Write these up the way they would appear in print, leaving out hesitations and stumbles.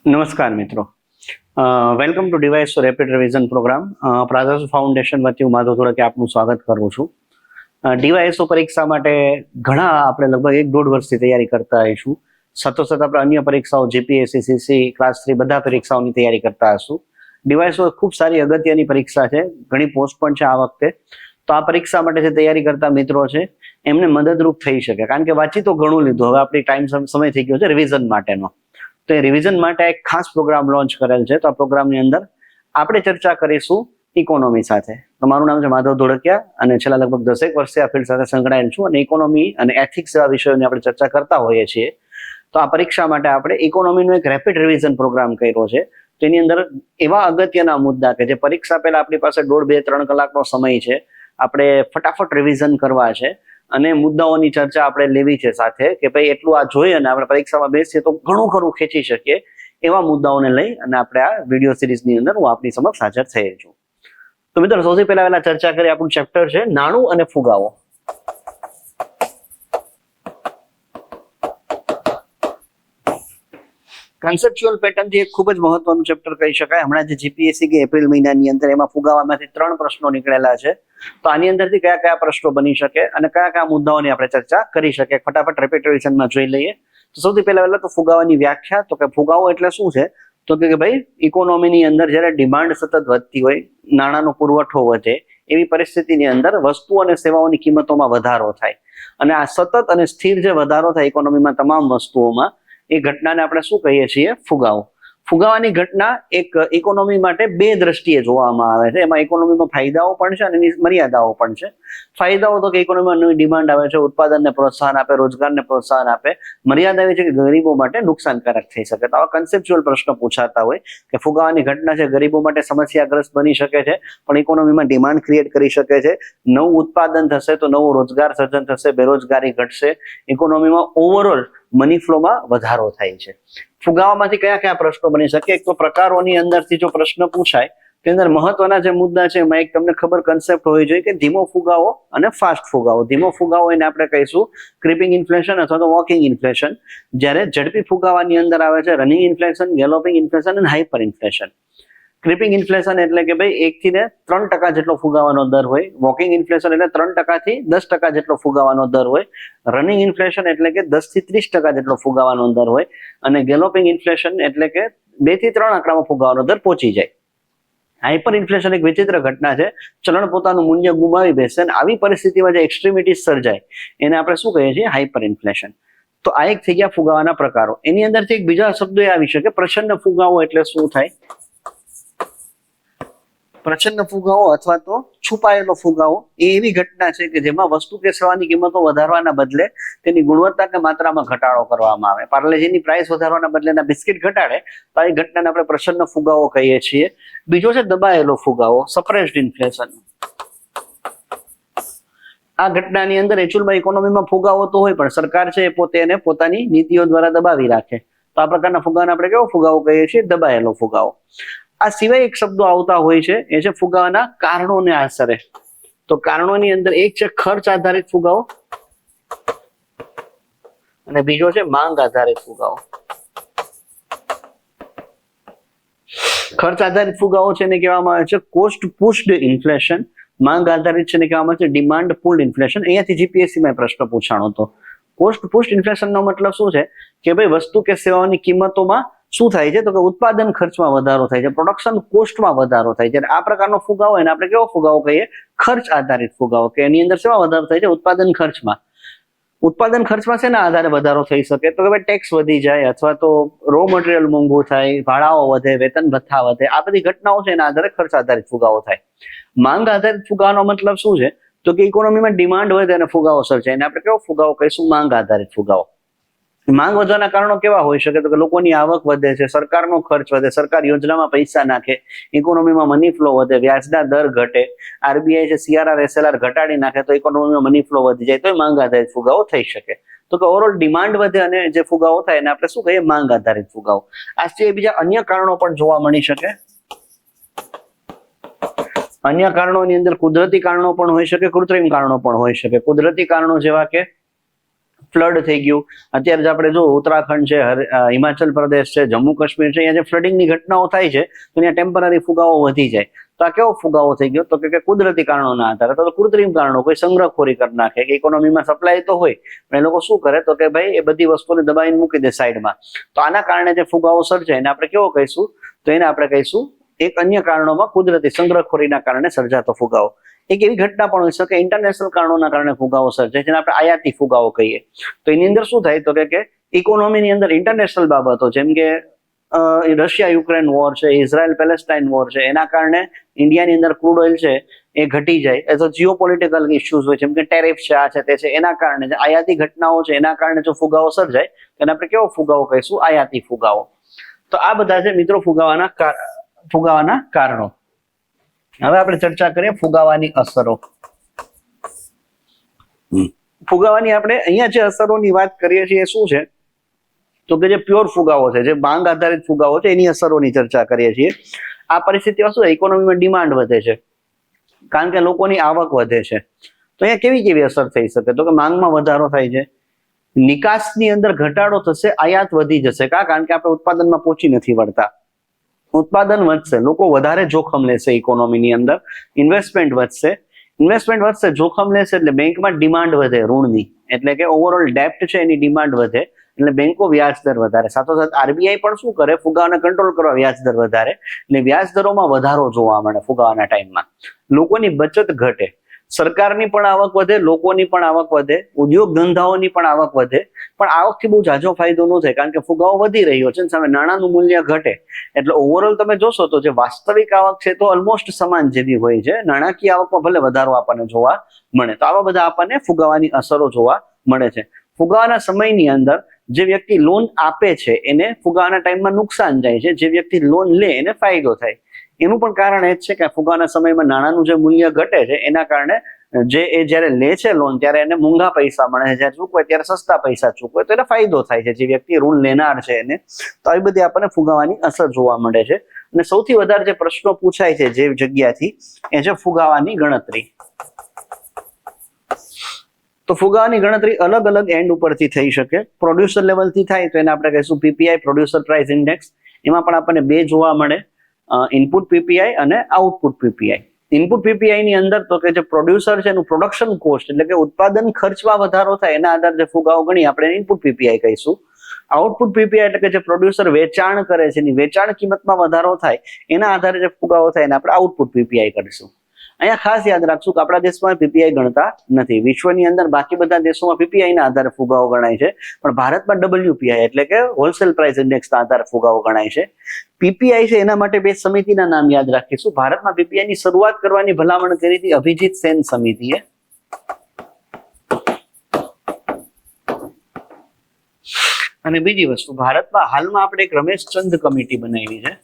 નમસ્કાર મિત્રો, welcome to device rapid revision programme. પ્રાધાસુ ફાઉન્ડેશન વતી હું માધવ ધોળકિયા આપનું સ્વાગત કરું છું. ડીવાયએસઓ પરીક્ષા માટે ઘણા આપણે લગભગ 1-1.5 વર્ષથી તૈયારી કરતા હશું. સતત આપણે અન્ય પરીક્ષાઓ જીપીએસસી, સીસી, ક્લાસ 3 બધા પરીક્ષાઓની તૈયારી કરતા હશું. ડીવાયએસઓ ખૂબ સારી અગત્યની પરીક્ષા છે, ઘણી પોસ્ટ પણ છે આ વખતે. તો આ પરીક્ષા માટે જે તૈયારી કરતા મિત્રો છે એમને મદદરૂપ થઈ શકે, કારણ કે વાંચી તો ઘણું લીધું, હવે આપણી સમય થઈ ગયો છે રિવિઝન માટેનો. તો એ રિવિઝન માટે એક ખાસ પ્રોગ્રામ લોન્ચ કરેલ છે. તો આ પ્રોગ્રામની અંદર આપણે ચર્ચા કરીશું ઇકોનોમી સાથે. તો મારું નામ છે માધવ ધોળકિયા અને છેલ્લા લગભગ 10 વર્ષથી આ ફિલ્ડ સાથે સંકળાયેલ છું અને ઇકોનોમી અને એથિક્સ જેવા વિષયોની આપણે ચર્ચા કરતા હોઈએ છીએ. તો આ પરીક્ષા માટે આપણે ઇકોનોમીનો એક રેપિડ રિવિઝન પ્રોગ્રામ કર્યો છે. તેની અંદર એવા અગત્યના મુદ્દા કે જે પરીક્ષા પહેલા આપણી પાસે 1.5, 2, 3 કલાકનો સમય છે, આપણે ફટાફટ રિવિઝન કરવા છે અને મુદ્દાઓની ચર્ચા આપણે લેવી છે સાથે, કે ભાઈ એટલું આ જોઈએ અને આપણે પરીક્ષામાં બેસીએ તો ઘણું ખરું ખેંચી શકીએ એવા મુદ્દાઓને લઈ અને આપણે આ વિડીયો સિરીઝની અંદર હું આપની સમક્ષ હાજર થયેલ છું. તો મિત્રો, સૌથી પહેલા ચર્ચા કરીએ, આપણું ચેપ્ટર છે નાણું અને ફુગાવો. કન્સેપ્ચ્યુઅલ પેટર્નથી એક ખૂબ જ મહત્વનું ચેપ્ટર કહી શકાય. હમણાં જે જીપીએસસી કે એપ્રિલ મહિનાની અંદર એમાં ફુગાવામાંથી 3 પ્રશ્નો નીકળેલા છે. તો આની અંદરથી કયા કયા પ્રશ્નો બની શકે અને કયા કયા મુદ્દાઓની આપણે ચર્ચા કરી શકીએ, ફટાફટ રેપિડ રિવિઝનમાં જોઈ લઈએ. તો સૌથી પહેલા તો ફુગાવાની વ્યાખ્યા. તો કે ફુગાવો એટલે શું છે? તો કે ભાઈ, ઇકોનોમીની અંદર જ્યારે ડિમાન્ડ સતત વધતી હોય, નાણાંનો પુરવઠો વધે, એવી પરિસ્થિતિની અંદર વસ્તુ અને સેવાઓની કિંમતોમાં વધારો થાય અને આ સતત અને સ્થિર જે વધારો થાય ઇકોનોમીમાં તમામ વસ્તુઓમાં, એ ઘટનાને આપણે શું કહીએ છીએ? ફુગાવો. ફુગાવાની ઘટના એક ઇકોનોમી માટે 2 દ્રષ્ટિએ જોવામાં આવે છે. એમાં ઇકોનોમીમાં ફાયદાઓ પણ છે અને એની મર્યાદાઓ પણ છે. ફાયદાઓ તો કે ઇકોનોમીમાં નવી ડિમાન્ડ આવે છે, ઉત્પાદનને પ્રોત્સાહન આપે, રોજગારને પ્રોત્સાહન આપે. મર્યાદા એવી છે કે ગરીબો માટે નુકસાનકારક થઈ શકે. તો આવા કન્સેપ્ચ્યુઅલ પ્રશ્ન પૂછાતા હોય કે ફુગાવાની ઘટના છે ગરીબો માટે સમસ્યાગ્રસ્ત બની શકે છે, પણ ઇકોનોમીમાં ડિમાન્ડ ક્રિએટ કરી શકે છે. નવું ઉત્પાદન થશે તો નવું રોજગાર સર્જન થશે, બેરોજગારી ઘટશે, ઇકોનોમીમાં ઓવરઓલ મની ફ્લોમાં વધારો થાય છે. ફુગાવામાંથી કયા કયા પ્રશ્નો બની શકે? એક તો પ્રકારોની અંદરથી જો પ્રશ્ન પૂછાય તેની અંદર મહત્વના જે મુદ્દા છે એમાં એક તમને ખબર કન્સેપ્ટ હોવી જોઈએ કે ધીમો ફુગાવો અને ફાસ્ટ ફુગાવો. ધીમો ફુગાવો એને આપણે કહીશું ક્રીપિંગ ઇન્ફ્લેશન અથવા તો વોકિંગ ઇન્ફ્લેશન, જ્યારે ઝડપી ફુગાવાની અંદર આવે છે રનિંગ ઇન્ફ્લેશન, ગેલોપિંગ ઇન્ફ્લેશન અને હાઇપર ઇન્ફ્લેશન. ક્રીપિંગ ઇન્ફ્લેશન એટલે કે ભાઈ 1 થી 3% જેટલો ફુગાવાનો દર હોય. વોકિંગ ઇન્ફ્લેશન એટલે 3% થી 10% જેટલો ફુગાવાનો દર હોય. રનિંગ ઇન્ફ્લેશન એટલે કે 10 થી 30% જેટલો ફુગાવાનો દર હોય. અને ગેલોપિંગ ઇન્ફ્લેશન એટલે કે 2 થી 3 આંકડામાં ફુગાવાનો દર પહોંચી જાય. હાઇપર ઇન્ફ્લેશન એક વિચિત્ર ઘટના છે, ચલણ પોતાનું મૂલ્ય ગુમાવી બેસે અને આવી પરિસ્થિતિમાં જે એક્સ્ટ્રીમિટી સર્જાય એને આપણે શું કહીએ છીએ? Hyper inflation. તો આ એક થઈ ગયા ફુગાવાના પ્રકારો. એની અંદરથી એક બીજા શબ્દો આવી શકે, પ્રચ્છન્ન ફુગાવો એટલે શું થાય? પ્રચ્છન્ન ફુગાવો અથવા તો છુપાયેલો ફુગાવો એ એવી ઘટના છે કે જેમાં વસ્તુ કે સેવાની કિંમતો વધારવાના બદલે તેની ગુણવત્તા કે માત્રામાં ઘટાડો કરવામાં આવે. પાર્લેજીની પ્રાઇસ વધારવાના બદલે એના બિસ્કિટ ઘટાડે તો આ ઘટનાને આપણે પ્રચ્છન્ન ફુગાવો કહીએ છીએ. બીજો છે દબાયેલો ફુગાવો, સપ્રેસ્ડ ઇન્ફ્લેશન. આ ઘટનાની અંદર એકચ્યુઅલમાં ઇકોનોમીમાં ફુગાવો તો હોય પણ સરકાર છે એ પોતે એને પોતાની નીતિઓ દ્વારા દબાવી રાખે. તો આ પ્રકારના ફુગાવાને આપણે કેવો ફુગાવો કહીએ છીએ? દબાયેલો ફુગાવો. આ સિવાય એક શબ્દો આવતા હોય છે, એ છે ફુગાવાના કારણોને આશરે. તો કારણોની અંદર એક છે ખર્ચ આધારિત ફુગાવો અને બીજો છે માંગ આધારિત ફુગાવો. ખર્ચ આધારિત ફુગાવો છે એને કહેવામાં આવે છે કોસ્ટ પુશ્ડ ઇન્ફ્લેશન. માંગ આધારિત છે એને કહેવામાં આવે છે ડિમાન્ડ પુલ્ડ ઇન્ફ્લેશન. અહીંયાથી જીપીએસસી માં પ્રશ્ન પૂછાણો હતો. કોસ્ટ પુશ્ડ ઇન્ફ્લેશન નો મતલબ શું છે કે ભાઈ વસ્તુ કે સેવાઓની કિંમતોમાં શું થાય છે? તો કે ઉત્પાદન ખર્ચમાં વધારો થાય છે, પ્રોડક્શન કોસ્ટમાં વધારો થાય છે. આ પ્રકારનો ફુગાવો એને આપણે કેવો ફુગાવો કહીએ? ખર્ચ આધારિત ફુગાવો. કે એની અંદર શેમાં વધારો થાય છે? ઉત્પાદન ખર્ચમાં. ઉત્પાદન ખર્ચમાં શેના આધારે વધારો થઈ શકે? તો કે ભાઈ ટેક્સ વધી જાય અથવા તો રો મટીરિયલ મોંઘું થાય, ભાડાઓ વધે, વેતન ભથ્થા વધે. આ બધી ઘટનાઓ છે એના આધારે ખર્ચ આધારિત ફુગાવો થાય. માંગ આધારિત ફુગાવાનો મતલબ શું છે? તો કે ઇકોનોમીમાં ડિમાન્ડ વધે અને ફુગાવો સર્જાય, એને આપણે કેવો ફુગાવો કહીશું? માંગ આધારિત ફુગાવો. માંગ વધવાના કારણો કેવા હોઈ શકે? તો કે લોકોની આવક વધે છે, સરકારનો ખર્ચ વધે, સરકાર યોજનામાં પૈસા નાખે, ઇકોનોમીમાં મની ફ્લો વધે, વ્યાજના દર ઘટે, આરબીઆઈ છે CRR SLR ઘટાડી નાખે તો ઇકોનોમીમાં મની ફ્લો વધી જાય, તો માંગ આધારિત ફુગાવો થઈ શકે. તો કે ઓવરઓલ ડિમાન્ડ વધે અને જે ફુગાવો થાય એને આપણે શું કહીએ? માંગ આધારિત ફુગાવો. આ સિવાય બીજા અન્ય કારણો પણ જોવા મળી શકે. અન્ય કારણોની અંદર કુદરતી કારણો પણ હોઈ શકે, કૃત્રિમ કારણો પણ હોઈ શકે. કુદરતી કારણો જેવા કે ફ્લડ થઈ ગયું. અત્યારે જ આપણે જો ઉત્તરાખંડ છે, હિમાચલ પ્રદેશ છે, જમ્મુ કાશ્મીર છે, અહીંયા જે ફ્લડિંગની ઘટનાઓ થાય છે તો ત્યાં ટેમ્પરરી ફુગાવો વધી જાય. તો આ કેવો ફુગાવો થઈ ગયો? તો કે કુદરતી કારણોના આધારે, તો કૃત્રિમ કારણો, કોઈ સંગ્રહખોરી કરી નાખે કે ઇકોનોમીમાં સપ્લાય તો હોય પણ એ લોકો શું કરે તો કે ભાઈ એ બધી વસ્તુને દબાઈને મૂકી દે સાઈડમાં. તો આના કારણે જે ફુગાવો સર્જાય એને આપણે કેવો કહીશું? તો એને આપણે કહીશું એક અન્ય કારણોમાં કુદરતી સંગ્રહખોરીના કારણે સર્જાતો ફુગાવો. એક એવી ઘટના પણ હોઈ શકે ઇન્ટરનેશનલ કારણોના કારણે ફુગાવો સર્જાય, જેને આપણે આયાતી ફુગાવો કહીએ. તો એની અંદર શું થાય તો કે ઇકોનોમીની અંદર ઇન્ટરનેશનલ બાબતો જેમ કે રશિયા યુક્રેન વોર છે, ઇઝરાયલ પેલેસ્ટાઇન વોર છે, એના કારણે ઇન્ડિયાની અંદર ક્રૂડ ઓઇલ છે એ ઘટી જાય. એ તો જીઓપોલિટિકલ ઇશ્યુઝ હોય જેમ કે ટેરિફ છે, આ છે, તે છે, એના કારણે જે આયાતી ઘટનાઓ છે એના કારણે જો ફુગાવો સર્જાય તેને આપણે કેવો ફુગાવો કહીશું? આયાતી ફુગાવો. તો આ બધા છે મિત્રો ફુગાવાના કારણો. હવે આપણે ચર્ચા કરીએ ફુગાવાની અસરો. ફુગાવાની આપણે અહીંયા જે અસરોની વાત કરીએ છીએ શું છે તો કે જે પ્યોર ફુગાવો છે, જે માંગ આધારિત ફુગાવો છે, એની અસરોની ચર્ચા કરીએ છીએ. આ પરિસ્થિતિમાં શું ઇકોનોમીમાં ડિમાન્ડ વધે છે કારણ કે લોકોની આવક વધે છે. તો અહીંયા કેવી કેવી અસર થઈ શકે તો કે માંગમાં વધારો થાય છે, નિકાસની અંદર ઘટાડો થશે, આયાત વધી જશે. કારણ કે આપણે ઉત્પાદનમાં પહોંચી નથી વળતા. ઉત્પાદન વધશે, લોકો વધારે જોખમ લેશે ઇકોનોમીની અંદર, ઇન્વેસ્ટમેન્ટ વધશે, જોખમ લેશે એટલે બેંકમાં ડિમાન્ડ વધે ઋણની, એટલે કે ઓવરઓલ ડેપ્ટ છે એની ડિમાન્ડ વધે એટલે બેંકો વ્યાજ દર વધારે. સાથોસાથ આરબીઆઈ પણ શું કરે? ફુગાવાને કંટ્રોલ કરવા વ્યાજ દર વધારે, એટલે વ્યાજ દરોમાં વધારો જોવા મળે ફુગાવાના ટાઈમમાં. લોકોની બચત ઘટે, સરકારની પણ આવક વધે, લોકોની પણ આવક વધે, ઉદ્યોગ ધંધાઓની પણ આવક વધે. પણ આવકથી બહુ ઝાઝો ફાયદો ન થાય કારણ કે ફુગાવો વધી રહ્યો છે, સામે નાણાંનું મૂલ્ય ઘટે. એટલે ઓવરઓલ તમે જોશો તો જે વાસ્તવિક આવક છે તો ઓલમોસ્ટ સમાન જેવી હોય છે, નાણાકીય આવકમાં ભલે વધારો આપણને જોવા મળે. તો આવા બધા આપણને ફુગાવાની અસરો જોવા મળે છે. ફુગાવાના સમયની અંદર જે વ્યક્તિ લોન આપે છે એને ફુગાવાના ટાઈમમાં નુકસાન જાય છે, જે વ્યક્તિ લોન લે એને ફાયદો થાય. એનું પણ કારણ એ જ છે કે ફુગાવાના સમયમાં નાણાંનું જે મૂલ્ય ઘટે છે એના કારણે જે એ જયારે લે છે લોન ત્યારે એને મોંઘા પૈસા મળે છે, જ્યારે ચૂકવે ત્યારે સસ્તા પૈસા ચૂકવે, તો એને ફાયદો થાય છે જે વ્યક્તિ ઋણ લેનાર છે એને. તો આવી બધી આપણને ફુગાવાની અસર જોવા મળે છે. અને સૌથી વધારે જે પ્રશ્નો પૂછાય છે જે જગ્યાથી એ છે ફુગાવાની ગણતરી. તો ફુગાવાની ગણતરી અલગ અલગ એન્ડ ઉપરથી થઈ શકે. પ્રોડ્યુસર લેવલથી થાય તો એને આપણે કહીશું પીપીઆઈ, પ્રોડ્યુસર પ્રાઇસ ઇન્ડેક્સ. એમાં પણ આપણને બે જોવા મળે, ઇનપુટ પીપીઆઈ અને આઉટપુટ પીપીઆઈ. ઇનપુટ પીપીઆઈ ની અંદર તો કે જે પ્રોડ્યુસર છે એનું પ્રોડક્શન કોસ્ટ એટલે કે ઉત્પાદન ખર્ચમાં વધારો થાય એના આધારે જે ફુગાવો ગણી આપણે ઇનપુટ પીપીઆઈ કહીશું. આઉટપુટ પીપીઆઈ એટલે કે જે પ્રોડ્યુસર વેચાણ કરે છે એની વેચાણ કિંમતમાં વધારો થાય એના આધારે જે ફુગાવો થાય એને આપણે આઉટપુટ પીપીઆઈ કરીશું. અહીંયા ખાસ યાદ રાખશું કે આપણા દેશમાં પીપીઆઈ ગણતા નથી. વિશ્વની અંદર બાકી બધા દેશોમાં પીપીઆઈ ના આધારે ફુગાવો ગણાય છે, પણ ભારતમાં ડબલ્યુપીઆઈ એટલે કે હોલસેલ પ્રાઇસ ઇન્ડેક્સના આધારે ફુગાવો ગણાય છે. પીપીઆઈ છે એના માટે બે સમિતિના નામ યાદ રાખીશું. ભારતમાં પીપીઆઈ ની શરૂઆત કરવાની ભલામણ કરી હતી અભિજીત સેન સમિતિએ. અને બીજી વસ્તુ, ભારતમાં હાલમાં આપણે એક રમેશચંદ કમિટી બનાવી છે.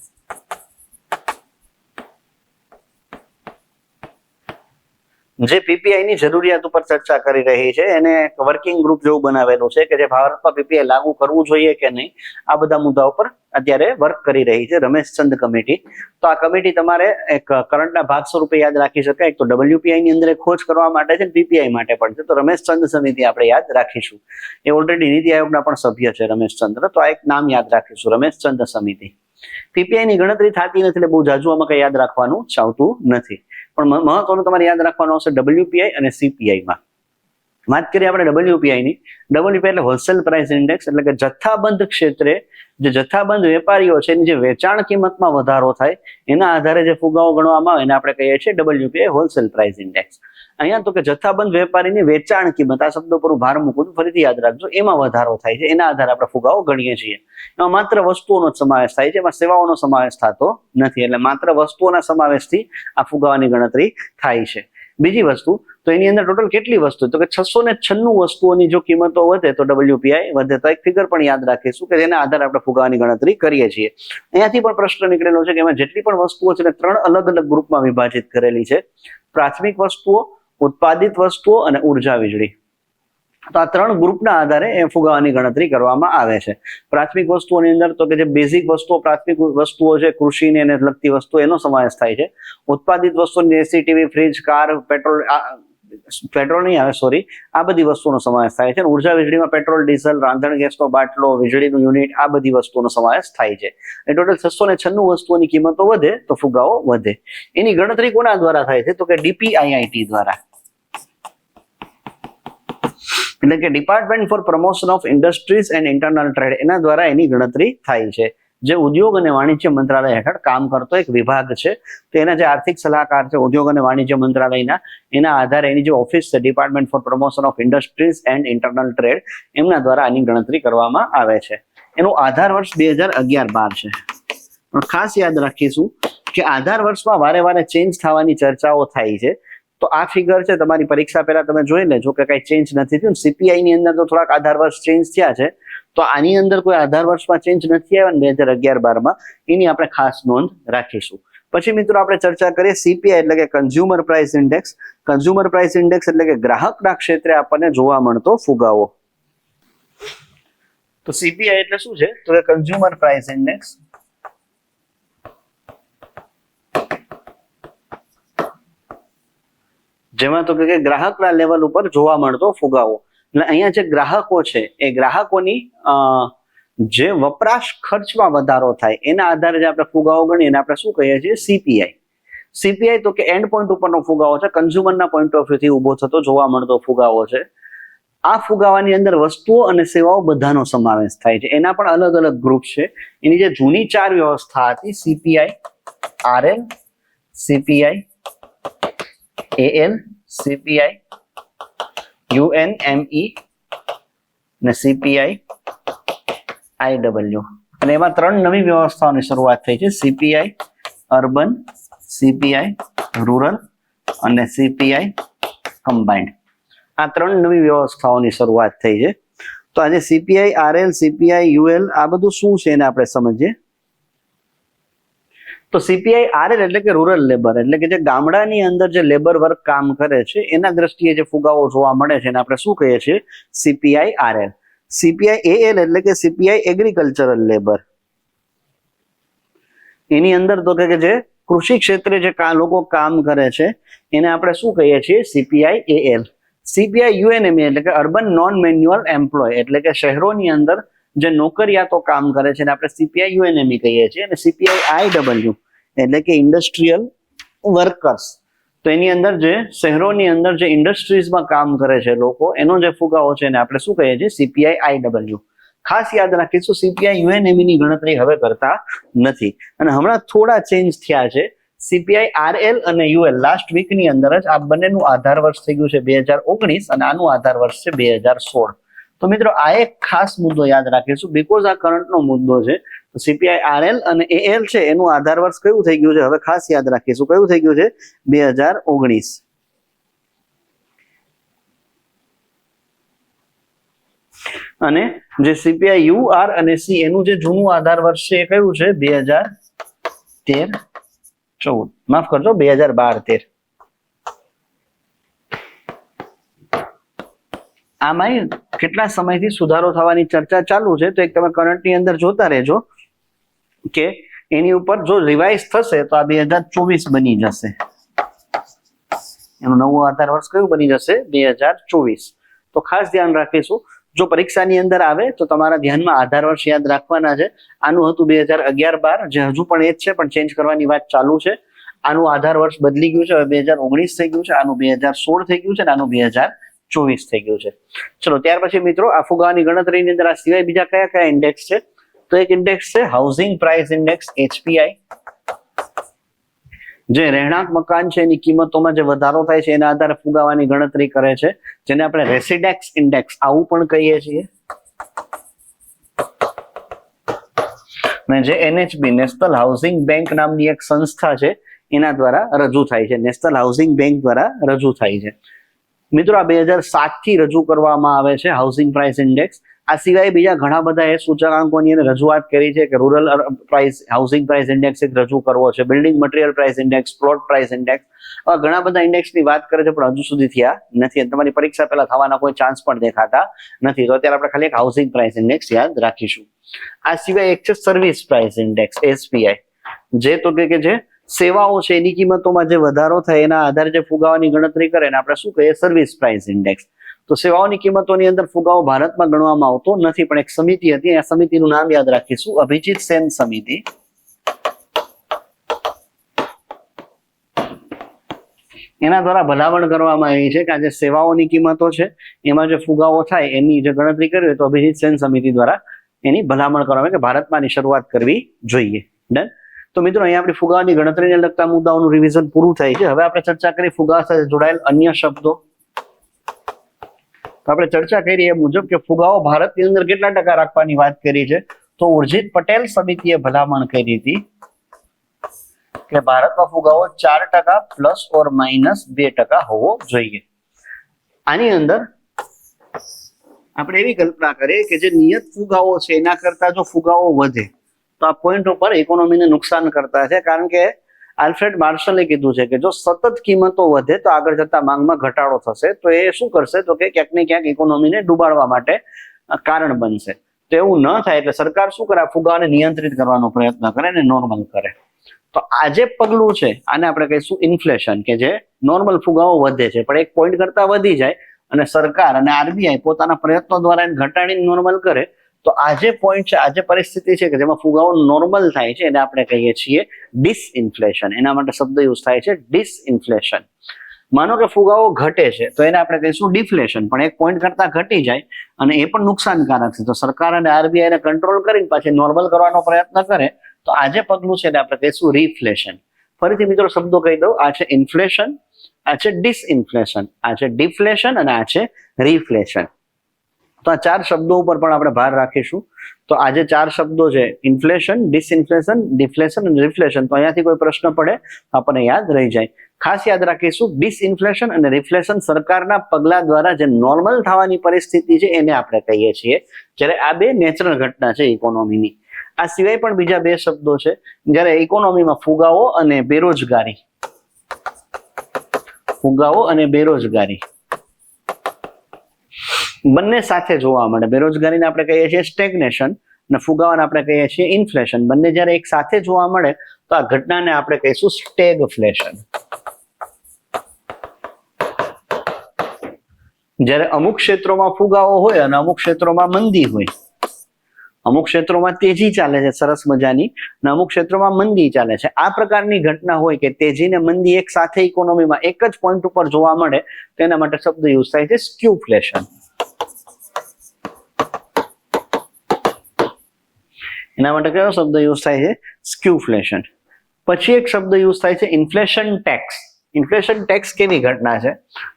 જે પીપીઆઈ ની જરૂરિયાત ઉપર ચર્ચા કરી રહી છે, એને વર્કિંગ ગ્રુપ જેવું બનાવેલું છે કે જે ભારતમાં પીપીઆઈ લાગુ કરવું જોઈએ કે નહીં આ બધા મુદ્દાઓ પર અત્યારે વર્ક કરી રહી છે રમેશચંદ કમિટી. તો આ કમિટી તમારે એક કરંટના ભાગ સ્વરૂપે યાદ રાખી શકાય. એક તો ડબલ્યુપીઆઈ ની અંદર ખોજ કરવા માટે છે, પીપીઆઈ માટે પણ છે. તો રમેશચંદ સમિતિ આપણે યાદ રાખીશું. એ ઓલરેડી નીતિ આયોગના પણ સભ્ય છે રમેશચંદ્ર, તો આ એક નામ યાદ રાખીશું, રમેશચંદ સમિતિ. પીપીઆઈ ની ગણતરી થતી નથી એટલે બહુ જાજુ આમાં કઈ યાદ રાખવાનું ચાવતું નથી, પણ મહત્વનું તમારે યાદ રાખવાનું આવશે ડબલ્યુપીઆઈ અને સીપીઆઈમાં. વાત કરીએ આપણે ડબલ્યુપીઆઈ ની. ડબલ્યુપીઆઈ એટલે હોલસેલ પ્રાઇસ ઇન્ડેક્સ, એટલે કે જથ્થાબંધ ક્ષેત્રે જે જથ્થાબંધ વેપારીઓ છે એની જે વેચાણ કિંમતમાં વધારો થાય એના આધારે જે ફુગાવો ગણવામાં આવે એને આપણે કહીએ છીએ ડબલ્યુપીઆઈ હોલસેલ પ્રાઇસ ઇન્ડેક્સ. અહીંયા તો કે જથ્થાબંધ વેપારીની વેચાણ કિંમત, આ શબ્દો પર ભાર મૂકું ફરીથી યાદ રાખજો, એમાં વધારો થાય છે એના આધારે આપણે ફુગાવો ગણીએ છીએ. એમાં માત્ર વસ્તુઓનો સમાવેશ થાય છે, એમાં સેવાઓનો સમાવેશ થતો નથી, એટલે માત્ર વસ્તુઓના સમાવેશથી આ ફુગાવાની ગણતરી થાય છે. બીજી વસ્તુ, તો એની અંદર ટોટલ કેટલી વસ્તુ તો કે 696 વસ્તુઓની જો કિંમતો વધે તો ડબલ્યુપીઆઈ વધે. તો એક ફિગર પણ યાદ રાખીશું કે જેના આધારે આપણે ફુગાવાની ગણતરી કરીએ છીએ. અહીંયાથી પણ પ્રશ્ન નીકળેલો છે કે એમાં જેટલી પણ વસ્તુઓ છે એને 3 અલગ અલગ ગ્રુપમાં વિભાજિત કરેલી છે: પ્રાથમિક વસ્તુઓ, ઉત્પાદિત વસ્તુઓ અને ઉર્જા વીજળી. તો આ 3 ગ્રુપના આધારે એ ફુગાવાની ગણતરી કરવામાં આવે છે. પ્રાથમિક વસ્તુઓની અંદર તો કે જે બેઝિક વસ્તુઓ, પ્રાથમિક વસ્તુઓ છે કૃષિને લગતી વસ્તુઓ એનો સમાવેશ થાય છે. ઉત્પાદિત વસ્તુની AC, TV, fridge, car, petrol petrol નહીં આવે, સોરી, આ બધી વસ્તુનો સમાવેશ થાય છે. ઉર્જા વીજળીમાં પેટ્રોલ, ડીઝલ, રાંધણ ગેસનો બાટલો, વીજળીનું યુનિટ, આ બધી વસ્તુનો સમાવેશ થાય છે. એ ટોટલ 696 વસ્તુઓની કિંમતો વધે તો ફુગાવો વધે. એની ગણતરી કોના દ્વારા થાય છે? તો કે DPIIT દ્વારા, એટલે કે department four promotion of industries and internal trade, એના દ્વારા એની ગણતરી થાય છે. જે ઉદ્યોગ અને વાણિજ્ય મંત્રાલય હેઠળ કામ કરતો એક વિભાગ છે. તો એના જે આર્થિક સલાહકાર છે ઉદ્યોગ અને વાણિજ્ય મંત્રાલયના, એના આધારે એની જે ઓફિસ છે department four promotion of industries and internal trade, એમના દ્વારા આની ગણતરી કરવામાં આવે છે. એનું આધાર વર્ષ 2011-12 છે. પણ ખાસ યાદ રાખીશું કે આધાર વર્ષમાં વારે વારે ચેન્જ થવાની ચર્ચાઓ થાય છે. તો આ ફિગર છે તમારી પરીક્ષા પહેલા તમે જોઈ લેજો કે કઈ ચેન્જ નથી થયું. CPI ની અંદર તો થોડાક આધાર વર્ષ ચેન્જ થયા છે, તો આની અંદર કોઈ આધાર વર્ષમાં ચેન્જ નથી આવ્યા ને 2011-12માં, એની આપણે ખાસ નોંધ રાખીશું. પછી મિત્રો આપણે ચર્ચા કરીએ CPI એટલે કે consumer price index. Consumer price index એટલે કે ગ્રાહકના ક્ષેત્રે આપણને જોવા મળતો ફુગાવો. તો CPI એટલે શું છે? તો કે કન્ઝ્યુમર પ્રાઇસ ઇન્ડેક્સ. જેમાં તો કે ગ્રાહકના લેવલ ઉપર જોવા મળતો ફુગાવો. એટલે અહીંયા જે ગ્રાહકો છે એ ગ્રાહકોની જે વપરાશ ખર્ચમાં વધારો થાય એના આધારે જે આપણે ફુગાવો ગણીએ એને આપણે શું કહીએ છીએ? CPI તો કે એન્ડ પોઈન્ટ ઉપરનો ફુગાવો છે, કન્ઝ્યુમરના પોઈન્ટ ઓફ વ્યૂથી ઊભો થતો જોવા મળતો ફુગાવો છે. આ ફુગાવાની અંદર વસ્તુઓ અને સેવાઓ બધાનો સમાવેશ થાય છે. એના પણ અલગ અલગ ગ્રુપ છે. એની જે જૂની 4 વ્યવસ્થા હતી, CPI RL, CPI AL, CPI UNME ને CPI IW, અને એમાં 3 નવી વ્યવસ્થાઓની શરૂઆત થઈ છે: CPI અર્બન, CPI રૂરલ અને CPI કમ્બાઇન્ડ. આ 3 નવી વ્યવસ્થાઓની શરૂઆત થઈ છે. તો આજે CPI RL, CPI UL આ બધું શું છે એને આપણે સમજીએ. તો CPI RL એટલે કે રૂરલ લેબર, એટલે કે જે ગામડાની અંદર જે લેબર વર્ક કામ કરે છે એના દ્રષ્ટિએ જે ફુગાવો જોવા મળે છે એને આપણે શું કહીએ છીએ? CPI RL. CPI AL એટલે કે CPI એગ્રીકલ્ચરલ લેબર. એની અંદર તો કે જે કૃષિ ક્ષેત્રે જે લોકો કામ કરે છે એને આપણે શું કહીએ છીએ? CPI AL. CPI UNME એટલે કે અર્બન નોન મેન્યુઅલ એમ્પ્લોય, એટલે કે શહેરોની અંદર જે નોકરિયાતો કામ કરે છે એને આપણે CPI UNME કહીએ છીએ. અને CPI IW એટલે કે ઇન્ડસ્ટ્રીયલ વર્કર્સ, તો એની અંદર જે શહેરોની અંદર જે ઇન્ડસ્ટ્રીઝમાં કામ કરે છે લોકો, એનો જે ફુગાવો છે એને આપણે શું કહીએ છીએ? CPI IW. ખાસ યાદ રાખીશું CPI UNME ની ગણતરી હવે કરતા નથી, અને હમણાં થોડા ચેન્જ થયા છે. CPI RL અને UL લાસ્ટ વીકની અંદર જ આ બંનેનું આધાર વર્ષ થઈ ગયું છે 2019 અને આનું આધાર વર્ષ છે 2016. તો મિત્રો આ એક ખાસ મુદ્દો યાદ રાખીશું, બીકોઝ આ કરંટનો મુદ્દો છે. તો CPI RL અને AL છે એનું આધાર વર્ષ કયું થઈ ગયું છે હવે ખાસ યાદ રાખીશું. કયું થઈ ગયું છે? 2019. અને જે CPI UR અને C એનું જે જૂનું આધાર વર્ષ છે એ કયું છે? 2013-14, માફ કરજો 2012-13. આમાં કેટલા સમયથી સુધારો થવાની ચર્ચા ચાલુ છે, તો એક તમે કરંટની અંદર જોતા રહેજો કે એની ઉપર જો રિવાઇઝ થશે તો આ 2024 બની જશે. એનું નવું આધાર વર્ષ કયું બની જશે? 2024. તો ખાસ ધ્યાન રાખીશું. જો પરીક્ષાની અંદર આવે તો તમારા ધ્યાનમાં આધાર વર્ષ યાદ રાખવાના છે. આનું હતું 2011-12, જે હજુ પણ એ જ છે, પણ ચેન્જ કરવાની વાત ચાલુ છે. આનું આધાર વર્ષ બદલી ગયું છે, હવે 2019 થઈ ગયું છે. આનું 2016 થઈ ગયું છે અને આનું 2024 થઈ ગયું છે. ચલો ત્યાર પછી મિત્રો આ ફુગાવાની ગણતરીની અંદર આ સિવાય બીજા કયા કયા ઇન્ડેક્સ છે? તો એક ઇન્ડેક્સ છે હાઉસિંગ પ્રાઇસ ઇન્ડેક્સ, HPI, જે રહેણાંક મકાન છે એની કિંમતોમાં જે વધારો થાય છે એના આધારે ફુગાવાની ગણતરી કરે છે, જેને આપણે રેસિડેક્સ ઇન્ડેક્સ આવું પણ કહીએ છીએ. અને જે NHB નેશનલ હાઉસિંગ બેંક નામની એક સંસ્થા છે એના દ્વારા રજૂ થાય છે, નેશનલ હાઉસિંગ બેંક દ્વારા રજૂ થાય છે. મિત્રો આ 2007 થી રજૂ કરવામાં આવે છે હાઉસિંગ પ્રાઇસ ઇન્ડેક્સ. આ સિવાય બીજા ઘણા બધા એ સૂચકાંકોની એને રજૂઆત કરી છે કે rural price housing price index એક રજૂ કરવો છે, building material price index, plot price index, આવા ઘણા બધા ઇન્ડેક્સની વાત કરે છે પણ હજુ સુધી થયા નથી. તમારી પરીક્ષા પહેલા થવાના કોઈ ચાન્સ પણ દેખાતા નથી. તો અત્યારે આપણે ખાલી એક હાઉસિંગ પ્રાઇસ ઇન્ડેક્સ યાદ રાખીશું. આ સિવાય એક છે સર્વિસ પ્રાઇસ ઇન્ડેક્સ, SPI, જે તો કે જે સેવાઓ છે એની કિંમતોમાં જે વધારો થાય એના આધારે જે ફુગાવાની ગણતરી કરે ને આપણે શું કહીએ સર્વિસ પ્રાઇસ ઇન્ડેક્સ. તો સેવાઓની કિંમતોની અંદર ફુગાવો ભારતમાં ગણવામાં આવતો નથી, પણ એક સમિતિ હતી, આ સમિતિનું નામ યાદ રાખીશું, અભિજીત સેન સમિતિ. એના દ્વારા ભલામણ કરવામાં આવી છે કે આ જે સેવાઓની કિંમતો છે એમાં જે ફુગાવો થાય એની જે ગણતરી કરવી હોય તો અભિજીત સેન સમિતિ દ્વારા એની ભલામણ કરવામાં કે ભારતમાં આની શરૂઆત કરવી જોઈએ. ડન. તો મિત્રો અહીંયા આપણી ફુગાવાની ગણતરીને લગતા મુદ્દાઓનું રિવિઝન પૂરું થાય છે. હવે આપણે ચર્ચા કરી ફુગાવા સાથે જોડાયેલ અન્ય શબ્દો. તો આપણે ચર્ચા કરી એ મુજબ કે ફુગાવો ભારતની અંદર કેટલા ટકા રાખવાની વાત કરી છે, તો ઉર્જિત પટેલ સમિતિએ ભલામણ કરી હતી કે ભારતમાં ફુગાવો 4% પ્લસ ઓર માઇનસ 2% હોવો જોઈએ. આની અંદર આપણે એવી કલ્પના કરીએ કે જે નિયત ફુગાવો છે એના કરતા જો ફુગાવો વધે તો આ પોઈન્ટ ઉપર ઇકોનોમીને નુકસાન કરતા છે, કારણ કે આલ્ફ્રેડ માર્શલે કીધું છે કે જો સતત કિંમતો વધે તો આગળ જતા માંગમાં ઘટાડો થશે, તો એ શું કરશે તો કે ક્યાંક ને ક્યાંક ઇકોનોમીને ડૂબાડવા માટે કારણ બનશે. તો એવું ન થાય એટલે સરકાર શું કરે, ફુગાવાને નિયંત્રિત કરવાનો પ્રયત્ન કરે અને નોર્મલ કરે. તો આ જે પગલું છે આને આપણે કહીશું ઇન્ફ્લેશન, કે જે નોર્મલ ફુગાવો વધે છે પણ એક પોઈન્ટ કરતા વધી જાય અને સરકાર અને આરબીઆઈ પોતાના પ્રયત્નો દ્વારા એને ઘટાડીને નોર્મલ કરે, તો આ જે પોઈન્ટ છે, આ જે પરિસ્થિતિ છે કે જેમાં ફુગાવો નોર્મલ થાય છે એને આપણે કહીએ છીએ ડિસઇન્ફ્લેશન. એના માટે શબ્દ યુઝ થાય છે ડિસઇન્ફ્લેશન. માનો કે ફુગાવો ઘટે છે તો એને આપણે કહીશું ડિફ્લેશન, પણ એક પોઈન્ટ કરતા ઘટી જાય અને એ પણ નુકસાનકારક છે, તો સરકાર અને આરબીઆઈ ને કંટ્રોલ કરીને પાછી નોર્મલ કરવાનો પ્રયત્ન કરે તો આ જે પગલું છે એને આપણે કહીશું રિફ્લેશન. ફરીથી મિત્રો શબ્દો કહી દઉં, આ છે ઇન્ફ્લેશન, આ છે ડિસઇન્ફ્લેશન, આ છે ડિફ્લેશન અને આ છે રિફ્લેશન. તો આ 4 શબ્દો ઉપર પણ આપણે ભાર રાખીશું. તો આ જે 4 શબ્દો છે ઇન્ફ્લેશન, ડિસઇન્ફ્લેશન, ડિફ્લેશન અને રિફ્લેશન, તો અહીંયાથી કોઈ પ્રશ્ન પડે આપણને યાદ રહી જાય. ખાસ યાદ રાખીશું ડિસઇન્ફ્લેશન અને રિફ્લેશન સરકારના પગલા દ્વારા જે નોર્મલ થવાની પરિસ્થિતિ છે એને આપણે કહીએ છીએ, જ્યારે આ બે નેચરલ ઘટના છે ઇકોનોમીની. આ સિવાય પણ બીજા 2 શબ્દો છે, જ્યારે ઇકોનોમીમાં ફુગાવો અને બેરોજગારી, ફુગાવો અને બેરોજગારી બંને સાથે જોવા મળે. બેરોજગારીને આપણે કહીએ છીએ સ્ટેગ્નેશન અને ફુગાવાને આપણે કહીએ છીએ ઇન્ફ્લેશન. બંને જ્યારે એક સાથે જોવા મળે તો આ ઘટનાને આપણે કહીશું સ્ટેગફ્લેશન. જ્યારે અમુક ક્ષેત્રોમાં ફુગાવો હોય અને અમુક ક્ષેત્રોમાં મંદી હોય, અમુક ક્ષેત્રોમાં તેજી ચાલે છે સરસ મજાની અને અમુક ક્ષેત્રોમાં મંદી ચાલે છે, આ પ્રકારની ઘટના હોય કે તેજી ને મંદી એક સાથે ઇકોનોમીમાં એક જ પોઈન્ટ ઉપર જોવા મળે, તેના માટે શબ્દ યુઝ થાય છે સ્ક્યુફ્લેશન. એના માટે કયો શબ્દ યુઝ થાય છે? સ્ક્યુફ્લેશન. પછી એક શબ્દ યુઝ થાય છે ઇન્ફ્લેશન ટેક્સ. ઇન્ફ્લેશન ટેક્સ કેવી ઘટના છે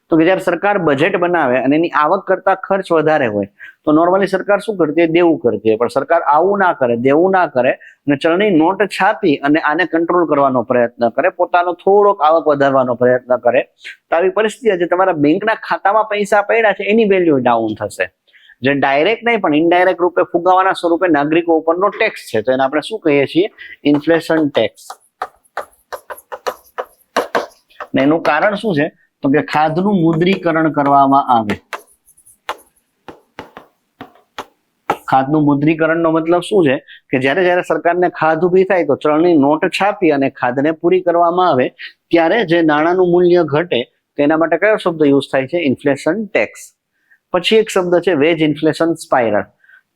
તો કે જ્યારે સરકાર બજેટ બનાવે અને એની આવક કરતા ખર્ચ વધારે હોય તો નોર્મલી સરકાર શું કરતી હોય? દેવું કરતી હોય. પણ સરકાર આવું ના કરે, દેવું ના કરે અને ચલણી નોટ છાપી અને આને કંટ્રોલ કરવાનો પ્રયત્ન કરે, પોતાનો થોડોક આવક વધારવાનો પ્રયત્ન કરે, તો આવી પરિસ્થિતિ છે તમારા બેંકના ખાતામાં પૈસા પડ્યા છે એની વેલ્યુ ડાઉન થશે. જે ડાયરેક્ટ નહીં પણ ઇનડાયરેક્ટ રૂપે ફુગાવાના સ્વરૂપે નાગરિકો ઉપરનો ટેક્સ છે, તો એને આપણે શું કહીએ છીએ? Inflation tax. ને એનું કારણ શું છે તો કે ખાધનું મુદ્રીકરણ કરવામાં આવે. ખાધનું મુદ્રીકરણનો મતલબ શું છે કે જ્યારે જ્યારે સરકારને ખાધ ઊભી થાય તો ચલણી નોટ છાપી અને ખાધને પૂરી કરવામાં આવે ત્યારે જે નાણાંનું મૂલ્ય ઘટે તેના માટે કયો શબ્દ યુઝ થાય છે? Inflation tax. પછી એક શબ્દ છે વેજ ઇન્ફ્લેશન સ્પાઇરલ.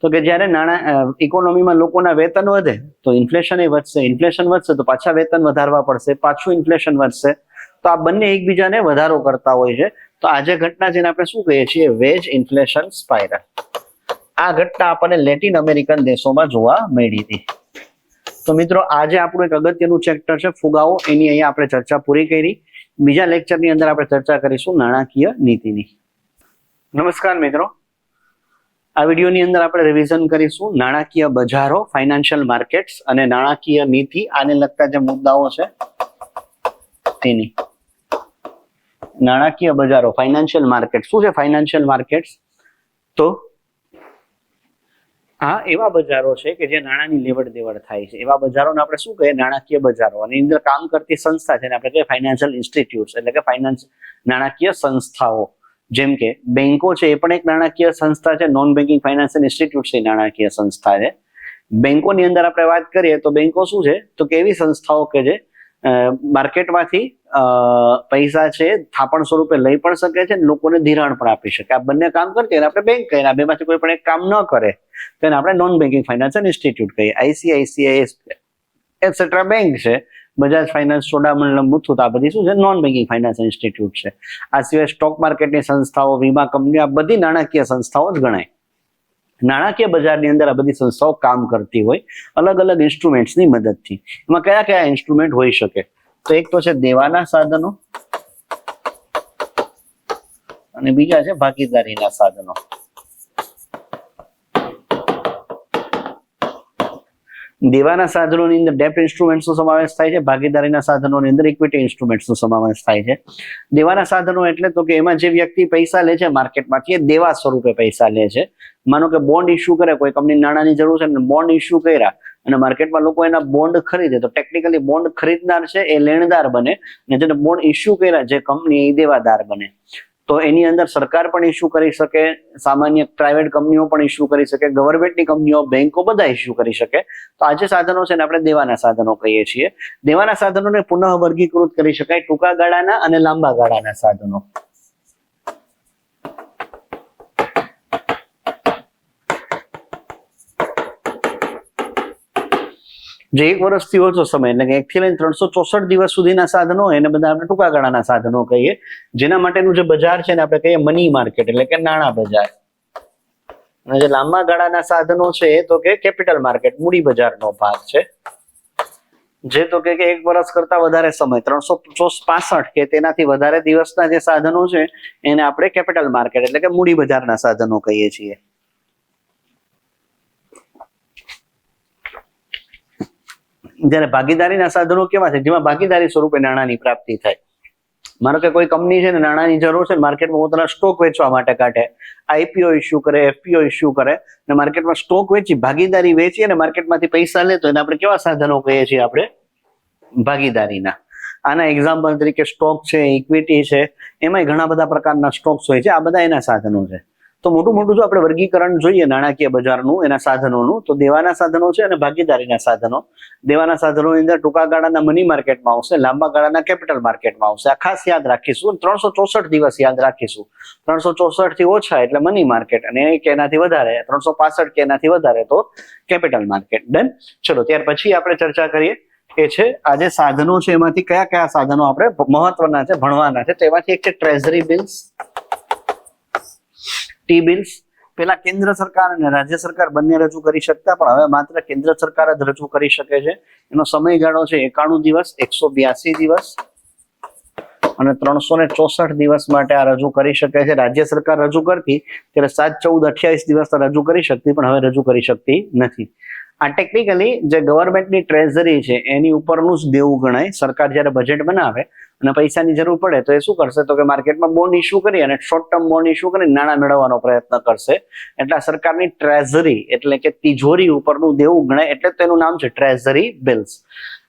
તો કે જ્યારે નાણાં ઇકોનોમીમાં લોકોના વેતન વધે તો ઇન્ફ્લેશન એ વધશે, ઇન્ફ્લેશન વધશે તો પાછા વેતન વધારવા પડશે, પાછું ઇન્ફ્લેશન વધશે, તો આ બંને એકબીજાને વધારો કરતા હોય છે. તો આ જે ઘટના જેને આપણે શું કહીએ છીએ? Veg inflation spiral. આ ઘટના આપણને લેટિન અમેરિકન દેશોમાં જોવા મળી હતી. તો મિત્રો આજે આપણું એક અગત્યનું ચેપ્ટર છે ફુગાવો, એની અહીંયા આપણે ચર્ચા પૂરી કરી. બીજા લેક્ચરની અંદર આપણે ચર્ચા કરીશું નાણાકીય નીતિની. નમસ્કાર મિત્રો, આ વિડીયોની અંદર આપણે રિવિઝન કરીશું નાણાકીય બજારો, ફાઇનાન્શિયલ માર્કેટ્સ અને નાણાકીય નીતિ, આને લગતા જે મુદ્દાઓ છે તેની. નાણાકીય બજારો, ફાઇનાન્શિયલ માર્કેટ. શું છે ફાઇનાન્શિયલ માર્કેટ્સ? તો આ એવા બજારો છે કે જે નાણાંની લેવડ દેવડ થાય છે, એવા બજારોને આપણે શું કહીએ? નાણાકીય બજારો. અને અંદર કામ કરતી સંસ્થા છે આપણે કહીએ ફાઇનાન્શિયલ ઇન્સ્ટિટ્યૂટ્સ, એટલે કે નાણાકીય સંસ્થાઓ. જેમ કે બેંકો છે એ પણ એક નાણાકીય સંસ્થા છે, નોન બેન્કિંગ ફાઇનાન્શિયલ ઇન્સ્ટિટ્યૂટ્સ એ નાણાકીય સંસ્થા છે. બેંકોની અંદર આપણે વાત કરીએ તો બેંકો શું છે તો કે એવી સંસ્થાઓ કે જે માર્કેટમાંથી પૈસા છે થાપણ સ્વરૂપે લઈ પણ શકે છે, લોકોને ધિરાણ પણ આપી શકે. આ બંને કામ કરતી એને આપણે બેંક કહીએ. આ બેમાંથી કોઈ પણ એક કામ ન કરે તો એને આપણે નોન બેન્કિંગ ફાઇનાન્સિયલ ઇન્સ્ટિટ્યૂટ કહીએ. આઈસીઆઈસીઆઈ એટસેટ્રા બેંક છે, બજાજ ફાઇનાન્સ, ચોલામંડલમ, મુથુટ, આ બધી શું છે? નોન બેન્કિંગ ફાઇનાન્સિયલ ઇન્સ્ટિટ્યૂટ છે. આ સિવાય સ્ટોક માર્કેટની સંસ્થાઓ, વીમા કંપનીઓ, આ બધી નાણાકીય સંસ્થાઓ જ ગણાય. નાણાકીય બજારની અંદર આ બધી સંસ્થાઓ કામ કરતી હોય અલગ અલગ ઇન્સ્ટ્રુમેન્ટ્સની મદદથી. એમાં કયા કયા ઇન્સ્ટ્રુમેન્ટ હોઈ શકે? તો એક તો છે દેવાના સાધનો અને બીજા છે ભાગીદારીના સાધનો. દેવાના સાધનોની અંદર ડેપ્ટ ઇન્સ્ટ્રુમેન્ટ્સનો સમાવેશ થાય છે, ભાગીદારીના સાધનોની અંદર ઇક્વિટી ઇન્સ્ટ્રુમેન્ટ્સનો સમાવેશ થાય છે. દેવાના સાધનો એટલે તો કે એમાં જે વ્યક્તિ પૈસા લે છે માર્કેટમાંથી એ દેવા સ્વરૂપે પૈસા લે છે. માનો કે બોન્ડ ઇસ્યુ કરે, કોઈ કંપની નાણાંની જરૂર છે ને બોન્ડ ઇસ્યુ કર્યા અને માર્કેટમાં લોકો એના બોન્ડ ખરીદે તો ટેકનિકલી બોન્ડ ખરીદનાર છે એ લેણદાર બને અને જેને બોન્ડ ઇસ્યુ કર્યા જે કંપની એ દેવાદાર બને. તો એની અંદર સરકાર પણ ઇસ્યુ કરી શકે, સામાન્ય પ્રાઇવેટ કંપનીઓ પણ ઇસ્યુ કરી શકે, ગવર્મેન્ટની કંપનીઓ, બેંકો બધા ઇસ્યુ કરી શકે. તો આ જે સાધનો છે ને આપણે દેવાના સાધનો કહીએ છીએ. દેવાના સાધનોને પુનઃ વર્ગીકૃત કરી શકાય ટૂંકા ગાળાના અને લાંબા ગાળાના સાધનો. જે 1 વર્ષથી ઓછો સમય એટલે કે 1 થી લઈને 364 દિવસ સુધીના સાધનો હોય એને બધા આપણે ટૂંકા ગાળાના સાધનો કહીએ. જેના માટેનું જે બજાર છે ને આપણે કહીએ મની માર્કેટ એટલે કે નાણાં બજાર. અને જે લાંબા ગાળાના સાધનો છે એ તો કે કેપિટલ માર્કેટ, મૂડી બજારનો ભાગ છે. જે તો કે 1 વર્ષ કરતા વધારે સમય 365 કે તેનાથી વધારે દિવસના જે સાધનો છે એને આપણે કેપિટલ માર્કેટ એટલે કે મૂડી બજારના સાધનો કહીએ છીએ. જ્યારે ભાગીદારીના સાધનો કેવા છે? જેમાં ભાગીદારી સ્વરૂપે નાણાંની પ્રાપ્તિ થાય. માનો કે કોઈ કંપની છે ને નાણાંની જરૂર છે, માર્કેટમાં પોતાના સ્ટોક વેચવા માટે કાઢે, આઈપીઓ ઇસ્યુ કરે, એફપીઓ ઇસ્યુ કરે અને માર્કેટમાં સ્ટોક વેચી ભાગીદારી વેચી અને માર્કેટમાંથી પૈસા લે તો એને આપણે કેવા સાધનો કહીએ છીએ? આપણે ભાગીદારીના. આના એક્ઝામ્પલ તરીકે સ્ટોક છે, ઇક્વિટી છે, એમાંય ઘણા બધા પ્રકારના સ્ટોક્સ હોય છે. આ બધા એના સાધનો છે. તો મોટું મોટું જો આપણે વર્ગીકરણ જોઈએ નાણાકીય બજારનું એના સાધનોનું તો દેવાના સાધનો છે અને ભાગીદારીના સાધનો. દેવાના સાધનોની અંદર ટૂંકા ગાળાના મની માર્કેટમાં આવશે, લાંબા ગાળાના કેપિટલ માર્કેટમાં આવશે. આ ખાસ યાદ રાખીશું. 364 દિવસ યાદ રાખીશું. 364 થી ઓછા એટલે મની માર્કેટ અને કે એનાથી વધારે 365 કે એનાથી વધારે તો કેપિટલ માર્કેટ. ડન. ચલો ત્યાર પછી આપણે ચર્ચા કરીએ એ છે આ જે સાધનો છે એમાંથી કયા કયા સાધનો આપણે મહત્વના છે ભણવાના છે. તો એમાંથી એક છે ટ્રેઝરી બિલ્સ, ટી બિલ્સ. પેલા કેન્દ્ર સરકાર અને રાજ્ય સરકાર બંને રજૂ કરી શકતા પણ હવે માત્ર કેન્દ્ર સરકાર જ રજૂ કરી શકે છે. એનો સમયગાળો છે 91 દિવસ, 182 દિવસ અને 364 દિવસ માટે આ રજૂ કરી શકે છે. રાજ્ય સરકાર રજૂ કરતી ત્યારે 7, 14, 28 દિવસ રજૂ કરી શકતી પણ હવે રજૂ કરી શકતી નથી. આ ટેકનિકલી જે ગવર્મેન્ટની ટ્રેઝરી છે એની ઉપરનું જ દેવું ગણાય. સરકાર જ્યારે બજેટ બનાવે અને પૈસાની જરૂર પડે તો એ શું કરશે? તો કે માર્કેટમાં બોન્ડ ઇસ્યુ કરી અને શોર્ટ ટર્મ બોન્ડ ઇસ્યુ કરીને નાણાં મેળવવાનો પ્રયત્ન કરશે. એટલે સરકારની ટ્રેઝરી એટલે કે તિજોરી ઉપરનું દેવું ગણાય એટલે તેનું નામ છે ટ્રેઝરી બિલ્સ.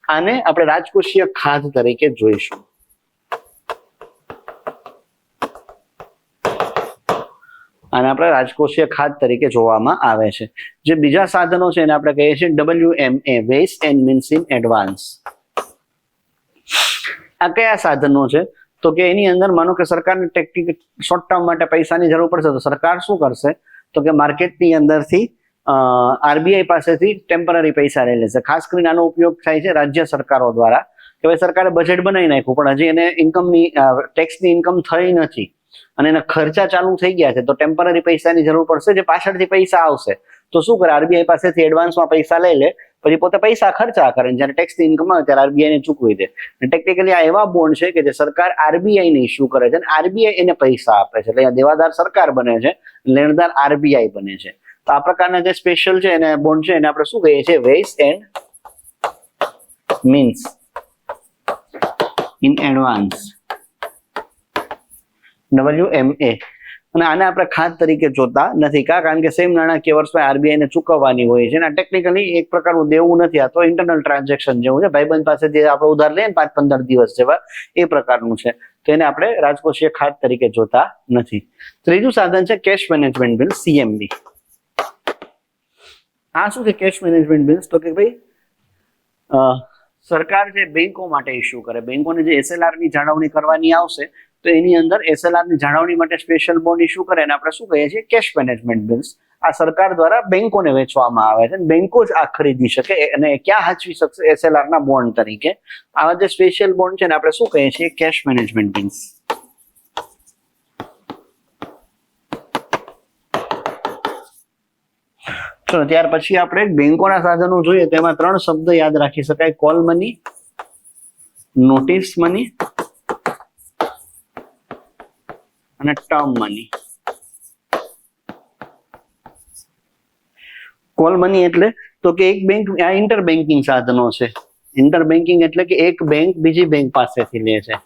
આને આપણે રાજકોષીય ખાધ તરીકે જોઈશું. અને આપણે રાજકોષીય ખાધ તરીકે જોવામાં આવે છે. જે બીજા સાધનો છે એને આપણે કહીએ છીએ WMA, ways and means in advance. આ કયા સાધનો છે? તો કે એની અંદર માનો કે સરકારને ટેકનિક શોર્ટ ટર્મ માટે પૈસાની જરૂર પડશે તો સરકાર શું કરશે? તો કે માર્કેટની અંદરથી આરબીઆઈ પાસેથી ટેમ્પરરી પૈસા લઈ લેશે. ખાસ કરીને આનો ઉપયોગ થાય છે રાજ્ય સરકારો દ્વારા કે ભાઈ સરકારે બજેટ બનાવી નાખ્યું પણ હજી એને ઇન્કમની ટેક્સની ઇન્કમ થઈ નથી અને એના ખર્ચા ચાલુ થઈ ગયા છે તો ટેમ્પરરી પૈસાની જરૂર પડશે. જે પાછળથી પૈસા આવશે તો શું કરે? આરબીઆઈ પાસેથી એડવાન્સમાં પૈસા લઈ લે, પછી પોતે પૈસા ખર્ચા કરે, જ્યારે ટેક્સની ઇન્કમ આવે ત્યારે આરબીઆઈ ને ચૂકવી દે. ટેકનિકલી આ એવા બોન્ડ છે કે જે સરકાર આરબીઆઈ ને ઇસ્યુ કરે છે અને આરબીઆઈ એને પૈસા આપે છે. એટલે દેવાદાર સરકાર બને છે, લેણદાર આરબીઆઈ બને છે. તો આ પ્રકારના જે સ્પેશિયલ છે એને બોન્ડ છે એને આપણે શું કહીએ છીએ? Ways and means in advance, WMA. અને આને આપણે ખાધ તરીકે જોતા નથી. કારણ કે સેમ નાણાકીય વર્ષમાં આરબીઆઈ ને ચૂકવવાની હોય છે. અને ટેકનિકલી એક પ્રકારનું દેવું નથી, આ તો ઇન્ટરનલ ટ્રાન્ઝેક્શન જેવું છે. ભાઈબંધ પાસેથી આપણે ઉધાર લઈએ ને 5-15 દિવસ જેવા એ પ્રકારનું છે. તો એને આપણે રાજકોષીય ખાધ તરીકે જોતા નથી. ત્રીજું સાધન છે કેશ મેનેજમેન્ટ બિલ, CMB. આ શું છે કેશ મેનેજમેન્ટ બિલ્સ? તો કે ભાઈ સરકાર જે બેંકો માટે ઇસ્યુ કરે, બેંકોને જે એસએલઆર ની જાળવણી કરવાની આવશે તો એની અંદર એસએલઆર ની જાળવણી માટે સ્પેશિયલ બોન્ડ ઇસ્યુ કરે અને આપણે શું કહીએ છીએ કેશ મેનેજમેન્ટ બિલ્સ. આ સરકાર દ્વારા બેંકોને વેચવામાં આવે છે, બેંકો જ આ ખરીદી શકે અને ક્યાં હાચવી શકશે એસએલઆર ના બોન્ડ તરીકે. આવા જે સ્પેશિયલ બોન્ડ છે ને આપણે શું કહીએ છીએ કેશ મેનેજમેન્ટ બિલ્સ. ચલો ત્યાર પછી આપણે બેંકોના સાધનો જોઈએ તો એમાં 3 શબ્દ યાદ રાખી શકાય: કોલ મની, નોટિસ મની અને ટર્મ મની. કોલ મની એટલે તો કે એક બેંક, આ ઇન્ટર બેન્કિંગ સાધનો છે. ઇન્ટર બેન્કિંગ એટલે કે એક બેંક બીજી બેંક પાસેથી લે છે.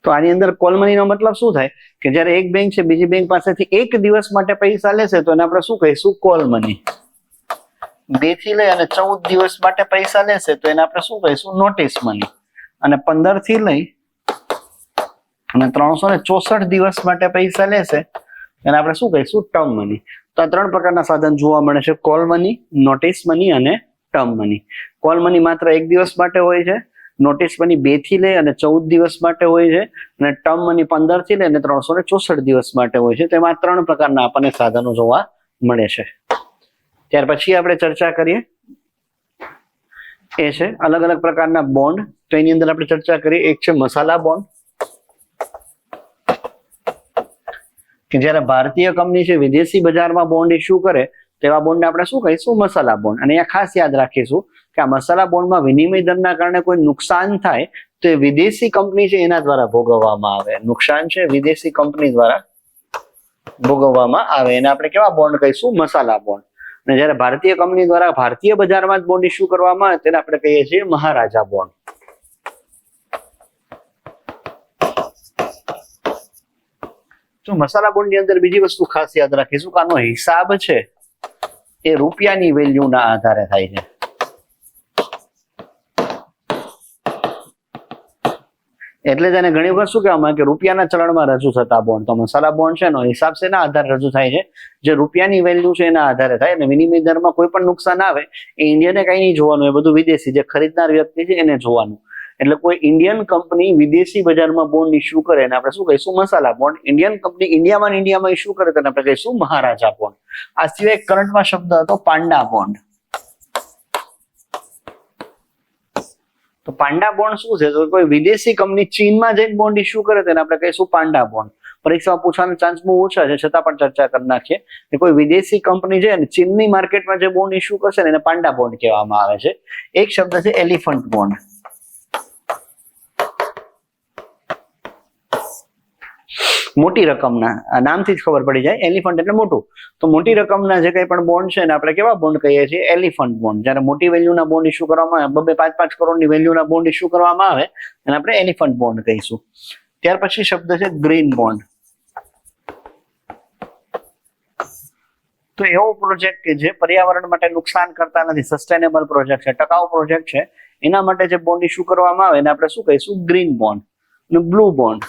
તો આની અંદર કોલ મની નો મતલબ શું થાય કે જ્યારે એક બેંક છે બીજી બેંક પાસેથી એક દિવસ માટે પૈસા લેશે તો એને આપણે શું કહીશું કોલ મની. 2 થી લઈ અને 14 દિવસ માટે પૈસા લેશે તો એને આપણે શું કહીશું નોટિસ મની. અને 15 થી લઈ અને 364 દિવસ માટે પૈસા લેશે એને આપણે શું કહીશું ટર્મ મની. તો આ 3 પ્રકારના સાધન જોવા મળે છે: કોલ મની, નોટિસ મની અને ટર્મ મની. કોલ મની માત્ર 1 દિવસ માટે હોય છે, નોટિસ મની 2 થી લઈ અને 14 દિવસ માટે હોય છે અને ટર્મ મની 15 થી લઈ અને 364 દિવસ માટે હોય છે. તેમાં 3 પ્રકારના આપણને સાધનો જોવા મળે છે. ત્યાર પછી આપણે ચર્ચા કરીએ એ છે અલગ અલગ પ્રકારના બોન્ડ. તો એની અંદર આપણે ચર્ચા કરીએ, એક છે મસાલા બોન્ડ, કે જ્યારે ભારતીય કંપની છે વિદેશી બજારમાં બોન્ડ ઇસ્યુ કરે તેવા બોન્ડને આપણે શું કહીશું મસાલા બોન્ડ. અને અહીંયા ખાસ યાદ રાખીશું કે આ મસાલા બોન્ડમાં વિનિમય દરના કારણે કોઈ નુકસાન થાય તો એ વિદેશી કંપની છે એના દ્વારા ભોગવવામાં આવે. નુકસાન છે વિદેશી કંપની દ્વારા ભોગવવામાં આવે એને આપણે કેવા બોન્ડ કહીશું મસાલા બોન્ડ. અને જ્યારે ભારતીય કંપની દ્વારા ભારતીય બજારમાં જ બોન્ડ ઇસ્યુ કરવામાં આવે તેને આપણે કહીએ છીએ મહારાજા બોન્ડ. તો મસાલા બોન્ડ ની અંદર બીજી વસ્તુ ખાસ યાદ રાખીશું કે આનો હિસાબ છે એ રૂપિયાની વેલ્યુના આધારે થાય છે. એટલે જ એને ઘણી વખત શું કહેવામાં કે રૂપિયાના ચલણમાં રજૂ થતા બોન્ડ. તો મસાલા બોન્ડ છે એનો હિસાબ શેના આધારે રજૂ થાય છે? જે રૂપિયાની વેલ્યુ છે એના આધારે થાય. અને વિનિમય દરમાં કોઈ પણ નુકસાન આવે એ ઇન્ડિયને કઈ નહીં જોવાનું, એ બધું વિદેશી જે ખરીદનાર વ્યક્તિ છે એને જોવાનું. એટલે કોઈ ઇન્ડિયન કંપની વિદેશી બજારમાં બોન્ડ ઇસ્યુ કરે એને આપણે શું કહીશું મસાલા બોન્ડ. ઇન્ડિયન કંપની ઇન્ડિયામાં ઇસ્યુ કરે તેને આપણે કહીશું મહારાજા બોન્ડ. આ સિવાય કરંટમાં શબ્દ હતો પાંડા બોન્ડ. તો પાંડા બોન્ડ શું છે? તો કોઈ વિદેશી કંપની ચીનમાં જઈને બોન્ડ ઇસ્યુ કરે તેને આપણે કહીશું પાંડા બોન્ડ. પરીક્ષામાં પૂછવાનો ચાન્સ બહુ ઓછા છે છતાં પણ ચર્ચા કરી નાખીએ કે કોઈ વિદેશી કંપની છે અને ચીનની માર્કેટમાં જે બોન્ડ ઇસ્યુ કરશે ને એને પાંડા બોન્ડ કહેવામાં આવે છે. એક શબ્દ છે એલિફન્ટ બોન્ડ. મોટી રકમના, આ નામથી જ ખબર પડી જાય, એલિફન્ટ એટલે મોટું. તો મોટી રકમના જે કંઈ પણ બોન્ડ છે ને આપણે કેવા બોન્ડ કહીએ છીએ? Elephant bond. જ્યારે મોટી વેલ્યુના બોન્ડ ઇસ્યુ કરવામાં આવે, 2-5 કરોડની વેલ્યુના બોન્ડ ઇસ્યુ કરવામાં આવે અને આપણે એલિફન્ટ બોન્ડ કહીશું. ત્યાર પછી શબ્દ છે ગ્રીન બોન્ડ. તો એવો પ્રોજેક્ટ કે જે પર્યાવરણ માટે નુકસાન કરતા નથી, સસ્ટેનેબલ પ્રોજેક્ટ છે, ટકાઉ પ્રોજેક્ટ છે, એના માટે જે બોન્ડ ઇસ્યુ કરવામાં આવે એને આપણે શું કહીશું? Green bond. અને બ્લુ બોન્ડ,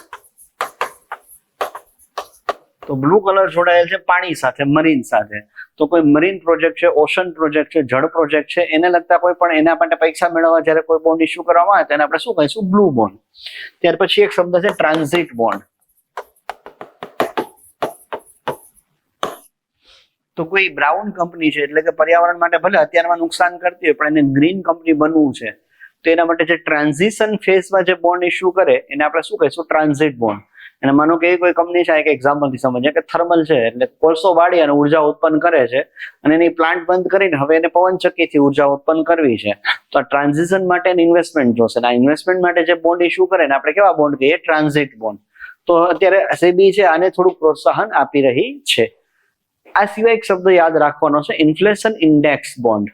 તો બ્લુ કલર જોડાયેલ છે પાણી સાથે, મરીન સાથે. તો કોઈ મરીન પ્રોજેક્ટ છે, ઓશન પ્રોજેક્ટ છે, જળ પ્રોજેક્ટ છે, એને લગતા કોઈ પણ એના માટે પૈસા મેળવવા જ્યારે કોઈ બોન્ડ ઇસ્યુ કરવામાં આવે તેને આપણે શું કહીશું? Blue bond. ત્યાર પછી એક શબ્દ છે ટ્રાન્ઝિટ બોન્ડ. તો કોઈ બ્રાઉન કંપની છે એટલે કે પર્યાવરણ માટે ભલે અત્યારમાં નુકસાન કરતી હોય પણ એને ગ્રીન કંપની બનવું છે તો એના માટે જે ટ્રાન્ઝિશન ફેઝમાં જે બોન્ડ ઇસ્યુ કરે એને આપણે શું કહીશું? Transit bond. અને માનો કે કોઈ કંપની છે, એક એક્ઝામ્પલથી સમજીએ કે થર્મલ છે એટલે કોલસો બાળી અને ઉર્જા ઉત્પન્ન કરે છે અને એની પ્લાન્ટ બંધ કરીને હવે એને પવનચક્કીથી ઉર્જા ઉત્પન્ન કરવી છે. તો આ ટ્રાન્ઝિશન માટે ઇન્વેસ્ટમેન્ટ જોશે. આ ઇન્વેસ્ટમેન્ટ માટે જે બોન્ડ ઇસ્યુ કરે ને આપણે કેવા બોન્ડ કહીએ? Transit bond. તો અત્યારે સેબી છે આને થોડુંક પ્રોત્સાહન આપી રહી છે. આ સિવાય એક શબ્દ યાદ રાખવાનો છે, inflation index bond.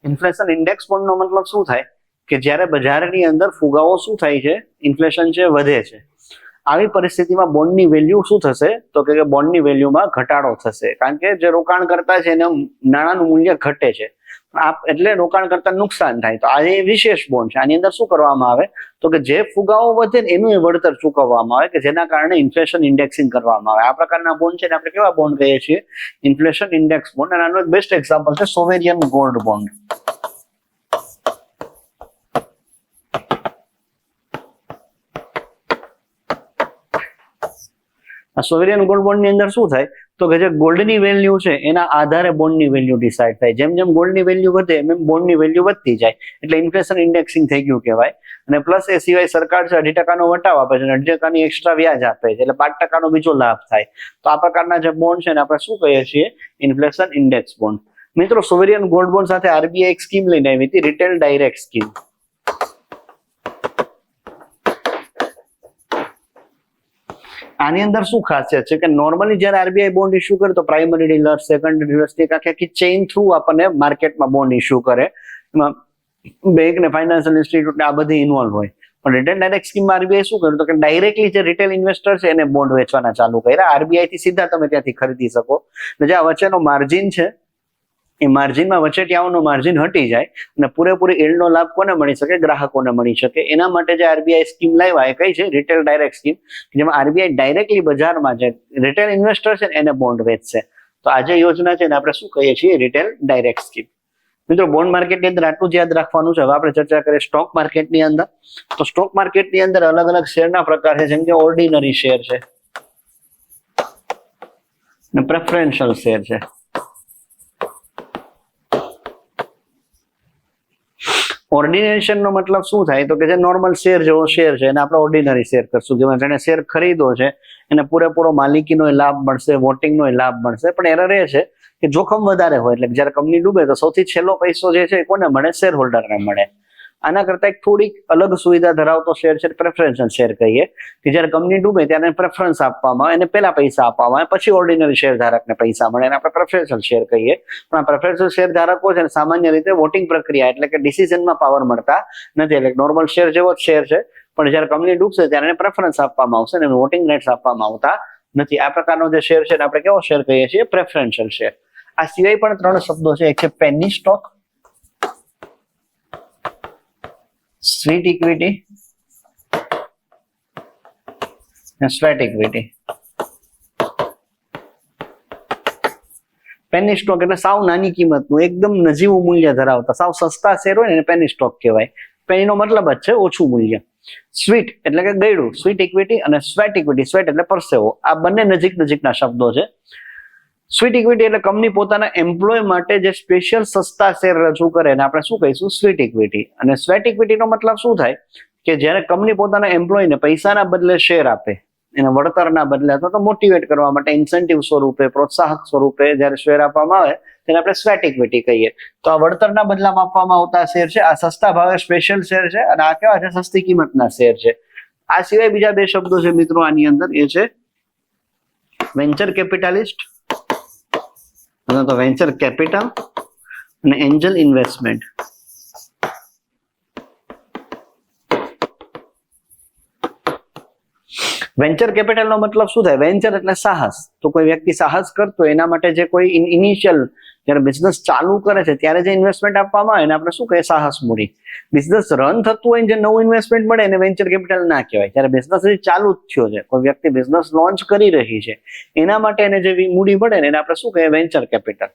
Inflation index bond નો મતલબ શું થાય કે જ્યારે બજારની અંદર ફુગાવો શું થાય છે? ઇન્ફ્લેશન છે વધે છે આવી પરિસ્થિતિમાં બોન્ડની વેલ્યુ શું થશે તો કે બોન્ડની વેલ્યુમાં ઘટાડો થશે, કારણ કે જે રોકાણકર્તા છે એને નાણાંનું મૂલ્ય ઘટે છે, એટલે રોકાણકર્તા નુકસાન થાય. તો આ એ વિશેષ બોન્ડ છે. આની અંદર શું કરવામાં આવે તો કે જે ફુગાવો વધે ને એનું વળતર ચૂકવવામાં આવે, કે જેના કારણે ઇન્ફ્લેશન ઇન્ડેક્સિંગ કરવામાં આવે. આ પ્રકારના બોન્ડ છે ને આપણે કેવા બોન્ડ કહીએ છીએ? Inflation index bond. અને આનો એક બેસ્ટ એક્ઝામ્પલ છે સોવેરિયન ગોલ્ડ બોન્ડ. આ સોવેરિયન ગોલ્ડ બોન્ડ ની અંદર શું થાય તો કે જે ગોલ્ડની વેલ્યુ છે એના આધારે બોન્ડની વેલ્યુ ડિસાઇડ થાય. જેમ જેમ ગોલ્ડની વેલ્યુ વધે એમ બોન્ડની વેલ્યુ વધતી જાય, એટલે ઇન્ફ્લેશન ઇન્ડેક્સિંગ થઈ ગયું કહેવાય. અને પ્લસ એ સિવાય સરકાર છે 2% વટાવ આપે છે, 2% એક્સ્ટ્રા વ્યાજ આપે છે, એટલે 5% બીજો લાભ થાય. તો આ પ્રકારના જે બોન્ડ છે ને આપણે શું કહીએ છીએ? Inflation index bond. મિત્રો, સોવેરિયન ગોલ્ડ બોન્ડ સાથે આરબીઆઈ એક સ્કીમ લઈને આવી હતી, રિટેલ ડાયરેક્ટ સ્કીમ. આની અંદર શું ખાસિયત છે કે નોર્મલી જ્યારે આરબીઆઈ બોન્ડ ઇસ્યુ કરે તો પ્રાઇમરી ડીલર, સેકન્ડરી ડીલર, આખી ચેઇન થ્રુ આપણને માર્કેટમાં બોન્ડ ઇસ્યુ કરે. એમાં બેંક ને ફાઇનાન્શિયલ ઇન્સ્ટિટ્યૂટ ને આ બધી ઇન્વોલ્વ હોય. પણ રિટેલ ડાયરેક્ટ સ્કીમમાં આરબીઆઈ શું કર્યું તો કે ડાયરેક્ટલી જે રિટેલ ઇન્વેસ્ટર છે એને બોન્ડ વેચવાના ચાલુ કર્યા. આરબીઆઈ થી સીધા તમે ત્યાંથી ખરીદી શકો. જે આ વચ્ચેનો માર્જિન છે એ માર્જિનમાં વચેટિયાઓનું માર્જિન હટી જાય અને પૂરેપૂરી યીલ્ડનો લાભ કોને મળી શકે? ગ્રાહકોને મળી શકે. એના માટે જે આરબીઆઈ સ્કીમ લાવ્યા એ કઈ છે? રિટેલ ડાયરેક્ટ સ્કીમ, જેમાં આરબીઆઈ ડાયરેક્ટલી બજારમાં જે રિટેલ ઇન્વેસ્ટર છે એને બોન્ડ વેચશે. તો આ જે યોજના છે ને આપણે શું કહીએ છીએ? Retail direct scheme. મિત્રો, બોન્ડ માર્કેટની અંદર આટલું જ યાદ રાખવાનું છે. હવે આપણે ચર્ચા કરીએ સ્ટોક માર્કેટની અંદર. તો સ્ટોક માર્કેટની અંદર અલગ અલગ શેરના પ્રકાર છે, જેમ કે ઓર્ડિનરી શેર છે અને પ્રેફરન્શિયલ શેર છે. ઓર્ડિનરી શેર નો મતલબ શું થાય તો કે જે નોર્મલ શેર જેવો શેર છે એને આપણે ઓર્ડિનરી શેર કરશું. જેમાં જેને શેર ખરીદો છે એને પૂરેપૂરો માલિકીનો લાભ મળશે, વોટિંગનો લાભ મળશે. પણ એરર એ છે કે જોખમ વધારે હોય, એટલે જયારે કંપની ડૂબે તો સૌથી છેલ્લો પૈસો જે છે એ કોને મળે? શેર હોલ્ડરને મળે. આના કરતા એક થોડીક અલગ સુવિધા ધરાવતો શેર છે પ્રેફરન્શિયલ શેર કહીએ, કે જયારે કંપની ડૂબે ત્યારે પ્રેફરન્સ આપવામાં આવે, એને પહેલા પૈસા આપવામાં આવે, પછી ઓર્ડિનરી શેર ધારકને પૈસા મળે, એને આપણે પ્રેફરન્શિયલ શેર કહીએ. પણ આ પ્રેફરન્શિયલ શેર ધારકો છે સામાન્ય રીતે વોટિંગ પ્રક્રિયા એટલે કે ડિસિઝનમાં પાવર મળતા નથી. એટલે નોર્મલ શેર જેવો જ શેર છે, પણ જયારે કંપની ડૂબશે ત્યારે એને પ્રેફરન્સ આપવામાં આવશે અને વોટિંગ રાઇટ્સ આપવામાં આવતા નથી. આ પ્રકારનો જે શેર છે આપણે કેવો શેર કહીએ છીએ? Preferential share. આ સિવાય પણ 3 શબ્દો છે. એક છે પેની સ્ટોક, સ્વીટ ઇક્વિટી અને સ્વેટ ઇક્વિટી. પેની સ્ટોક એટલે સાવ નાની કિંમતનું, એકદમ નજીવું મૂલ્ય ધરાવતા, સાવ સસ્તા શેર હોય ને એને પેની સ્ટોક કહેવાય. પેનીનો મતલબ જ છે ઓછું મૂલ્ય. સ્વીટ એટલે કે ગળ્યું, સ્વીટ ઇક્વિટી, અને સ્વેટ ઇક્વિટી, સ્વેટ એટલે પરસેવો. આ બંને નજીકના શબ્દો છે. સ્વીટ ઇક્વિટી એટલે કંપની પોતાના એમ્પ્લોય માટે જે સ્પેશિયલ સસ્તા શેર રજૂ કરે એને આપણે શું કહીશું? Sweet equity. અને સ્વેટ ઇક્વિટીનો મતલબ શું થાય કે જ્યારે કંપની પોતાના એમ્પ્લોયને પૈસાના બદલે શેર આપે, એને વળતરના બદલે અથવા તો મોટિવેટ કરવા માટે ઇન્સેન્ટિવ સ્વરૂપે, પ્રોત્સાહક સ્વરૂપે જ્યારે શેર આપવામાં આવે તેને આપણે સ્વેટ ઇક્વિટી કહીએ. તો આ વળતરના બદલામાં આપવામાં આવતા શેર છે. આ સસ્તા ભાવે સ્પેશિયલ શેર છે અને આ કેવા છે? સસ્તી કિંમતના શેર છે. આ સિવાય બીજા 2 શબ્દો છે મિત્રો આની અંદર, એ છે વેન્ચર કેપિટાલિસ્ટ અથવા તો વેન્ચર કેપિટલ અને એન્જલ ઇન્વેસ્ટમેન્ટ. વેન્ચર કેપિટલ નો મતલબ શું થાય? વેન્ચર એટલે સાહસ. તો કોઈ વ્યક્તિ સાહસ કરતો એના માટે જે કોઈ ઇનિશિયલ જયારે બિઝનેસ ચાલુ કરે છે ત્યારે જે ઇન્વેસ્ટમેન્ટ આપવામાં આવે એને આપણે શું કહીએ? સાહસ મૂડી. બિઝનેસ રન થતું હોય જે નવું ઇન્વેસ્ટમેન્ટ મળે એને વેન્ચર કેપિટલ ના કહેવાય. જ્યારે બિઝનેસ ચાલુ જ થયો છે, કોઈ વ્યક્તિ બિઝનેસ લોન્ચ કરી રહી છે, એના માટે એને જે મૂડી મળે ને એને આપણે શું કહીએ? Venture capital.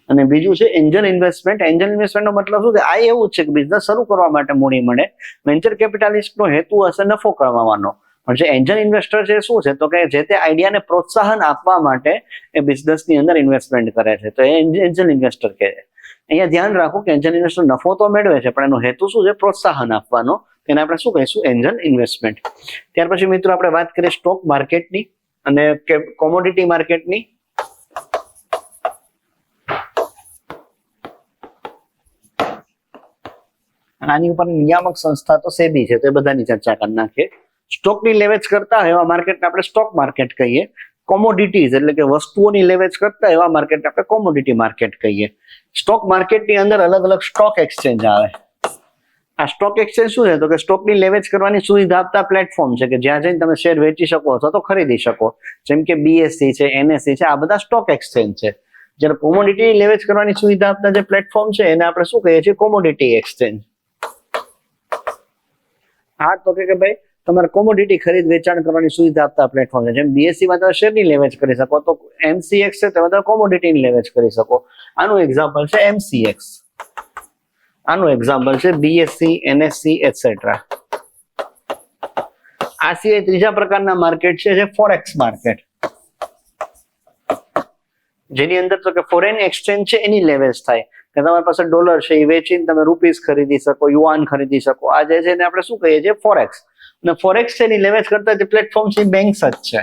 અને બીજું છે એન્જલ ઇન્વેસ્ટમેન્ટ. એન્જલ ઇન્વેસ્ટમેન્ટ નો મતલબ શું છે? આ એવું જ છે કે બિઝનેસ શરૂ કરવા માટે મૂડી મળે. વેન્ચર કેપિટાલિસ્ટ નો હેતુ હશે નફો કમાવાનો, પણ જે એન્જલ ઇન્વેસ્ટર છે શું છે તો કે જે તે આઈડિયાને પ્રોત્સાહન આપવા માટે એ બિઝનેસની અંદર ઇન્વેસ્ટમેન્ટ કરે છે, તો એ એન્જલ ઇન્વેસ્ટર કહે છે. અહીંયા ધ્યાન રાખો કે એન્જલ ઇન્વેસ્ટર નફો તો મેળવે છે પણ એનો હેતુ શું છે? પ્રોત્સાહન આપવાનો. તેને આપણે શું કહીશું? Angel investment. ત્યાર પછી મિત્રો આપણે વાત કરીએ સ્ટોક માર્કેટની અને કોમોડિટી માર્કેટની. આની ઉપર નિયામક સંસ્થા તો સેબી છે, તો એ બધાની ચર્ચા કરી નાખીએ. સ્ટોકની લેવેચ કરતા એવા માર્કેટને આપણે સ્ટોક માર્કેટ કહીએ. કોમોડિટીઝ એટલે કે વસ્તુઓની લેવેચ કરતા એવા માર્કેટ આપણે કોમોડિટી માર્કેટ કહીએ. સ્ટોક માર્કેટની અંદર અલગ અલગ સ્ટોક એક્સચેન્જ આવે. આ સ્ટોક એક્સચેન્જ શું છે તો કે સ્ટોકની લેવેચ કરવાની સુવિધા આપતા પ્લેટફોર્મ છે કે જ્યાં જઈને તમે શેર વેચી શકો અથવા તો ખરીદી શકો, જેમ કે બીએસસી છે, એનએસસી છે, આ બધા સ્ટોક એક્સચેન્જ છે. જ્યારે કોમોડિટી લેવેચ કરવાની સુવિધા આપતા જે પ્લેટફોર્મ છે એને આપણે શું કહીએ છીએ? Commodity exchange. હા તો કે ભાઈ તમારે કોમોડિટી ખરીદ વેચાણ કરવાની સુવિધા આપતા પ્લેટફોર્મ છે. જેમ બીએસસી માં તમે શેરની લેવેચ કરી શકો, તો એમસીએક્સ છે તેમાં તમે કોમોડિટીની લેવેચ કરી શકો. આનું એક્ઝામ્પલ છે એમસીએક્સ. આનું એક્ઝામ્પલ છે બીએસસી, એનએસસી એટસેટ્રા. આ સિવાય ત્રીજા પ્રકારના માર્કેટ છે જે ફોરેક્સ માર્કેટ, જેની અંદર તો કે ફોરેન એક્સચેન્જ છે એની લેવેચ થાય કે તમારી પાસે ડોલર છે એ વેચીને તમે રૂપીસ ખરીદી શકો, યુઆન ખરીદી શકો. આ જે છે એને આપણે શું કહીએ છીએ? ફોરેક્સ. અને ફોરેક્સ છે એની લેવેચ કરતા જે પ્લેટફોર્મ છે બેંક્સ જ છે.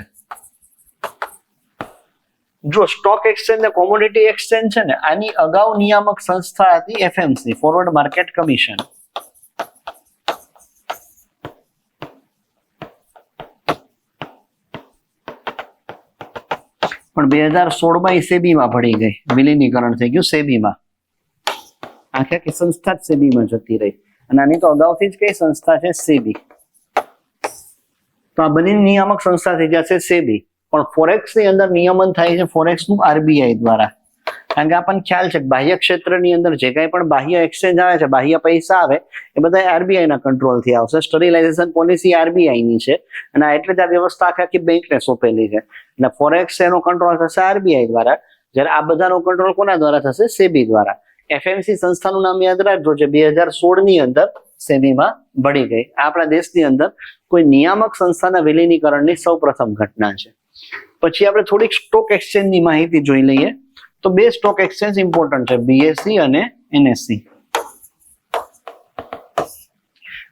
જો સ્ટોક એક્સચેન્જ ને કોમોડિટી એક્સચેન્જ છે ને, આની અગાઉ નિયામક સંસ્થા હતી એફએમસી, ફોરવર્ડ માર્કેટ કમિશન. પણ 2016 સેબીમાં ભળી ગઈ, વિલીનીકરણ થઈ ગયું સેબીમાં. આખી સંસ્થા જ સેબીમાં જતી રહી. અને આની તો અગાઉથી જ કઈ સંસ્થા છે? સેબી. તો આ બધી નિયામક સંસ્થા થઈ જશે સેબી. પણ ફોરેક્સ ની અંદર નિયમન થાય છે ફોરેક્સ નું આરબીઆઈ દ્વારા. કારણ કે આપણને ખ્યાલ છે કે બાહ્ય ક્ષેત્રની અંદર જે કંઈ પણ બાહ્ય એક્સચેન્જ આવે છે, બાહ્ય પૈસા આવે, એ બધા આરબીઆઈ ના કંટ્રોલ થી આવશે. સ્ટરીલાઇઝેશન પોલિસી આરબીઆઈ ની છે અને એટલે જ આ વ્યવસ્થા આખી બેંકને સોંપેલી છે. એટલે ફોરેક્સ એનો કંટ્રોલ થશે આરબીઆઈ દ્વારા, જ્યારે આ બધાનો કંટ્રોલ કોના દ્વારા થશે? સેબી દ્વારા. એફએમસી સંસ્થાનું નામ યાદ રાખજો, જે 2016 ની અંદર સેબીમાં ભળી ગઈ. આપણા દેશની અંદર કોઈ નિયામક સંસ્થાના વિલીનીકરણની સૌ પ્રથમ ઘટના છે. પછી આપણે થોડીક સ્ટોક એક્સચેન્જની માહિતી જોઈ લઈએ. તો બે સ્ટોક એક્સચેન્જ ઇમ્પોર્ટન્ટ છે, બીએસસી અને એનએસસી.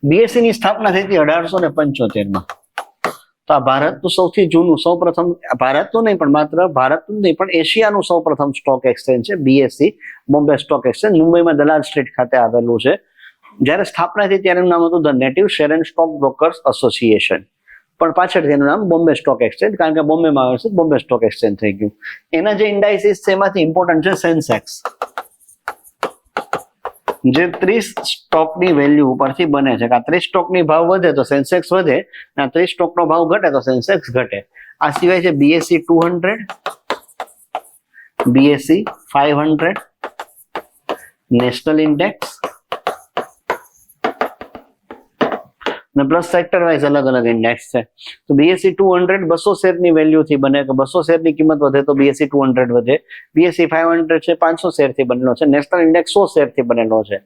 બીએસસી ની સ્થાપના થઈ હતી 1875માં. તો આ ભારતનું સૌથી જૂનું, સૌ પ્રથમ, ભારતનું નહીં પણ માત્ર ભારતનું નહીં પણ એશિયાનું સૌ પ્રથમ સ્ટોક એક્સચેન્જ છે બીએસસી, બોમ્બે સ્ટોક એક્સચેન્જ. મુંબઈમાં દલાલ સ્ટ્રીટ ખાતે આવેલું છે. જ્યારે સ્થાપના થઈ ત્યારે એનું નામ હતું the native share and stock brokers association, પણ પાછળથી એનું નામ બોમ્બે સ્ટોક એક્સચેન્જ, કારણ કે બોમ્બેમાં આવે છે બોમ્બે સ્ટોક એક્સચેન્જ થઈ ગયું. એના જે ઇન્ડાઇસીસ છે એમાંથી ઇમ્પોર્ટન્ટ છે સેન્સેક્સ, જે 30 સ્ટોકની વેલ્યુ ઉપરથી બને છે. આ 30 સ્ટોકની ભાવ વધે તો સેન્સેક્સ વધે, અને 30 સ્ટોકનો ભાવ ઘટે તો સેન્સેક્સ ઘટે. આ સિવાય છે બીએસસી 200, બીએસસી 500, નેશનલ ઇન્ડેક્સ ને પ્લસ સેક્ટર વાઇઝ અલગ અલગ ઇન્ડેક્સ છે. તો બીએસસી 200 200 શેરની વેલ્યુથી બને, કે 200 શેરની કિંમત વધે તો બીએસસી 200 વધે. બીએસસી 500 છે 500 શેરથી બનેલો છે. નેશનલ ઇન્ડેક્સ 100 શેરથી બનેલો છે.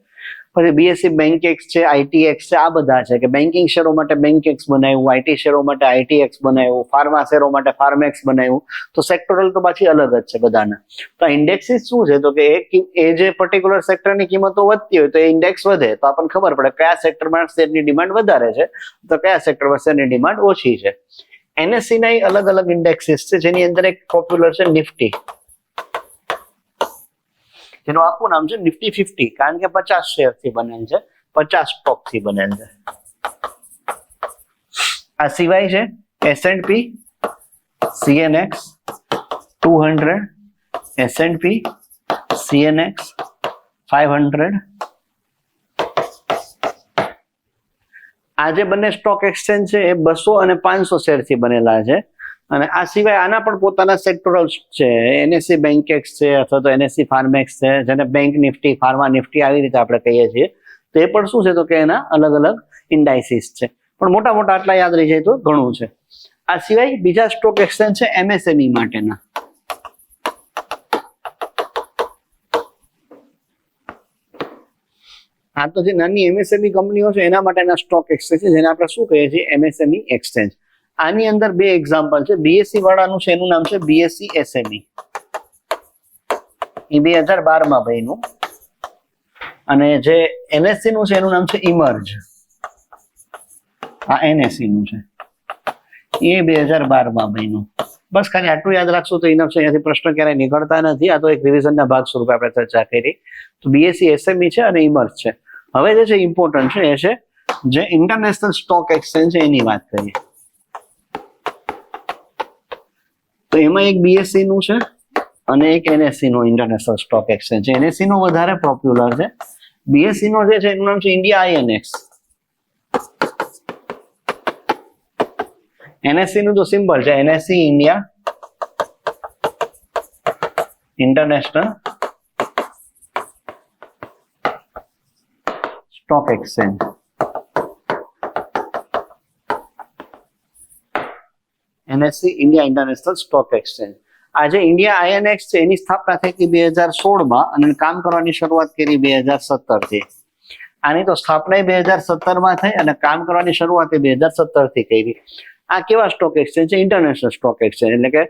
પછી બીએસસી બેંકેક્સ છે, આઈટીએક્સ છે, આ બધા છે કે બેન્કિંગ શેરો માટે બેંકેક્સ બનાવ્યું, આઈટી શેરો માટે આઈટીએક્સ બનાવ્યું, ફાર્મા શેરો માટે ફાર્મેક્સ બનાવ્યું. તો સેક્ટોરલ તો પાછી અલગ જ છે બધાના. તો આ ઇન્ડેક્સિસ શું છે તો કે એ જે પર્ટિક્યુલર સેક્ટરની કિંમતો વધતી હોય તો એ ઇન્ડેક્સ વધે, તો આપણને ખબર પડે કયા સેક્ટરમાં શેરની ડિમાન્ડ વધારે છે તો કયા સેક્ટરમાં શેરની ડિમાન્ડ ઓછી છે. એનએસસી ના અલગ અલગ ઇન્ડેક્સિસ છે, જેની અંદર એક પોપ્યુલર છે નિફ્ટી, જેનું આખું નામ છે નિફ્ટી 50, કારણ કે 50 શેરથી બનેલ છે, 50 સ્ટોકથી બનેલ છે. આ સિવાય છે એસએન્ડપી, સીએનએક્સ 200, એસએન્ડપી, સીએનએક્સ 500. આ જે બંને સ્ટોક એક્સચેન્જ છે એ 200 અને 500 શેરથી બનેલા છે. અને આ સિવાય આના પણ પોતાના સેક્ટોરલ છે. એનએસસી બેંકેક્સ છે અથવા તો એનએસસી ફાર્મેક્સ છે, જેને બેંક નિફ્ટી, ફાર્મા નિફ્ટી આવી રીતે આપણે કહીએ છીએ. તો એ પણ શું છે તો કે એના અલગ અલગ ઇન્ડાઇસીસ છે, પણ મોટા મોટા આટલા યાદ રહી જાય તો ઘણું છે. આ સિવાય બીજા સ્ટોક એક્સચેન્જ છે એમએસએમઈ માટેના. આ તો જે નાની એમએસએમઈ કંપનીઓ છે એના માટેના સ્ટોક એક્સચેન્જ છે, જેને આપણે શું કહીએ છીએ? MSME exchange. આની અંદર બે એક્ઝામ્પલ છે. બીએસસી વાળાનું છે, એનું નામ છે બીએસસી એસએમઈ, એ 2012માં બન્યું. અને જે એનએસસી નું છે એનું નામ છે ઇમર્જ, આ એનએસસી નું છે, એ 2012માં બન્યું. બસ ખાલી આટલું યાદ રાખશો તો ઇનફ છે. અહીંયાથી પ્રશ્ન ક્યારેય નીકળતા નથી. આ તો એક રિવિઝનના ભાગ સ્વરૂપે આપણે ચર્ચા કરી. તો બીએસસી એસએમઈ છે અને ઇમર્જ છે. હવે જે છે ઇમ્પોર્ટન્ટ છે એ છે જે ઇન્ટરનેશનલ સ્ટોક એક્સચેન્જ છે એની વાત કરીએ. તો એમાં એક બીએસસી નું છે અને એક એનએસસી નું ઇન્ટરનેશનલ સ્ટોક એક્સચેન્જ છે. એનએસસી નું વધારે પોપ્યુલર છે, બીએસસી નો જે છે એનું નામ છે ઇન્ડિયા આઈએનએક્સ. એનએસસી નું તો સિમ્પલ છે, NSC India international stock exchange. NSC India international stock exchange. આજે ઇન્ડિયા આઈએનએક્સ છે એની સ્થાપના થઈ હતી 2016 અને કામ કરવાની શરૂઆત કરી 2017 થી. આની તો સ્થાપના 2017 થઈ અને કામ કરવાની શરૂઆત 2017 થી કરી. આ કેવા સ્ટોક એક્સચેન્જ છે? International stock exchange. એટલે કે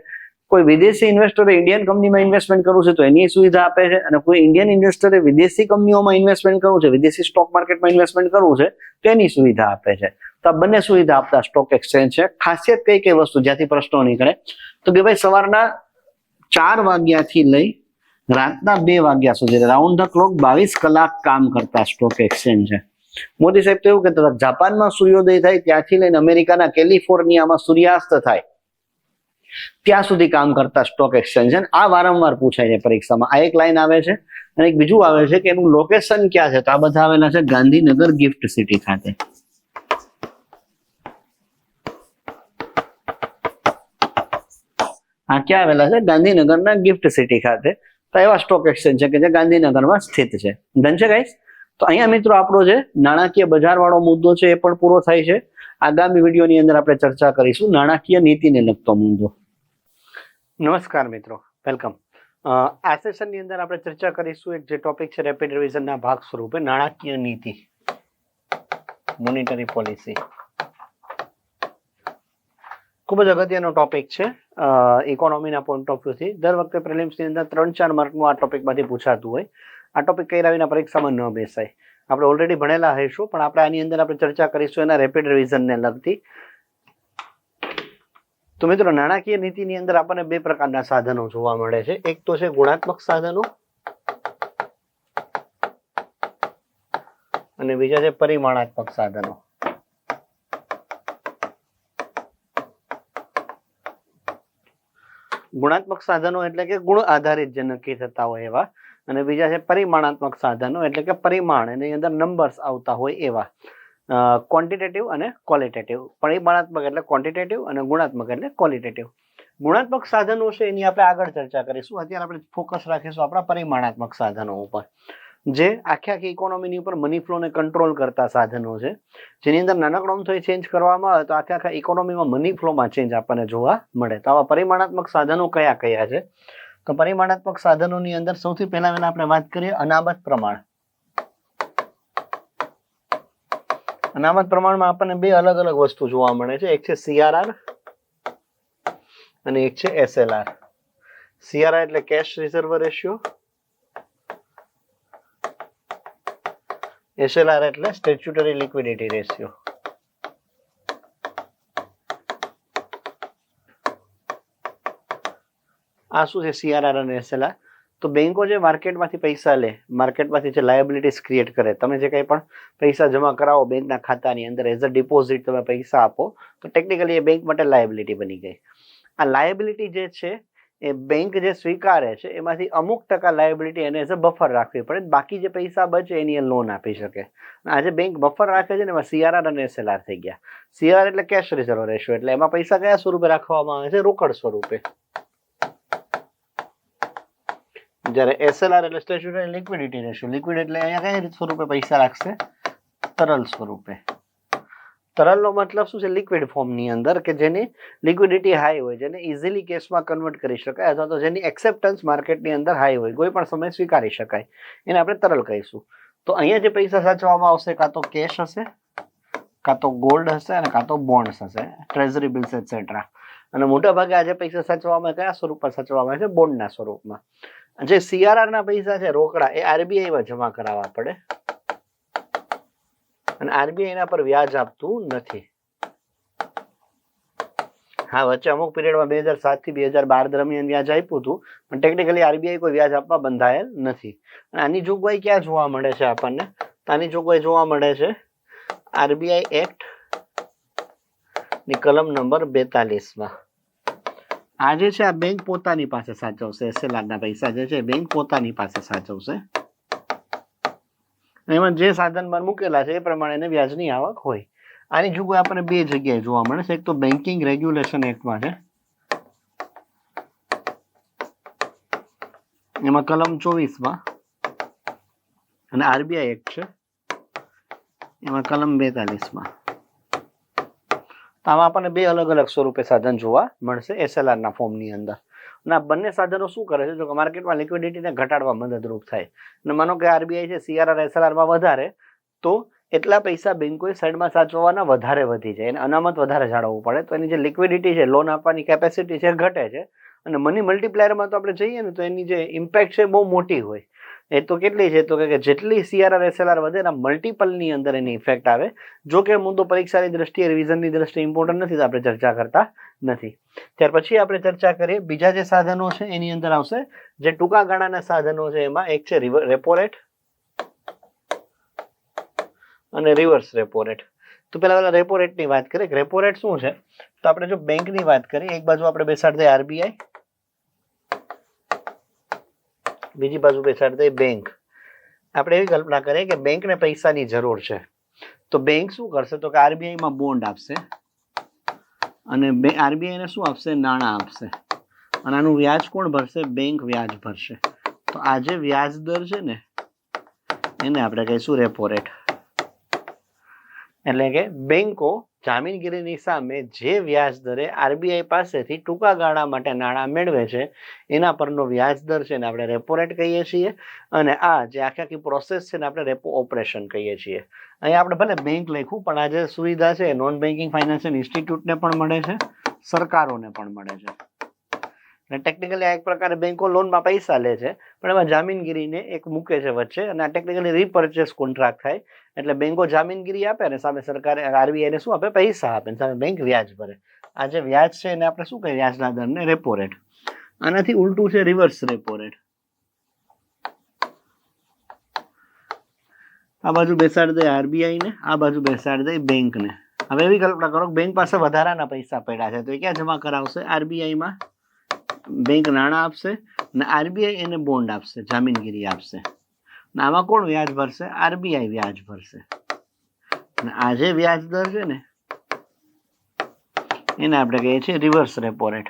કોઈ વિદેશી ઇન્વેસ્ટરે ઇન્ડિયન કંપનીમાં ઇન્વેસ્ટમેન્ટ કરવું છે તો એની સુવિધા આપે છે, અને કોઈ ઇન્ડિયન ઇન્વેસ્ટરે વિદેશી કંપનીઓમાં ઇન્વેસ્ટમેન્ટ કરવું છે, વિદેશી સ્ટોક માર્કેટમાં ઇન્વેસ્ટમેન્ટ કરવું છે તો એની સુવિધા આપે છે. તો આ બંને સુવિધા આપતા સ્ટોક એક્સચેન્જ છે. ખાસિયત કઈ કઈ વસ્તુ જ્યાંથી પ્રશ્નો નીકળે તો કે ભાઈ સવારના 4 વાગ્યાથી લઈ રાતના 2 વાગ્યા સુધી રાઉન્ડ ધ ક્લોક 22 કલાક કામ કરતા સ્ટોક એક્સચેન્જ છે. મોદી સાહેબ તો એવું કહેતા હતા જાપાનમાં સૂર્યોદય થાય ત્યાંથી લઈને અમેરિકાના કેલિફોર્નિયામાં સૂર્યાસ્ત થાય ત્યાં સુધી કામ કરતા સ્ટોક એક્સચેન્જ છે. આ વારંવાર પૂછાય છે પરીક્ષામાં. આ એક લાઈન આવે છે અને એક બીજું આવે છે કે એનું લોકેશન ક્યાં છે, તો આ બધા આવેલા છે ગાંધીનગર ગિફ્ટ સિટી ખાતે. આ ક્યાં આવેલા છે? ગાંધીનગરના ગિફ્ટ સિટી ખાતે. તો એવા સ્ટોક એક્સચેન્જ છે કે જે ગાંધીનગરમાં સ્થિત છે. ડન છે ગાઈસ? તો અહીંયા મિત્રો આપણો જે નાણાકીય બજાર વાળો મુદ્દો છે એ પણ પૂરો થાય છે. આગામી વિડીયોની અંદર આપણે ચર્ચા કરીશું નાણાકીય નીતિને લગતો મુદ્દો. નમસ્કાર મિત્રો, વેલકમ. આ સેશનની અંદર આપણે ચર્ચા કરીશું એક જે ટોપિક છે રેપિડ રિવિઝનના ભાગ સ્વરૂપે નાણાકીય નીતિ, મોનેટરી પોલિસી. ખૂબ જ અગત્યનો ટોપિક છે ઇકોનોમીના પોઈન્ટ ઓફ વ્યૂથી. દર વખતે પ્રિલિમ્સની અંદર 3-4 માર્કનું આ ટોપિકમાંથી પૂછાતું હોય. આ ટોપિક કર્યા વિના પરીક્ષામાં ન બેસાય. આપણે ઓલરેડી ભણેલા હઈશું પણ આપણે આની અંદર આપણે ચર્ચા કરીશું એના રેપિડ રિવિઝનને લગતી. તો મિત્રો નાણાકીય નીતિની અંદર આપણને 2 પ્રકારના સાધનો જોવા મળે છે. એક તો છે ગુણાત્મક સાધનો અને બીજા છે પરિમાણાત્મક સાધનો. ગુણાત્મક સાધનો એટલે કે ગુણ આધારિત જે નક્કી થતા હોય એવા, અને બીજા છે પરિમાણાત્મક સાધનો એટલે કે પરિમાણ એની અંદર નંબર્સ આવતા હોય એવા. ક્વોન્ટિટેટિવ અને ક્વોલિટેટિવ. પરિમાણાત્મક એટલે ક્વોન્ટિટેટિવ અને ગુણાત્મક એટલે ક્વોલિટેટિવ. ગુણાત્મક સાધનો છે એની આપણે આગળ ચર્ચા કરીશું. અત્યારે આપણે ફોકસ રાખીશું આપણા પરિમાણાત્મક સાધનો ઉપર, જે આખી ઇકોનોમીની ઉપર મની ફ્લોને કંટ્રોલ કરતા સાધનો છે, જેની અંદર નાનકડો અમથો ચેન્જ કરવામાં આવે તો આખા ઇકોનોમીમાં મની ફ્લોમાં ચેન્જ આપણને જોવા મળે. તો આવા પરિમાણાત્મક સાધનો કયા કયા છે? તો પરિમાણાત્મક સાધનોની અંદર સૌથી પહેલા આપણે વાત કરીએ અનામત પ્રમાણ. અનામત પ્રમાણમાં આપણને 2 અલગ અલગ વસ્તુ જોવા મળે છે. એક છે CRR અને એક છે SLR. CRR એટલે કેશ રિઝર્વ રેશિયો, SLR એટલે સ્ટેચ્યુટરી લિક્વિડિટી રેશિયો. આ શું છે CRR અને SLR? તો બેંકો જે માર્કેટમાંથી પૈસા લે, માર્કેટમાંથી જે લાયબિલિટીઝ ક્રિએટ કરે, તમે જે કંઈ પણ પૈસા જમા કરાવો બેંકના ખાતાની અંદર એઝ અ ડિપોઝિટ તમે પૈસા આપો તો ટેકનિકલી એ બેંક માટે લાયબિલિટી બની ગઈ. આ લાયબિલિટી જે છે એ બેંક જે સ્વીકારે છે એમાંથી અમુક ટકા લાયબિલિટી એને એઝ અ બફર રાખવી પડે. બાકી જે પૈસા બચે એની એ લોન આપી શકે. આજે બેંક બફર રાખે છે ને એમાં CRR અને SLR થઈ ગયા. CRR એટલે કેશ રિઝર્વ રેશિયો, એટલે એમાં પૈસા કયા સ્વરૂપે રાખવામાં આવે છે? રોકડ સ્વરૂપે. જ્યારે SLR એટલે સ્ટેચ્યુટરી લિક્વિડિટી રેશિયો. લિક્વિડ એટલે અહીંયા કઈ સ્વરૂપે પૈસા રાખશે? તરલ સ્વરૂપે. તરલનો મતલબ શું છે? લિક્વિડ ફોર્મની અંદર કે જેની લિક્વિડિટી હાઈ હોય, જેને ઇઝીલી કેશમાં કન્વર્ટ કરી શકાય અથવા તો જેની એક્સેપ્ટન્સ માર્કેટની અંદર હાઈ હોય, કોઈ પણ સમય સ્વીકારી શકાય, એને આપણે તરલ કહીશું. તો અહીંયા જે પૈસા સાચવવામાં આવશે કાં તો કેશ હશે, કાં તો ગોલ્ડ હશે અને કાં તો બોન્ડ્સ હશે, ટ્રેઝરી બિલ્સ એટસેટ્રા. અને મોટા ભાગે આજે પૈસા સાચવવામાં કયા સ્વરૂપમાં સાચવવામાં આવે છે? બોન્ડના સ્વરૂપમાં. જે CRR ના પૈસા છે રોકડા, એ RBI માં જમા કરાવવા પડે અને RBI એના પર વ્યાજ આપતું નથી. હા, વચ્ચે અમુક પીરિયડમાં 2007 થી 2012 દરમિયાન વ્યાજ આપ્યું હતું, પણ ટેકનિકલી RBI કોઈ વ્યાજ આપવા બંધાયેલ નથી. અને આની જોગવાઈ ક્યાં જોવા મળે છે આપણને? આની જોગવાઈ જોવા મળે છે RBI એક્ટ ની કલમ નંબર 42 માં. આ જે છે આ બેંક પોતાની પાસે સાચવશે. SLR ના પૈસા જે છે બેંક પોતાની પાસે સાચવશે એમાં જે સાધનમાં મૂકેલા છે એ પ્રમાણે વ્યાજની આવક હોય. આની જોગવાઈ આપણને બે જગ્યાએ જોવા મળે છે. એક તો બેન્કિંગ રેગ્યુલેશન એક્ટમાં છે, એમાં કલમ 24માં, અને આરબીઆઈ એક્ટ છે એમાં કલમ 42માં. તો આમાં આપણને બે અલગ અલગ સ્વરૂપે સાધન જોવા મળશે SLR ના ફોર્મની અંદર. અને આ બંને સાધનો શું કરે છે, જો કે માર્કેટમાં લિક્વિડિટીને ઘટાડવા મદદરૂપ થાય. અને માનો કે આરબીઆઈ છે CRR SLR માં વધારે, તો એટલા પૈસા બેંકોએ સાઈડમાં સાચવવાના વધારે વધી જાય, અને અનામત વધારે જાળવવું પડે, તો એની જે લિક્વિડિટી છે, લોન આપવાની કેપેસિટી છે, ઘટે છે. અને મની મલ્ટીપ્લાયરમાં તો આપણે જઈએ ને તો એની જે ઇમ્પેક્ટ છે બહુ મોટી હોય. એ તો કેટલી છે, તો કે જેટલી CRR SLR વધે એના મલ્ટિપલની અંદર એની ઇફેક્ટ આવે. જો કે મુદ્દો પરીક્ષાની દ્રષ્ટિએ, રિવિઝનની દ્રષ્ટિએ ઇમ્પોર્ટન્ટ નથી, તો આપણે ચર્ચા કરતા નથી. ત્યાર પછી આપણે ચર્ચા કરીએ બીજા જે સાધનો છે એની અંદર આવશે જે ટૂંકા ગાળાના સાધનો છે. એમાં એક છે રેપો રેટ અને રિવર્સ રેપો રેટ. તો પેલા રેપો રેટની વાત કરીએ. રેપો રેટ શું છે, તો આપણે જો બેંકની વાત કરીએ, એક બાજુ આપણે બેસાડી દઈએ આરબીઆઈ, બીજી બાજુ બેસાડી દઈએ બેંક. આપણે એવી કલ્પના કરીએ કે બેંકને પૈસાની જરૂર છે, તો બેંક શું કરશે, તો કે આરબીઆઈમાં બોન્ડ આપશે, અને આરબીઆઈને શું આપશે, નાણાં આપશે. અને આનું વ્યાજ કોણ ભરશે, બેંક વ્યાજ ભરશે. તો આ જે વ્યાજ દર છે ને એને આપણે કહીશું રેપો રેટ. એટલે કે બેંકો જામીનગીરીની સામે જે વ્યાજ દરે આરબીઆઈ પાસેથી ટૂંકા ગાળા માટે નાણાં મેળવે છે એના પરનો વ્યાજ દર છે ને આપણે રેપો રેટ કહીએ છીએ. અને આ જે આખી પ્રોસેસ છે ને આપણે રેપો ઓપરેશન કહીએ છીએ. અહીંયા આપણે ભલે બેંક લખ્યું, પણ આ જે સુવિધા છે નોન બેન્કિંગ ફાઇનાન્શિયલ ઇન્સ્ટિટ્યૂટને પણ મળે છે, સરકારોને પણ મળે છે. ટેકનિકલી આ એક પ્રકારે બેંકો લોનમાં પૈસા લે છે, પણ એમાં જામીનગીરીને એક મૂકે છે વચ્ચે, અને આ ટેકનિકલી રીપર્ચેસ કોન્ટ્રાક્ટ થાય. એટલે બેંકો જામીનગીરી આપે અને સામે સરકારે આરબીઆઈને શું આપે, પૈસા આપે, સામે બેંક વ્યાજ ભરે. આ જે વ્યાજ છે એને આપણે શું કહીએ, વ્યાજના દરને રેપો રેટ. આનાથી ઉલટું છે રિવર્સ રેપો રેટ. આ બાજુ બેસાડી દે આરબીઆઈ ને, આ બાજુ બેસાડી દે બેંક ને. હવે એવી કલ્પના કરો કે બેંક પાસે વધારાના પૈસા પડ્યા છે, તો એ ક્યાં જમા કરાવશે, આરબીઆઈમાં. બેંક નાણાં આપશે અને આરબીઆઈ એને બોન્ડ આપશે, જામીનગીરી આપશે. આમાં કોણ વ્યાજ ભરશે, આરબીઆઈ વ્યાજ ભરશે. અને આ જે વ્યાજ દર છે ને એને આપણે કહીએ છીએ રિવર્સ રેપો રેટ.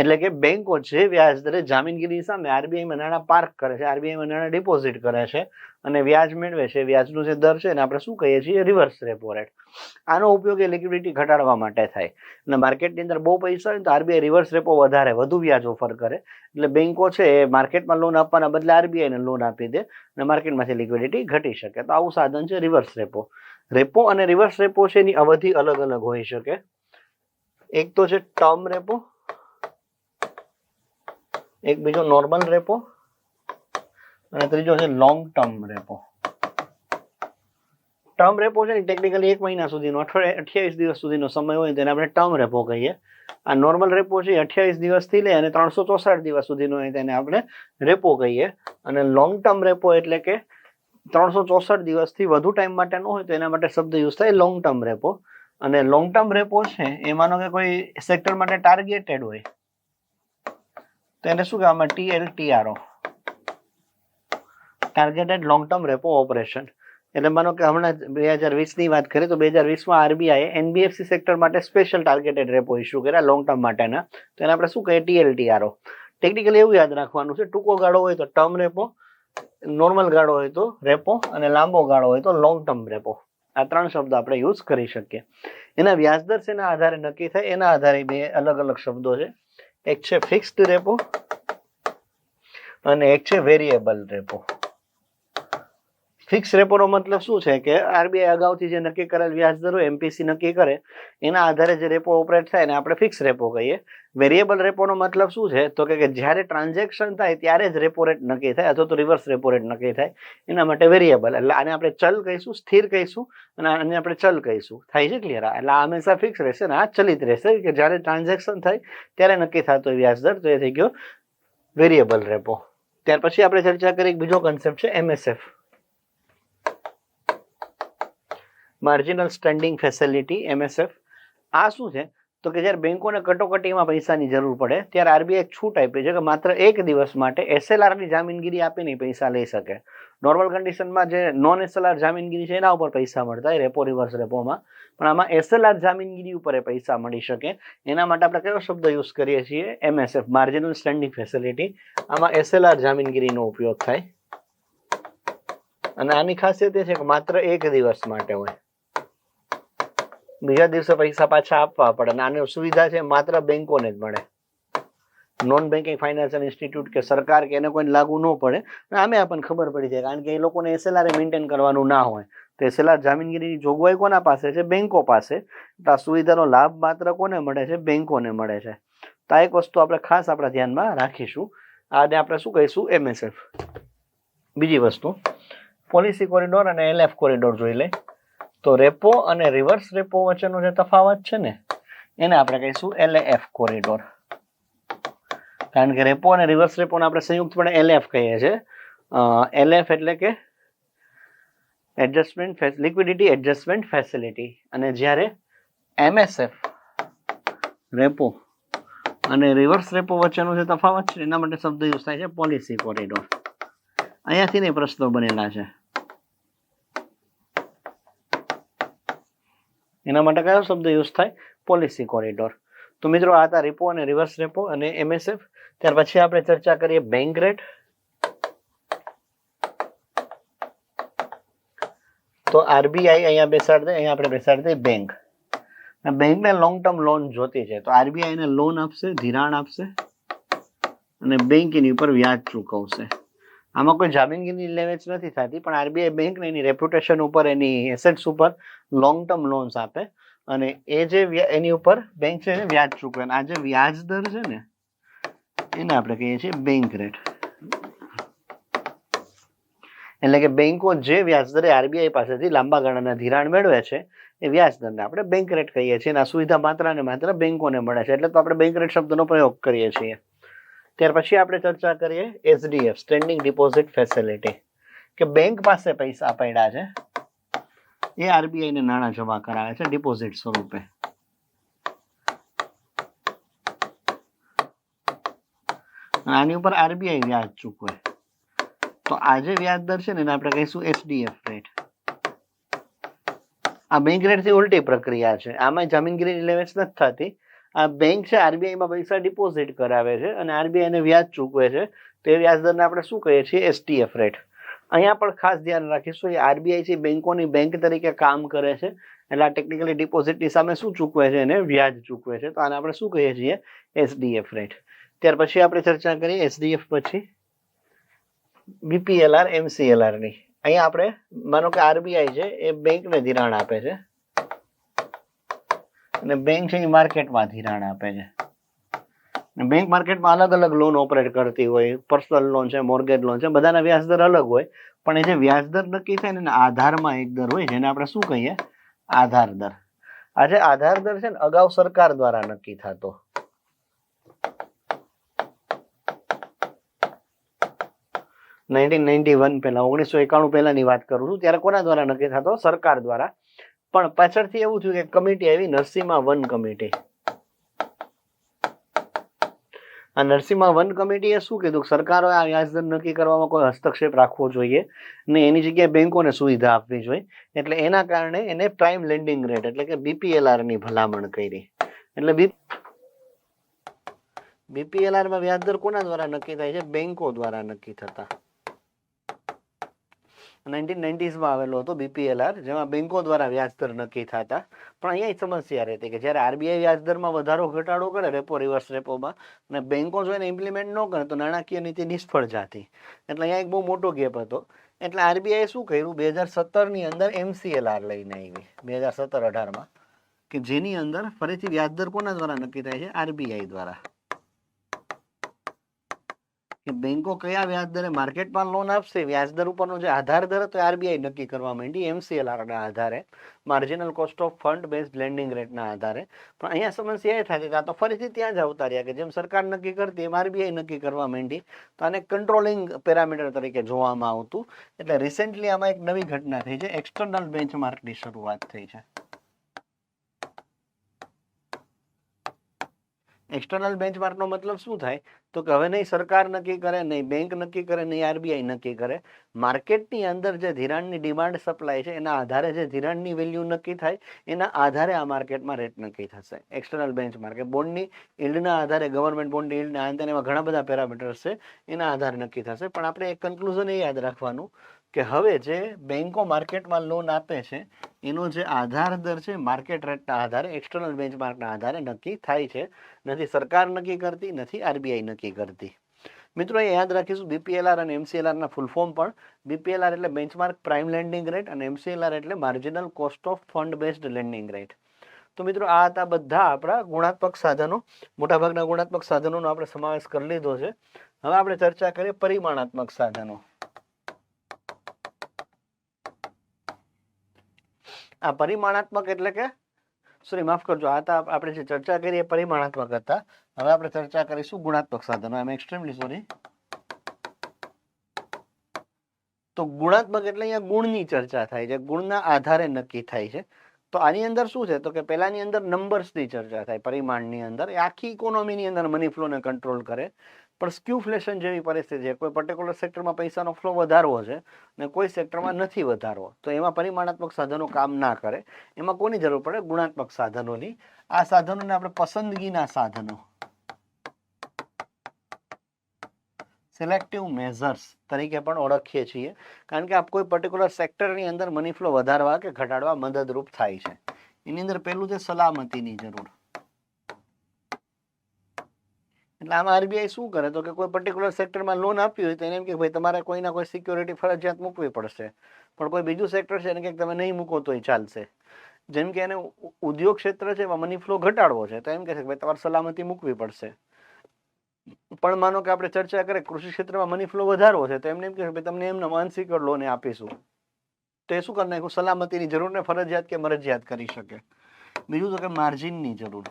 એટલે કે બેંકો જે વ્યાજ દરે જામીનગીરી સામે આરબીઆઈમાં નાણાં પાર્ક કરે છે, આરબીઆઈમાં નાણાં ડિપોઝિટ કરે છે અને વ્યાજ મેળવે છે, વ્યાજનું જે દર છે ને આપણે શું કહીએ છીએ, રિવર્સ રેપો રેટ. આનો ઉપયોગ એ લિક્વિડિટી ઘટાડવા માટે થાય. અને માર્કેટની અંદર બહુ પૈસા હોય તો આરબીઆઈ રિવર્સ રેપો વધુ વ્યાજ ઓફર કરે. એટલે બેંકો છે એ માર્કેટમાં લોન આપવાના બદલે આરબીઆઈને લોન આપી દે અને માર્કેટમાંથી લિક્વિડિટી ઘટી શકે. તો આવું સાધન છે રિવર્સ રેપો. રેપો અને રિવર્સ રેપો છે એની અવધિ અલગ અલગ હોઈ શકે. એક તો છે ટર્મ રેપો, એક બીજો નોર્મલ રેપો, અને ત્રીજો છે long term repo. Term repo છે ને ટેકનિકલી 1 મહિના સુધીનો, 28 દિવસ સુધીનો સમય હોય તેને આપણે ટર્મ રેપો કહીએ. આ નોર્મલ રેપો છે 28 દિવસથી લઈ અને 364 દિવસ સુધીનો હોય તેને આપણે રેપો કહીએ. અને લોંગ ટર્મ રેપો એટલે કે 364 દિવસથી વધુ ટાઈમ માટે ન હોય તો એના માટે શબ્દ યુઝ થાય લોંગ ટર્મ રેપો. અને લોંગ ટર્મ રેપો છે એ માનો કે કોઈ સેક્ટર માટે ટાર્ગેટેડ હોય તો એને શું કહેવામાં, TLTRO, targeted long term repo operation. એટલે માનો કે હમણાં 2020ની વાત કરીએ તો 2020માં આરબીઆઈ એનબીએફસી સેક્ટર માટે સ્પેશિયલ ટાર્ગેટેડ રેપો ઇસ્યુ કર્યા લોંગ ટર્મ માટેના, તો એને આપણે શું કહીએ, TLTRO. ટેકનિકલી એવું યાદ રાખવાનું છે, ટૂંકો ગાળો હોય તો ટર્મ રેપો, નોર્મલ ગાળો હોય તો રેપો, અને લાંબો ગાળો હોય તો લોંગ ટર્મ રેપો. આ 3 શબ્દ આપણે યુઝ કરી શકીએ. એના વ્યાજદર શેના આધારે નક્કી થાય, એના આધારે બે અલગ અલગ શબ્દો છે. એક છે ફિક્સ્ડ રેપો અને એક છે વેરિયેબલ રેપો. ફિક્સ રેપોનો મતલબ શું છે કે આરબીઆઈ અગાઉથી જે નક્કી કરેલ વ્યાજ દર હોય, એમપીસી નક્કી કરે, એના આધારે જે રેપો ઓપરેટ થાય ને આપણે ફિક્સ રેપો કહીએ. વેરિયેબલ રેપોનો મતલબ શું છે, તો કે જ્યારે ટ્રાન્ઝેક્શન થાય ત્યારે જ રેપો રેટ નક્કી થાય, અથવા તો રિવર્સ રેપો રેટ નક્કી થાય, એના માટે વેરિયેબલ. એટલે આને આપણે ચલ કહીશું, સ્થિર કહીશું, અને આને આપણે ચલ કહીશું. થાય છે ક્લિયર? એટલે આ હંમેશા ફિક્સ રહેશે ને આ ચલિત રહેશે, કે જ્યારે ટ્રાન્ઝેક્શન થાય ત્યારે નક્કી થતો વ્યાજ દર, તો એ થઈ ગયો વેરિયેબલ રેપો. ત્યાર પછી આપણે ચર્ચા કરીએ બીજો કન્સેપ્ટ છે MSF, marginal standing facility, MSF. આ શું છે, તો કે જ્યારે બેંકોને કટોકટીમાં પૈસાની જરૂર પડે ત્યારે આરબીઆઈ એક છૂટ આપી છે કે માત્ર 1 દિવસ માટે SLR ની જામીનગીરી આપીને પૈસા લઈ શકે. નોર્મલ કન્ડિશનમાં જે નોન SLR જામીનગીરી છે એના ઉપર પૈસા મળતા હોય રેપો રિવર્સ રેપોમાં, પણ આમાં SLR જામીનગીરી ઉપર પૈસા મળી શકે. એના માટે આપણે કયો શબ્દ યુઝ કરીએ છીએ? MSF, marginal standing facility. આમાં SLR જામીનગીરીનો ઉપયોગ થાય અને આની ખાસિયત એ છે કે માત્ર 1 દિવસ માટે હોય, બીજા દિવસે પૈસા પાછા આપવા પડે. અને આની સુવિધા છે માત્ર બેંકોને જ મળે, નોન બેન્કિંગ ફાઇનાન્શિયલ ઇન્સ્ટિટ્યૂટ કે સરકાર કે એને કોઈને લાગુ ન પડે. આમે આપણને ખબર પડી જાય કારણ કે એ લોકોને SLR મેન્ટેન કરવાનું ના હોય. તો SLR જામીનગીરીની જોગવાઈ કોના પાસે છે? બેંકો પાસે. તો આ સુવિધાનો લાભ માત્ર કોને મળે છે? બેંકોને મળે છે. તો આ એક વસ્તુ આપણે ખાસ આપણા ધ્યાનમાં રાખીશું. આને આપણે શું કહીશું? MSF. બીજી વસ્તુ પોલિસી કોરિડોર અને LF કોરિડોર જોઈ લે. તો રેપો અને રિવર્સ રેપો વચ્ચેનો જે તફાવત છે ને એને આપણે કહીશું LF કોરિડોર. કારણ કે રેપો અને રિવર્સ રેપોને આપણે સંયુક્તપણે LF કહીએ છીએ. LF એટલે કે લિક્વિડિટી એડજસ્ટમેન્ટ ફેસિલિટી. અને જ્યારે MSF રેપો અને રિવર્સ રેપો વચ્ચેનો જે તફાવત છે એના માટે શબ્દ યુઝ થાય છે પોલિસી કોરિડોર. અહીંયાથી ને પ્રશ્નો બનેલા છે. એના માટે કયો શબ્દ યુઝ થાય? Policy corridor. તો મિત્રો આ હતા રેપો અને રિવર્સ રેપો અને MSF. ત્યાર પછી આપણે ચર્ચા કરીએ બેંક રેટ. તો આરબીઆઈ અહીંયા બેસાડી દે, અહીંયા આપણે બેસાડી દઈએ બેંક. બેંકને લોંગ ટર્મ લોન જોતી છે તો આરબીઆઈ ને લોન આપશે, ધિરાણ આપશે અને બેંક એની ઉપર વ્યાજ ચૂકવશે. આમાં કોઈ જામીનગીરી લેવેચ નથી થતી, પણ આરબીઆઈ બેંકને એની રેપ્યુટેશન ઉપર, એની એસેટ્સ ઉપર લોંગ ટર્મ લોન્સ આપે અને એ જે એની ઉપર બેંક છે વ્યાજ ચૂકવે. આ જે વ્યાજ દર છે ને એને આપણે કહીએ છીએ બેંક રેટ. એટલે કે બેંકો જે વ્યાજ દરે આરબીઆઈ પાસેથી લાંબા ગાળાના ધિરાણ મેળવે છે એ વ્યાજ દરને આપણે બેંક રેટ કહીએ છીએ. આ સુવિધા માત્ર ને માત્ર બેંકોને મળે છે, એટલે તો આપણે બેંક રેટ શબ્દનો પ્રયોગ કરીએ છીએ. ત્યાર પછી આપણે ચર્ચા કરીએ SDF, સ્ટેન્ડિંગ ડિપોઝિટ ફેસિલિટી. કે બેંક પાસે પૈસા પડ્યા છે એ આરબીઆઈ ને નાણાં જમા કરાવે છે ડિપોઝિટ સ્વરૂપે. આની ઉપર આરબીઆઈ વ્યાજ ચૂકવે. તો આ જે વ્યાજ દર છે ને એને આપણે કહીશું SDF રેટ. આ બેંક રેટ થી ઉલટી પ્રક્રિયા છે. આમાં જામીનગીરી લેવેચ નથી થતી. આ બેંક છે આરબીઆઈ માં પૈસા ડિપોઝિટ કરાવે છે અને આરબીઆઈ ને વ્યાજ ચૂકવે છે. તે વ્યાજ દરને આપણે શું કહીએ છીએ? SDF rate. અહીંયા પણ ખાસ ધ્યાન રાખીશું, આરબીઆઈ છે બેંકોની બેંક તરીકે કામ કરે છે, એટલે આ ટેકનિકલી ડિપોઝિટની સામે શું ચૂકવે છે? એને વ્યાજ ચૂકવે છે. તો આને આપણે શું કહીએ છીએ? SDF rate. ત્યાર પછી આપણે ચર્ચા કરીએ SDF પછી BPLR MCLR ની. અહીંયા આપણે માનો કે આરબીઆઈ છે એ બેંકને ધિરાણ આપે છે અને બેંક છે એ માર્કેટમાં ધિરાણ આપે છે. બેંક માર્કેટમાં અલગ અલગ લોન ઓપરેટ કરતી હોય, પર્સનલ લોન છે, મોર્ગેજ લોન છે, બધાના વ્યાજ દર અલગ હોય, પણ એ જે વ્યાજ દર નક્કી થાય ને આધારમાં એક દર હોય જેને આપણે શું કહીએ? આધાર દર. આ જે આધાર દર છે ને અગાઉ સરકાર દ્વારા નક્કી થતો. પહેલા 1991 પહેલાની વાત કરું છું, ત્યારે કોના દ્વારા નક્કી થતો? સરકાર દ્વારા. પણ પાછળથી એવું થયું કે કમિટી આવી, નરસિમ્હા વન કમિટી. આ નરસિમ્હા વન કમિટીએ શું કીધું? સરકારોએ આ વ્યાજદર નક્કી કરવામાં કોઈ હસ્તક્ષેપ રાખવો જોઈએ ને એની જગ્યાએ બેંકોને સુવિધા આપવી જોઈએ. એટલે એના કારણે એને પ્રાઇમ લેન્ડિંગ રેટ એટલે કે BPLR ની ભલામણ કરી. એટલે BPLR માં વ્યાજદર કોના દ્વારા નક્કી થાય છે? બેંકો દ્વારા નક્કી થતા. 1990s માં આવેલો હતો BPLR, જેમાં બેંકો દ્વારા વ્યાજદર નક્કી થતા. પણ અહીંયા સમસ્યા રહેતી કે જ્યારે આરબીઆઈ વ્યાજદરમાં વધારો ઘટાડો કરે રેપો રિવર્સ રેપોમાં, અને બેંકો જો એને ઇમ્પ્લિમેન્ટ ન કરે તો નાણાકીય નીતિ નિષ્ફળ જતી. એટલે અહીંયા એક બહુ મોટો ગેપ હતો. એટલે આરબીઆઈ શું કર્યું? 2017 ની અંદર MCLR લઈને આવી, 2017-18 કે જેની અંદર ફરીથી વ્યાજદર કોના દ્વારા નક્કી થાય છે? આરબીઆઈ દ્વારા. કે બેંકો કયા વ્યાજ દરે માર્કેટમાં લોન આપશે, વ્યાજદર ઉપરનો જે આધાર દર હતો આરબીઆઈ નક્કી કરવા માંડી MCLR ના આધારે, marginal cost of fund based lending રેટના આધારે. પણ અહીંયા સમસ્યા એ થતી કે આ તો ફરીથી ત્યાં જ આવતા રહ્યા કે જેમ સરકાર નક્કી કરતી એમ આરબીઆઈ નક્કી કરવા માંડી. તો આને કંટ્રોલિંગ પેરામીટર તરીકે જોવામાં આવતું. એટલે રિસેન્ટલી આમાં એક નવી ઘટના થઈ છે, એક્સટર્નલ બેન્ચમાર્કની શરૂઆત થઈ છે. એક્સટર્નલ બેન્ચમાર્કનો મતલબ શું થાય તો કે હવે નહીં સરકાર નક્કી કરે, નહીં બેંક નક્કી કરે, નહીં આરબીઆઈ નક્કી કરે, માર્કેટની અંદર જે ધિરાણની ડિમાન્ડ સપ્લાય છે એના આધારે જે ધિરાણની વેલ્યુ નક્કી થાય એના આધારે આ માર્કેટમાં રેટ નક્કી થશે. એક્સટર્નલ બેન્ચમાર્ક એ બોન્ડની યીલ્ડના આધારે, ગવર્મેન્ટ બોન્ડની યીલ્ડના આધારે એમાં ઘણા બધા પેરામીટર્સ છે એના આધારે નક્કી થશે. પણ આપણે એક કન્ક્લુઝન એ યાદ રાખવાનું કે હવે જે બેન્કો માર્કેટમાં લોન આપે છે એનો જે આધાર દર છે માર્કેટ રેટના આધારે, એક્સટર્નલ બેન્ચમાર્કના આધારે નક્કી થાય છે. નથી સરકાર નક્કી કરતી, નથી આરબીઆઈ નક્કી કરતી. મિત્રો એ યાદ રાખીશું બીપીએલઆર અને એમસીએલઆરના ફૂલ ફોર્મ પણ. બીપીએલઆર એટલે બેન્ચમાર્ક પ્રાઇમ લેન્ડિંગ રેટ અને એમસીએલઆર એટલે marginal cost of fund based landing rate. તો મિત્રો આ હતા બધા આપણા ગુણાત્મક સાધનો. મોટાભાગના ગુણાત્મક સાધનોનો આપણે સમાવેશ કરી લીધો છે. હવે આપણે ચર્ચા કરીએ પરિમાણાત્મક સાધનો. આ પરિમાણાત્મક એટલે કે માફ કરજો, આ હતા આપણે જે ચર્ચા કરી એ પરિમાણાત્મક હતા. હવે આપણે ચર્ચા કરીશું ગુણાત્મક સાધનો. આઈ એમ એક્સ્ટ્રીમલી સોરી. તો ગુણાત્મક એટલે અહીંયા ગુણની ચર્ચા થાય છે, ગુણના આધારે નક્કી થાય છે. તો આની અંદર શું છે તો કે પહેલાની અંદર નંબર્સની ચર્ચા થાય. પરિમાણની અંદર એ આખી ઇકોનોમીની અંદર મની ફ્લોને કંટ્રોલ કરે. પણ સ્ક્યુફ્લેશન જેવી પરિસ્થિતિ છે, કોઈ પર્ટિક્યુલર સેક્ટરમાં પૈસાનો ફ્લો વધારવો છે ને કોઈ સેક્ટરમાં નથી વધારવો, તો એમાં પરિમાણાત્મક સાધનો કામ ના કરે. એમાં કોની જરૂર પડે? ગુણાત્મક સાધનોની. આ સાધનોને આપણે પસંદગીના સાધનો, સિલેક્ટિવ મેઝર્સ તરીકે પણ ઓળખીએ છીએ, કારણ કે આપ કોઈ પર્ટિક્યુલર સેક્ટરની અંદર મની ફ્લો વધારવા કે ઘટાડવા મદદરૂપ થાય છે. એની અંદર પહેલું છે સલામતીની જરૂર. એટલે આમાં આરબીઆઈ શું કરે તો કે કોઈ પર્ટિક્યુલર સેક્ટરમાં લોન આપી હોય તો એને એમ કે ભાઈ તમારે કોઈના કોઈ સિક્યોરિટી ફરજિયાત મૂકવી પડશે. પણ કોઈ બીજું સેક્ટર છે એને કે તમે નહીં મૂકો તોય ચાલશે. જેમ કે એને ઉદ્યોગ ક્ષેત્ર છે એમાં મની ફ્લો ઘટાડવો છે તો એમ કહે છે કે ભાઈ તમારે સલામતી મૂકવી પડશે. પણ માનો કે આપણે ચર્ચા કરીએ કૃષિ ક્ષેત્રમાં મની ફ્લો વધારવો છે તો એમને એમ કે ભાઈ તમને એમને અનસિક્યોર્ડ લોન આપીશું. તો એ શું કરી નાખ્યું? સલામતીની જરૂર ને ફરજિયાત કે મરજિયાત કરી શકે. બીજું તો કે માર્જિનની જરૂર.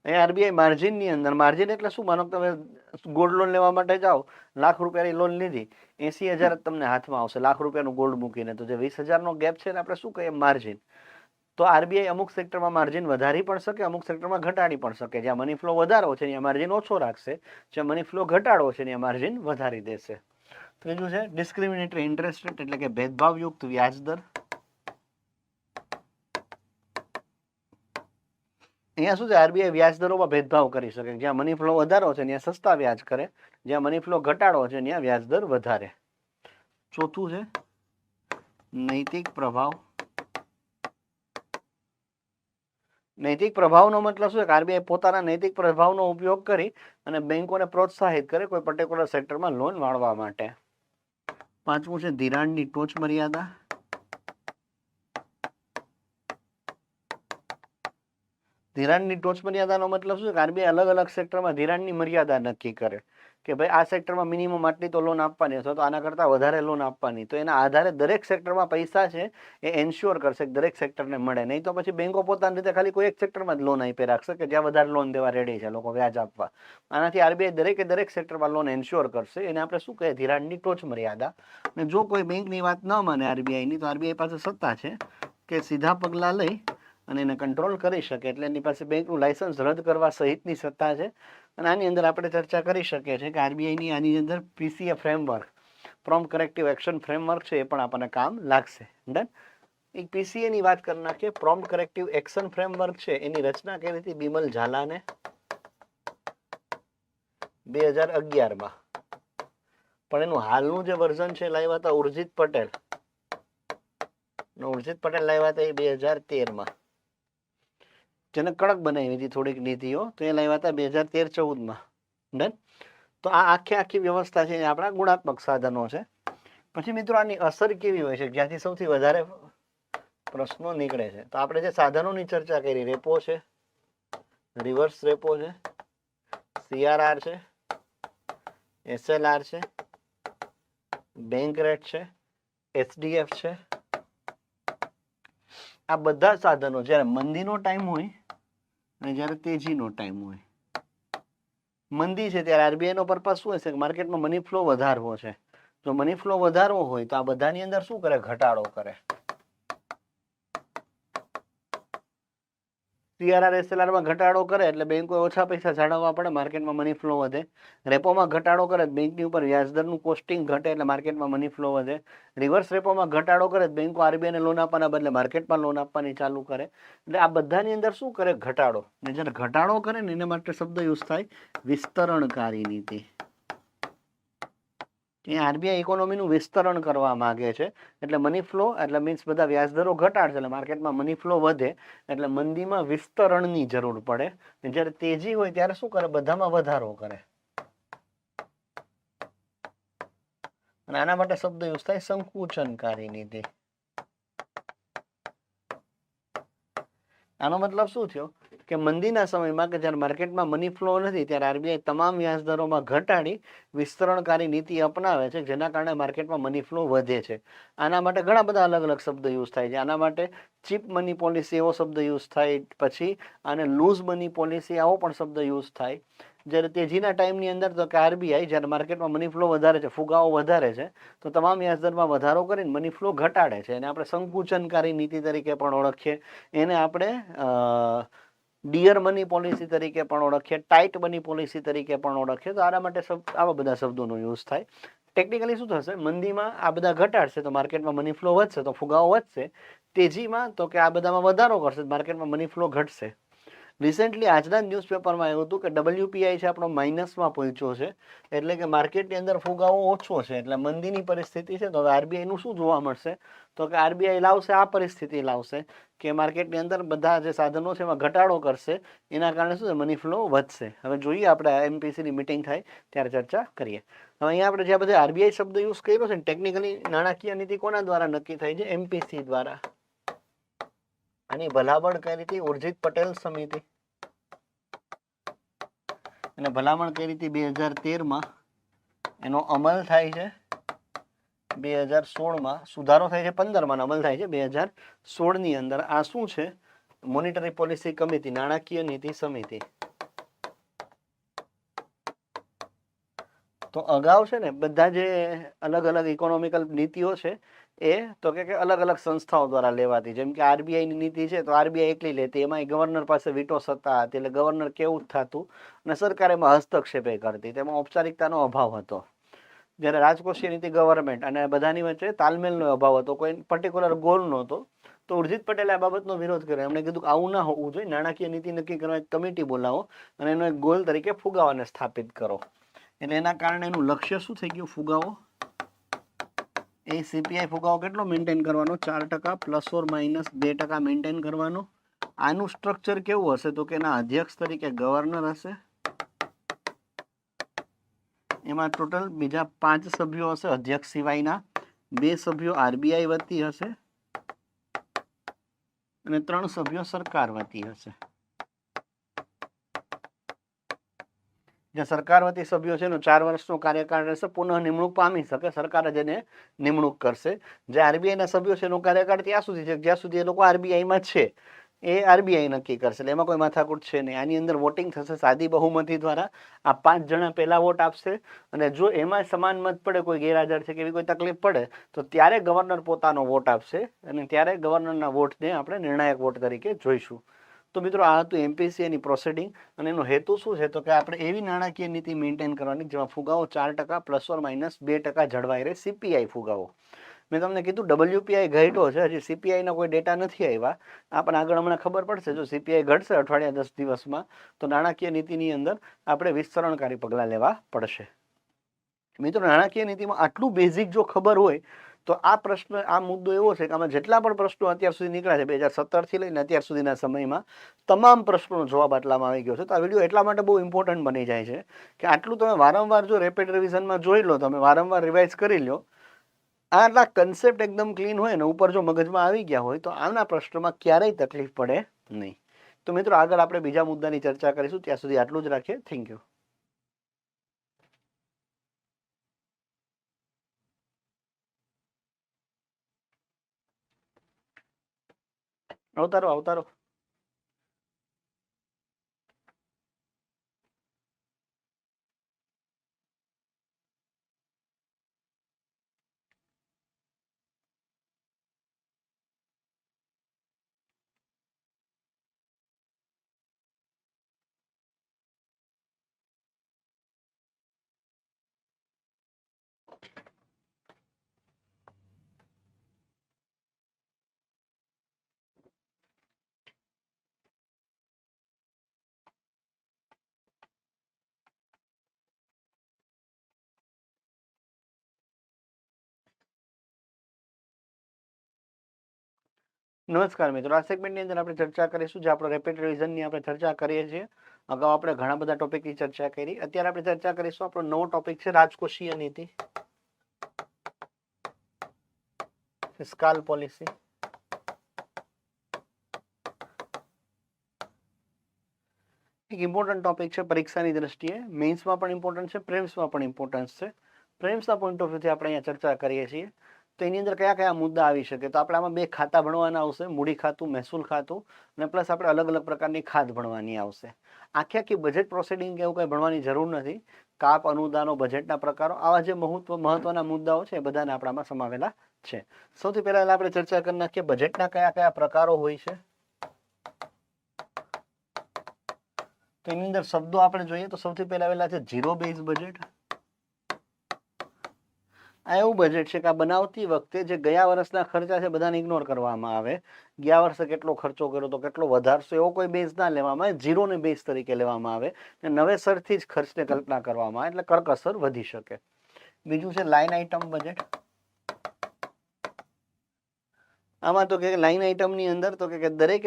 અહીંયા આરબીઆઈ માર્જિનની અંદર, માર્જિન એટલે શું? માનો તમે ગોલ્ડ લોન લેવા માટે જાઓ, લાખ રૂપિયાની લોન લીધી, 80,000 જ તમને હાથમાં આવશે લાખ રૂપિયાનું ગોલ્ડ મૂકીને. તો જે 20,000નો ગેપ છે ને આપણે શું કહીએ? માર્જિન. તો આરબીઆઈ અમુક સેક્ટરમાં માર્જિન વધારી પણ શકે, અમુક સેક્ટરમાં ઘટાડી પણ શકે. જ્યાં મની ફ્લો વધારો છે ત્યાં માર્જિન ઓછો રાખશે, જ્યાં મની ફ્લો ઘટાડો છે ત્યાં માર્જિન વધારી દેશે. ત્રીજું છે ડિસ્ક્રિમિનેટરી ઇન્ટરેસ્ટ રેટ એટલે કે ભેદભાવયુક્ત વ્યાજ દર. અહીંયા શું છે? આરબીઆઈ વ્યાજ દરોમાં ભેદભાવ કરી શકે. જ્યાં મની ફ્લો વધારો છે ત્યાં સસ્તા વ્યાજ કરે, જ્યાં મની ફ્લો ઘટાડો છે ત્યાં વ્યાજ દર વધારે. ચોથું છે નૈતિક પ્રભાવ. નૈતિક પ્રભાવનો મતલબ શું છે? આરબીઆઈ પોતાના નૈતિક પ્રભાવનો ઉપયોગ કરી અને બેંકોને પ્રોત્સાહિત કરે કોઈ પર્ટિક્યુલર સેક્ટરમાં લોન વાળવા માટે. પાંચમું છે ધિરાણની ટોચ મર્યાદા. ધિરાણની ટોચ મર્યાદાનો મતલબ શું છે? આરબીઆઈ અલગ અલગ સેક્ટરમાં ધિરાણની મર્યાદા નક્કી કરે કે ભાઈ આ સેક્ટરમાં મિનિમમ આટલી તો લોન આપવાની અથવા તો આના કરતાં વધારે લોન આપવાની. તો એના આધારે દરેક સેક્ટરમાં પૈસા છે એ એન્શ્યોર કરશે કે દરેક સેક્ટરને મળે. નહીં તો પછી બેંકો પોતાની રીતે ખાલી કોઈ એક સેક્ટરમાં જ લોન આપી રાખશે કે જ્યાં વધારે લોન દેવા રેડી છે લોકો વ્યાજ આપવા. આનાથી આરબીઆઈ દરેક સેક્ટરમાં લોન એન્શ્યોર કરશે. એને આપણે શું કહીએ? ધિરાણની ટોચ મર્યાદા. અને જો કોઈ બેંકની વાત ન માને આરબીઆઈની, તો આરબીઆઈ પાસે સત્તા છે કે સીધા પગલાં લઈ અને એને કંટ્રોલ કરી શકે. એટલે એની પાસે બેંકનું લાયસન્સ રદ કરવા સહિતની સત્તા છે. અને આની અંદર આપણે ચર્ચા કરી શકીએ છીએ કે આરબીઆઈની આની અંદર PCA framework, prompt corrective action framework છે, એ પણ આપણને કામ લાગશે. ડન. એક પીસીએની વાત કરી નાખીએ. પ્રોમ્પ્ટ કરેક્ટિવ એક્શન ફ્રેમવર્ક છે એની રચના કરી હતી બિમલ ઝાલાને 2011માં. પણ એનું હાલનું જે વર્ઝન છે લાવ્યા હતા ઉર્જિત પટેલ. ઉર્જિત પટેલ લાવ્યા હતા એ 2013માં. જેને કડક બનાવી હતી થોડીક નીતિઓ, તો એ લાવ્યા હતા 2013-14માં. ડન. તો આ આખી વ્યવસ્થા છે એ આપણા ગુણાત્મક સાધનો છે. પછી મિત્રો આની અસર કેવી હોય છે, જ્યાંથી સૌથી વધારે પ્રશ્નો નીકળે છે. તો આપણે જે સાધનોની ચર્ચા કરી, રેપો છે, રિવર્સ રેપો છે, સીઆરઆર છે, એસએલઆર છે, બેંક રેટ છે, એચડીએફ છે. આ બધા સાધનો જ્યારે મંદીનો ટાઈમ હોય અને જ્યારે તેજીનો ટાઈમ હોય. મંદી છે ત્યારે આરબીઆઈ નો પર્પઝ શું હશે? માર્કેટમાં મની ફ્લો વધારવો છે. જો મની ફ્લો વધારવો હોય તો આ બધાની અંદર શું કરે? ઘટાડો કરે. CRR SLR માં ઘટાડો કરે એટલે બેંકો ઓછા પૈસા જાળવવા પડે, માર્કેટમાં મની ફ્લો વધે. રેપોમાં ઘટાડો કરે બેંકની ઉપર વ્યાજદરનું કોસ્ટિંગ ઘટે એટલે માર્કેટમાં મની ફ્લો વધે. રિવર્સ રેપોમાં ઘટાડો કરે બેંકો આરબીઆઈને લોન આપવાના બદલે માર્કેટમાં લોન આપવાની ચાલુ કરે. એટલે આ બધાની અંદર શું કરે? ઘટાડો. ને જ્યારે ઘટાડો કરે ને એના માટે શબ્દ યુઝ થાય વિસ્તરણકારી નીતિ. એ આરબીઆઈ ઇકોનોમીનું વિસ્તરણ કરવા માંગે છે એટલે મની ફ્લો એટલે મીન્સ બધા વ્યાજદરો ઘટાડશે એટલે માર્કેટમાં મની ફ્લો વધે એટલે મંદીમાં વિસ્તરણની જરૂર પડે. જ્યારે તેજી હોય ત્યારે શું કરે? બધામાં વધારો કરે. અને આના માટે શબ્દ યુઝ થાય સંકુચનકારી નીતિ. આનો મતલબ શું થયો કે મંદીના સમયમાં કે જ્યારે માર્કેટમાં મની ફ્લો નથી ત્યારે આરબીઆઈ તમામ વ્યાજદરોમાં ઘટાડી વિસ્તરણકારી નીતિ અપનાવે છે, જેના કારણે માર્કેટમાં મની ફ્લો વધે છે. આના માટે ઘણા બધા અલગ અલગ શબ્દ યુઝ થાય છે. આના માટે ચીપ મની પોલિસી એવો શબ્દ યુઝ થાય, પછી આને લૂઝ મની પોલિસી આવો પણ શબ્દ યુઝ થાય. જ્યારે તેજીના ટાઈમની અંદર તો કે આરબીઆઈ જ્યારે માર્કેટમાં મની ફ્લો વધારે છે, ફુગાવો વધારે છે, તો તમામ વ્યાજદરમાં વધારો કરીને મની ફ્લો ઘટાડે છે. એને આપણે સંકુચનકારી નીતિ તરીકે પણ ઓળખીએ. એને આપણે ડિયર મની પોલિસી તરીકે પણ ઓળખીએ, ટાઈટ મની પોલિસી તરીકે પણ ઓળખીએ. તો આના માટે આવા બધા શબ્દોનો યુઝ થાય. ટેકનિકલી શું થશે? મંદીમાં આ બધા ઘટાડશે તો માર્કેટમાં મની ફ્લો વધશે તો ફુગાવો વધશે. તેજીમાં તો કે આ બધામાં વધારો કરશે માર્કેટમાં મની ફ્લો ઘટશે. રિસેન્ટલી આજના જ ન્યૂઝપેપરમાં એવું હતું કે WPI છે આપણો માઇનસમાં પહોંચ્યો છે, એટલે કે માર્કેટની અંદર ફુગાવો ઓછો છે, એટલે મંદીની પરિસ્થિતિ છે. તો હવે આરબીઆઈનું શું જોવા મળશે? તો કે આરબીઆઈ લાવશે આ પરિસ્થિતિ લાવશે કે માર્કેટની અંદર બધા જે સાધનો છે એમાં ઘટાડો કરશે. એના કારણે શું છે? મની ફ્લો વધશે. હવે જોઈએ આપણે એમપીસીની મિટિંગ થાય ત્યારે ચર્ચા કરીએ. હવે અહીંયા આપણે જે બધા આરબીઆઈ શબ્દ યુઝ કર્યો છે ને, ટેકનિકલી નાણાકીય નીતિ કોના દ્વારા નક્કી થાય છે? એમપીસી દ્વારા. આની ભલામણ કરી હતી ઉર્જિત પટેલ સમિતિ અને ભલામણ કરી હતી 2013માં. એનો અમલ થાય છે 2016માં, સુધારો થાય છે 15માં, અમલ થાય છે 2016ની અંદર. આ શું છે? મોનિટરી પોલિસી કમિટી, નાણાકીય નીતિ સમિતિ. તો અગાઉ છે ને બધા જે અલગ અલગ ઇકોનોમિકલ નીતિઓ છે એ તો કે અલગ અલગ સંસ્થાઓ દ્વારા લેવાતી. જેમ કે આરબીઆઈની નીતિ છે તો આરબીઆઈ એકલી લેતી, એમાં ગવર્નર પાસે વીટો સત્તા હતી, એટલે ગવર્નર કેવું જ થતું અને સરકાર એમાં હસ્તક્ષેપે કરતી, તેમાં ઔપચારિકતાનો અભાવ હતો. જ્યારે રાજકોષીય નીતિ ગવર્મેન્ટ અને બધાની વચ્ચે તાલમેલનો અભાવ હતો, કોઈ પર્ટિક્યુલર ગોલ નહોતો. તો ઉર્જિત પટેલે આ બાબતનો વિરોધ કર્યો. એમણે કીધું કે આવું ના હોવું જોઈએ, નાણાકીય નીતિ નક્કી કરવા એક કમિટી બોલાવો અને એનો એક ગોલ તરીકે ફુગાવાને સ્થાપિત કરો. એટલે એના કારણે એનું લક્ષ્ય શું થઈ ગયું? ફુગાવો. એ સીપીઆઈ ફુગાવો કેટલો મેન્ટેન કરવાનો? 4% ±2% મેન્ટેન કરવાનો. આનું સ્ટ્રક્ચર કેવું હશે? તો કે એના અધ્યક્ષ તરીકે ગવર્નર હશે. એમાં ટોટલ બીજા 5 સભ્યો હશે અધ્યક્ષ સિવાયના. 2 સભ્યો આરબીઆઈ વતી હશે અને 3 સભ્યો સરકાર વતી હશે. જે સરકાર વતી સભ્યો છે એનો 4 વર્ષનો કાર્યકાળ રહેશે, પુનઃ નિમણૂક પામી શકે, સરકાર જ એને નિમણૂક કરશે. જે આરબીઆઈના સભ્યો છે એનો કાર્યકાળ ત્યાં સુધી છે જ્યાં સુધી એ લોકો આરબીઆઈમાં છે, એ આરબીઆઈ નક્કી કરશે. એટલે એમાં કોઈ માથાકૂટ છે નહીં. આની અંદર વોટિંગ થશે સાદી બહુમતી દ્વારા. આ 5 જણા પહેલા વોટ આપશે અને જો એમાં સમાન મત પડે, કોઈ ગેરહાજર છે કે એવી કોઈ તકલીફ પડે, તો ત્યારે ગવર્નર પોતાનો વોટ આપશે અને ત્યારે ગવર્નરના વોટને આપણે નિર્ણાયક વોટ તરીકે જોઈશું. તો મિત્રો આ હતું એમપીસી એની પ્રોસિડિંગ અને એનો હેતુ શું છે? તો કે આપણે એવી નાણાકીય નીતિ મેન્ટેન કરવાની જેમાં ફુગાવો 4% ±2% જળવાઈ રહે. સીપીઆઈ ફુગાવો. મેં તમને કીધું WPI ઘટ્યો છે, હજી સીપીઆઈના કોઈ ડેટા નથી આવ્યા. આપણને આગળ હમણાં ખબર પડશે. જો સીપીઆઈ ઘટશે અઠવાડિયા 10 દિવસમાં તો નાણાકીય નીતિની અંદર આપણે વિસ્તરણકારી પગલાં લેવા પડશે. મિત્રો નાણાકીય નીતિમાં આટલું બેઝિક જો ખબર હોય તો આ પ્રશ્ન, આ મુદ્દો એવો છે કે આમાં જેટલા પણ પ્રશ્નો અત્યાર સુધી નીકળ્યા છે 2017થી લઈને અત્યાર સુધીના સમયમાં તમામ પ્રશ્નોનો જવાબ આટલામાં આવી ગયો છે. તો આ વિડીયો એટલા માટે બહુ ઇમ્પોર્ટન્ટ બની જાય છે કે આટલું તમે વારંવાર જો રેપિડ રિવિઝનમાં જોઈ લો, તમે વારંવાર રિવાઇઝ કરી લો, આટલા કન્સેપ્ટ એકદમ ક્લીન હોય ને ઉપર જો મગજમાં આવી ગયા હોય તો આના પ્રશ્નમાં ક્યારેય તકલીફ પડે નહીં. તો મિત્રો આગળ આપણે બીજા મુદ્દાની ચર્ચા કરીશું. ત્યાં સુધી આટલું જ રાખીએ. Thank you. અવતારો. નમસ્કાર મિત્રો, આ સેગમેન્ટની અંદર આપણે ચર્ચા કરીશું જે આપણો રેપિડ રિવિઝનની આપણે ચર્ચા કરીએ છીએ. અગાઉ આપણે ઘણા બધા ટોપિકની ચર્ચા કરી. અત્યારે આપણે ચર્ચા કરીશું આપણો નવો ટોપિક છે રાજકોષીય નીતિ, ફિસ્કાલ પોલિસી. એક ઇમ્પોર્ટન્ટ ટોપિક છે પરીક્ષાની દ્રષ્ટિએ, મેઇન્સમાં પણ ઇમ્પોર્ટન્ટ છે, પ્રિલિમ્સમાં પણ ઇમ્પોર્ટન્સ છે. પ્રિલિમ્સના પોઈન્ટ ઓફ વ્યૂથી આપણે અહીંયા ચર્ચા કરીએ છીએ. તો એની અંદર કયા કયા મુદ્દા આવી શકે? તો આપણે આમાં બે ખાતા ભણવાના આવશે, મૂડી ખાતું, મહેસૂલ ખાતું, અને પ્લસ આપણે અલગ અલગ પ્રકારની ખાત ભણવાની આવશે. આખી બજેટ પ્રોસિડિંગ એવું કંઈ ભણવાની જરૂર નથી. કાપ, અનુદાનો, બજેટના પ્રકારો, આવા જે મહત્વના મુદ્દાઓ છે એ બધાને આપણામાં સમાવેલા છે. સૌથી પહેલા આપણે ચર્ચા કરી નાખીએ બજેટના કયા કયા પ્રકારો હોય છે. તો એની અંદર શબ્દો આપણે જોઈએ તો સૌથી પહેલા છે ઝીરો બેઝ બજેટ. આ એવું બજેટ છે કે આ બનાવતી વખતે જે ગયા વર્ષના ખર્ચા છે બધાને ઇગ્નોર કરવામાં આવે. ગયા વર્ષે કેટલો ખર્ચો કર્યો તો કેટલો વધારશો એવો કોઈ બેઝ ના લેવામાં આવે, ઝીરોને બેઝ તરીકે લેવામાં આવે. નવેસરથી જ ખર્ચને કલ્પના કરવામાં આવે એટલે કરકસર વધી શકે. બીજું છે લાઇન આઇટમ બજેટ. આમાં તો કે લાઇન આઇટમની અંદર તો કે દરેક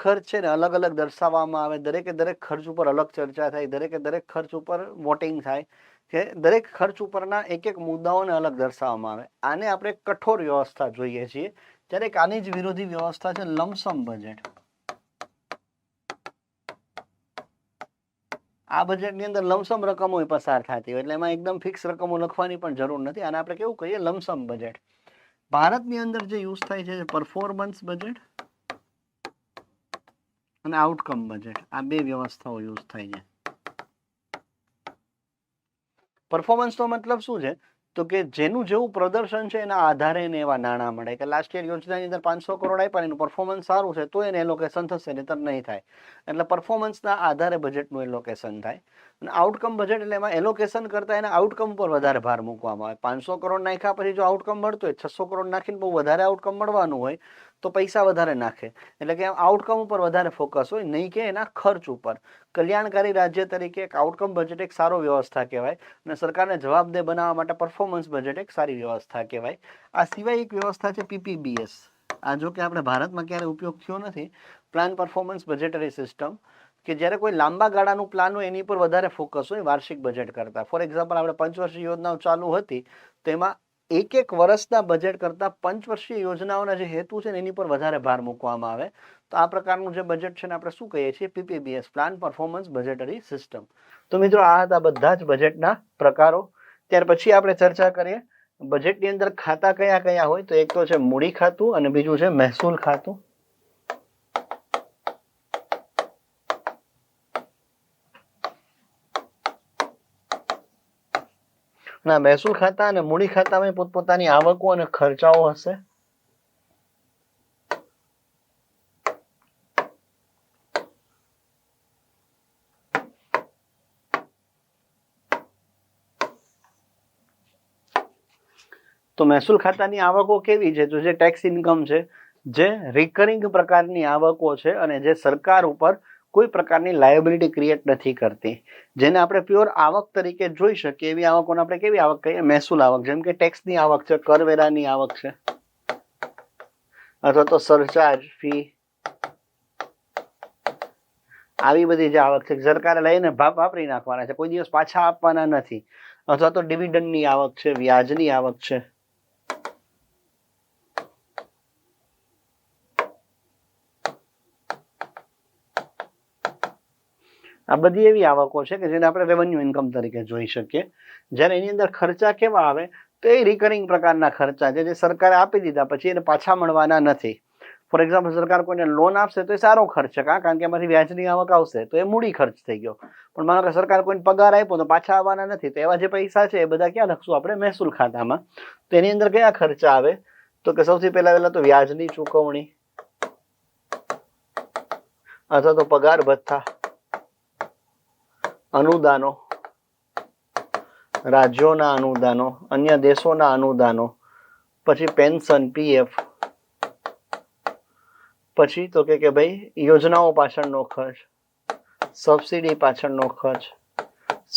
ખર્ચ છે ને અલગ અલગ દર્શાવવામાં આવે, દરેક ખર્ચ ઉપર અલગ ચર્ચા થાય, દરેક ખર્ચ ઉપર વોટિંગ થાય, કે દરેક ખર્ચ ઉપરના એક મુદ્દાઓને અલગ દર્શાવવામાં આવે. આને આપણે કઠોર વ્યવસ્થા જોઈએ છીએ, ત્યારે આની જ વિરોધી વ્યવસ્થા છે લમસમ બજેટ. આ બજેટની અંદર લમસમ રકમો પસાર થતી હોય એટલે એમાં એકદમ ફિક્સ રકમો લખવાની પણ જરૂર નથી. આને આપણે કેવું કહીએ? Lump sum budget. ભારતની અંદર જે યુઝ થાય છે પરફોર્મન્સ બજેટ અને આઉટકમ બજેટ, આ બે વ્યવસ્થાઓ યુઝ થાય છે. પરફોર્મન્સનો મતલબ શું છે? તો કે જેનું જેવું પ્રદર્શન છે એના આધારે એને એવા નાણાં મળે. કે લાસ્ટ યર યોજનાની અંદર 500 કરોડ આપ્યા, એનું પરફોર્મન્સ સારું છે તો એને એલોકેશન થશે, નહીતર નહીં થાય. એટલે પરફોર્મન્સના આધારે બજેટનું એલોકેશન થાય. અને આઉટકમ બજેટ એટલે એમાં એલોકેશન કરતા એના આઉટકમ પર વધારે ભાર મૂકવામાં આવે. 500 કરોડ નાખ્યા પછી જો આઉટકમ મળતું હોય, 600 કરોડ નાખીને બહુ વધારે આઉટકમ મળવાનું હોય તો પૈસા વધારે નાખે. એટલે કે આઉટકમ ઉપર વધારે ફોકસ હોય, નહીં કે એના ખર્ચ ઉપર. કલ્યાણકારી રાજ્ય તરીકે એક આઉટકમ બજેટ એક સારો વ્યવસ્થા કહેવાય, અને સરકારને જવાબદેહ બનાવવા માટે પરફોર્મન્સ બજેટ એક સારી વ્યવસ્થા કહેવાય. આ સિવાય એક વ્યવસ્થા છે પીપીબીએસ. આ જો કે આપણે ભારતમાં ક્યારે ઉપયોગ થયો નથી, પ્લાન પરફોર્મન્સ બજેટરી સિસ્ટમ, કે જ્યારે કોઈ લાંબા ગાળાનું પ્લાન હોય એની પર વધારે ફોકસ હોય વાર્ષિક બજેટ કરતા. ફોર એક્ઝામ્પલ, આપણે પંચવર્ષીય યોજનાઓ ચાલુ હતી તો એમાં એક વર્ષના બજેટ કરતા પંચવર્ષીય યોજનાઓના જે હેતુ છે ને એની પર વધારે ભાર મૂકવામાં આવે. તો આ પ્રકારનું જે બજેટ છે ને આપણે શું કહીએ છીએ? પીપીબીએસ, પ્લાન પરફોર્મન્સ બજેટરી સિસ્ટમ. તો મિત્રો, આ હતા બધા જ બજેટના પ્રકારો. ત્યાર પછી આપણે ચર્ચા કરીએ બજેટની અંદર ખાતા કયા કયા હોય. તો એક તો છે મૂડી ખાતું અને બીજું છે મહેસૂલ ખાતું. ના, મહેસૂલ ખાતા અને મૂડી ખાતામાં પોતપોતાની આવકો અને ખર્ચાઓ હશે. તો મહેસૂલ ખાતાની આવકો કેવી છે? તો જે ટેક્સ ઇન્કમ છે, જે રિકરિંગ પ્રકારની આવકો છે અને જે સરકાર ઉપર કોઈ પ્રકારની લાયબિલિટી ક્રિએટ નથી કરતી, જેને આપણે પ્યોર આવક તરીકે જોઈ શકીએ, એવી આવકોને આપણે કેવી આવક કહીએ? મહેસૂલ આવક. જેમ કે ટેક્સની આવક છે, કરવેરાની આવક છે, અથવા તો સરચાર્જ, ફી, આવી બધી જે આવક છે સરકારે લઈને વાપરી નાખવાના છે, કોઈ દિવસ પાછા આપવાના નથી. અથવા તો ડિવિડન્ડની આવક છે, વ્યાજની આવક છે. આ બધી એવી આવકો છે કે જેને આપણે રેવન્યુ ઇન્કમ તરીકે જોઈ શકીએ. જ્યારે એની અંદર ખર્ચા કેવા આવે? તો એ રિકરિંગ પ્રકારના ખર્ચા છે જે સરકારે આપી દીધા પછી એને પાછા મળવાના નથી. ફોર એક્ઝામ્પલ, સરકાર કોઈને લોન આપશે તો એ સારો ખર્ચ છે, કારણ કે એમાંથી વ્યાજની આવક આવશે, તો એ મૂડી ખર્ચ થઈ ગયો. પણ માનો કે સરકાર કોઈને પગાર આપ્યો તો પાછા આવવાના નથી, તો એવા જે પૈસા છે એ બધા ક્યાં લખશું આપણે? મહેસૂલ ખાતામાં. તો એની અંદર કયા ખર્ચા આવે? તો કે સૌથી પહેલા તો વ્યાજની ચૂકવણી, અથવા તો પગાર ભથ્થા, અનુદાનો, રાજ્યોના અનુદાનો, અન્ય દેશોના અનુદાનો, પછી પેન્શન, પીએફ, પછી તો કે ભાઈ યોજનાઓ પાછળનો ખર્ચ, સબસિડી પાછળનો ખર્ચ,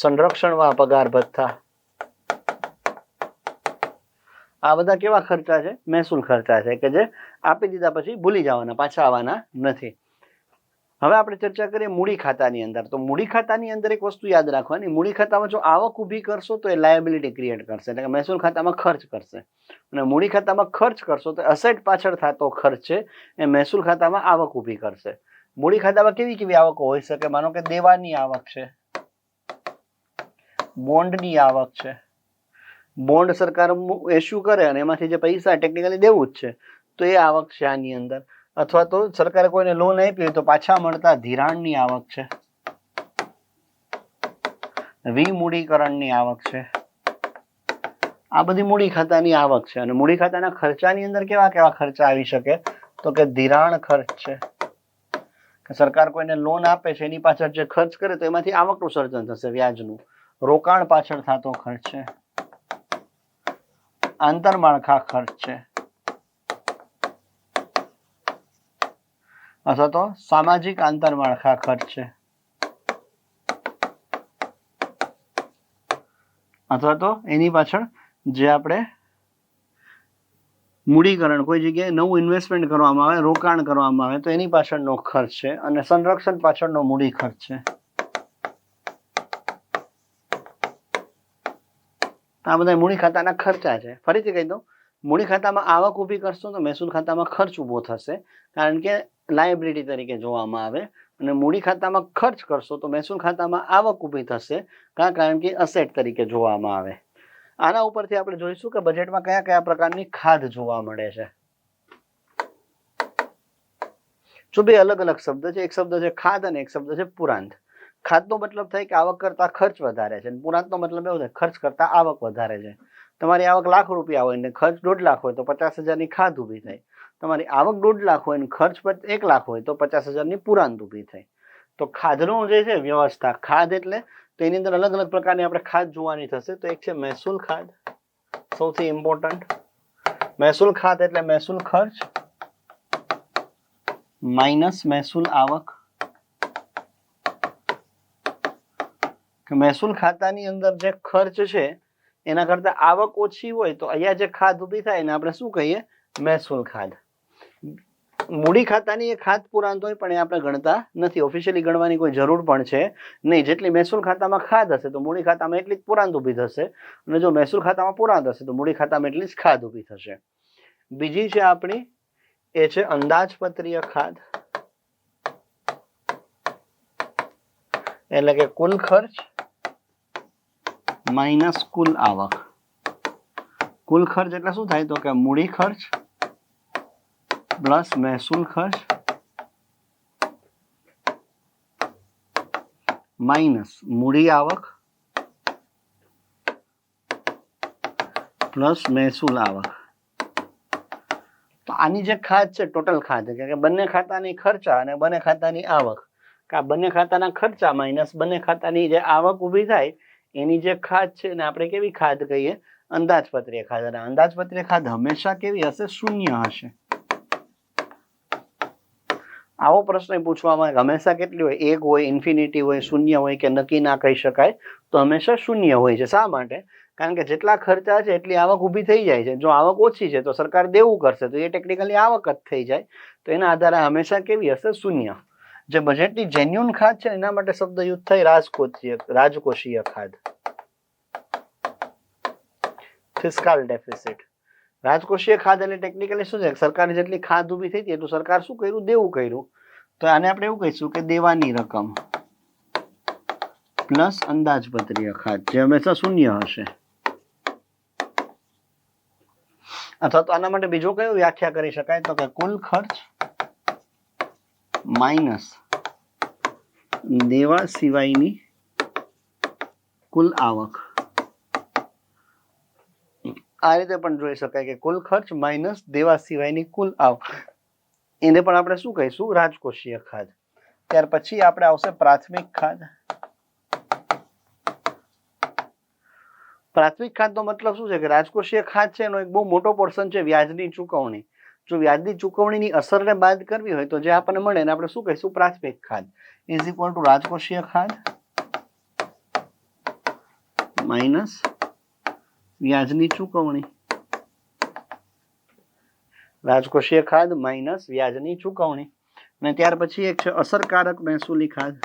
સંરક્ષણમાં પગાર ભથ્થા, આ બધા કેવા ખર્ચા છે? મહેસૂલ ખર્ચા છે કે જે આપી દીધા પછી ભૂલી જવાના, પાછા આવવાના નથી. હવે આપણે ચર્ચા કરીએ મૂડી ખાતાની અંદર. તો મૂડી ખાતાની અંદર એક વસ્તુ યાદ રાખવાની, મૂડી ખાતામાં જો આવક ઊભી કરશો તો એ લાયબિલિટી ક્રિએટ કરશે, એટલે કે મહેસૂલ ખાતામાં ખર્ચ કરશે. અને મૂડી ખાતામાં ખર્ચ કરશો તો અસેટ પાછળ થતો ખર્ચ છે એ મહેસૂલ ખાતામાં આવક ઊભી કરશે. મૂડી ખાતામાં કેવી કેવી આવકો હોઈ શકે? માનો કે દેવાની આવક છે, બોન્ડની આવક છે. બોન્ડ સરકાર ઇસ્યુ કરે અને એમાંથી જે પૈસા ટેકનિકલી દેવું જ છે, તો એ આવક છે આની અંદર. અથવા તો સરકારે કોઈને લોન આપી હોય તો પાછા મળતા ધિરાણની આવક છે, વિમૂડીકરણની આવક છે. આ બધી મૂડી ખાતાની આવક છે. અને મૂડી ખાતાના ખર્ચાની અંદર કેવા કેવા ખર્ચા આવી શકે? તો કે ધિરાણ ખર્ચ છે, કે સરકાર કોઈને લોન આપે છે એની પાછળ જે ખર્ચ કરે તો એમાંથી આવકનું સર્જન થશે, વ્યાજનું. રોકાણ પાછળ થતો ખર્ચ છે, આંતરમાળખા ખર્ચ છે, અથવા તો સામાજિક આંતરમાળખા ખર્ચ છે, અથવા તો એની પાછળ જે આપણે મૂડીકરણ, કોઈ જગ્યાએ નવું ઇન્વેસ્ટમેન્ટ કરવામાં આવે, રોકાણ કરવામાં આવે તો એની પાછળનો ખર્ચ છે. અને સંરક્ષણ પાછળનો મૂડી ખર્ચ છે. આ બધા મૂડી ખાતાના ખર્ચા છે. ફરીથી કહી દઉં, મૂડી ખાતામાં આવક ઊભી કરશો તો મહેસૂલ ખાતામાં ખર્ચ ઊભો થશે, કારણ કે લાયબિલિટી તરીકે જોવામાં આવે. અને મૂડી ખાતામાં ખર્ચ કરશો તો મહેસૂલ ખાતામાં આવક ઊભી થશે, કારણ કે અસેટ તરીકે જોવામાં આવે. આના ઉપરથી આપણે જોઈશું કે બજેટમાં કયા કયા પ્રકારની ખાધ જોવા મળે છે. જો બે અલગ અલગ શબ્દ છે, એક શબ્દ છે ખાધ અને એક શબ્દ છે પુરાંત. ખાધનો મતલબ થાય કે આવક કરતા ખર્ચ વધારે છે, પુરાંતનો મતલબ એવો થાય ખર્ચ કરતા આવક વધારે છે. તમારી આવક લાખ રૂપિયા હોય ને ખર્ચ 1.5 લાખ હોય તો 50,000ની ખાધ ઊભી થાય. તમારી આવક 1.5 લાખ હોય ને ખર્ચ 1 લાખ હોય તો 50,000ની પુરાંત ઊભી થાય. તો ખાધનો જે છે વ્યવસ્થા, ખાધ એટલે તો એની અંદર અલગ અલગ પ્રકારની આપણે ખાધ જોવાની થશે. તો એક છે મહેસૂલ ખાધ, સૌથી ઇમ્પોર્ટન્ટ. મહેસૂલ ખાધ એટલે મહેસૂલ ખર્ચ માઇનસ મહેસૂલ આવક. કે મહેસૂલ ખાતાની અંદર જે ખર્ચ છે એના કરતા આવક ઓછી હોય તો અહીંયા જે ખાધ ઊભી થાય એને આપણે શું કહીએ? મહેસૂલ ખાધ. મૂડી ખાતાની એ ખાધ પુરાંત હોય પણ એ આપણે ગણતા નથી, ઓફિશિયલી ગણવાની કોઈ જરૂર પણ છે નહીં. જેટલી મહેસૂલ ખાતામાં ખાધ હશે તો મૂડી ખાતામાં એટલી જ પુરાંત ઊભી થશે, અને જો મહેસૂલ ખાતામાં પુરાંત હશે તો મૂડી ખાતામાં એટલી જ ખાધ ઊભી થશે. બીજી છે આપણી, એ છે અંદાજપત્રીય ખાધ, એટલે કે કુલ ખર્ચ માઇનસ કુલ આવક. કુલ ખર્ચ એટલે શું થાય? તો કે મૂડી ખર્ચ પ્લસ મહેસૂલ ખર્ચ માઇનસ મૂડી આવક પ્લસ મહેસૂલ આવક. તો આની જે ખાધ છે ટોટલ ખાધ, કે બંને ખાતાની ખર્ચા અને બંને ખાતાની આવક. કે બંને ખાતાના ખર્ચા માઇનસ બંને ખાતાની જે આવક ઊભી થાય એની જે ખાધ છે ને આપણે કેવી ખાધ કહીએ? અંદાજપત્રીય ખાધ. અને અંદાજપત્રીય ખાધ હંમેશા કેવી હશે? શૂન્ય હશે. આવો પ્રશ્ન પૂછવામાં હંમેશા કેટલી હોય? 1 હોય, ઇન્ફિનિટી હોય, શૂન્ય હોય, કે નક્કી ના કહી શકાય? તો હંમેશા શૂન્ય હોય છે. શા માટે? કારણ કે જેટલા ખર્ચા છે એટલી આવક ઊભી થઈ જાય છે. જો આવક ઓછી છે તો સરકાર દેવું કરશે તો એ ટેકનિકલી આવક જ થઈ જાય. તો એના આધારે હંમેશા કેવી હશે? શૂન્ય. જે બજેટની જેન્યુન ખાધ છે એના માટે શબ્દ યુઝ થાય રાજકોષીય ખાધ, ફિસ્કલ ડેફિસિટ. રાજકોષીય ખાધ એટલે ટેકનિકલી શું છે? સરકારે જેટલી ખાધ ઊભી થઈ હતી એટલું સરકાર શું કર્યું? દેવું કર્યું. તો આને આપણે એવું કહીશું કે દેવાની રકમ પ્લસ અંદાજપત્રીય ખાધ, જે હંમેશા શૂન્ય હશે. અથવા તો આના માટે બીજો કયો વ્યાખ્યા કરી શકાય? તો કે કુલ ખર્ચ માઇનસ દેવા સિવાયની કુલ આવક. આ રીતે પણ જોઈ શકાય કે કુલ ખર્ચ માઇનસ દેવા સિવાયની કુલ આવક. એને પણ આપણે શું કહીશું? રાજકોષીય ખાધ. ત્યાર પછી આપણે આવશે પ્રાથમિક ખાધ. પ્રાથમિક ખાધનો મતલબ શું છે? કે રાજકોષીય ખાધ છે એનો એક બહુ મોટો પોર્શન છે વ્યાજની ચૂકવણી. જો વ્યાજની ચૂકવણીની અસરને બાદ કરવી હોય તો જે આપણને મળે એને આપણે શું કહીશું? પ્રાથમિક ખાધ ઇઝ ઇક્વલ ટુ રાજકોષીય ખાધ માઇનસ વ્યાજની ચૂકવણી. રાજકોષીય ખાધ માઇનસ વ્યાજની ચૂકવણી. અને ત્યાર પછી એક છે અસરકારક મહેસૂલી ખાધ.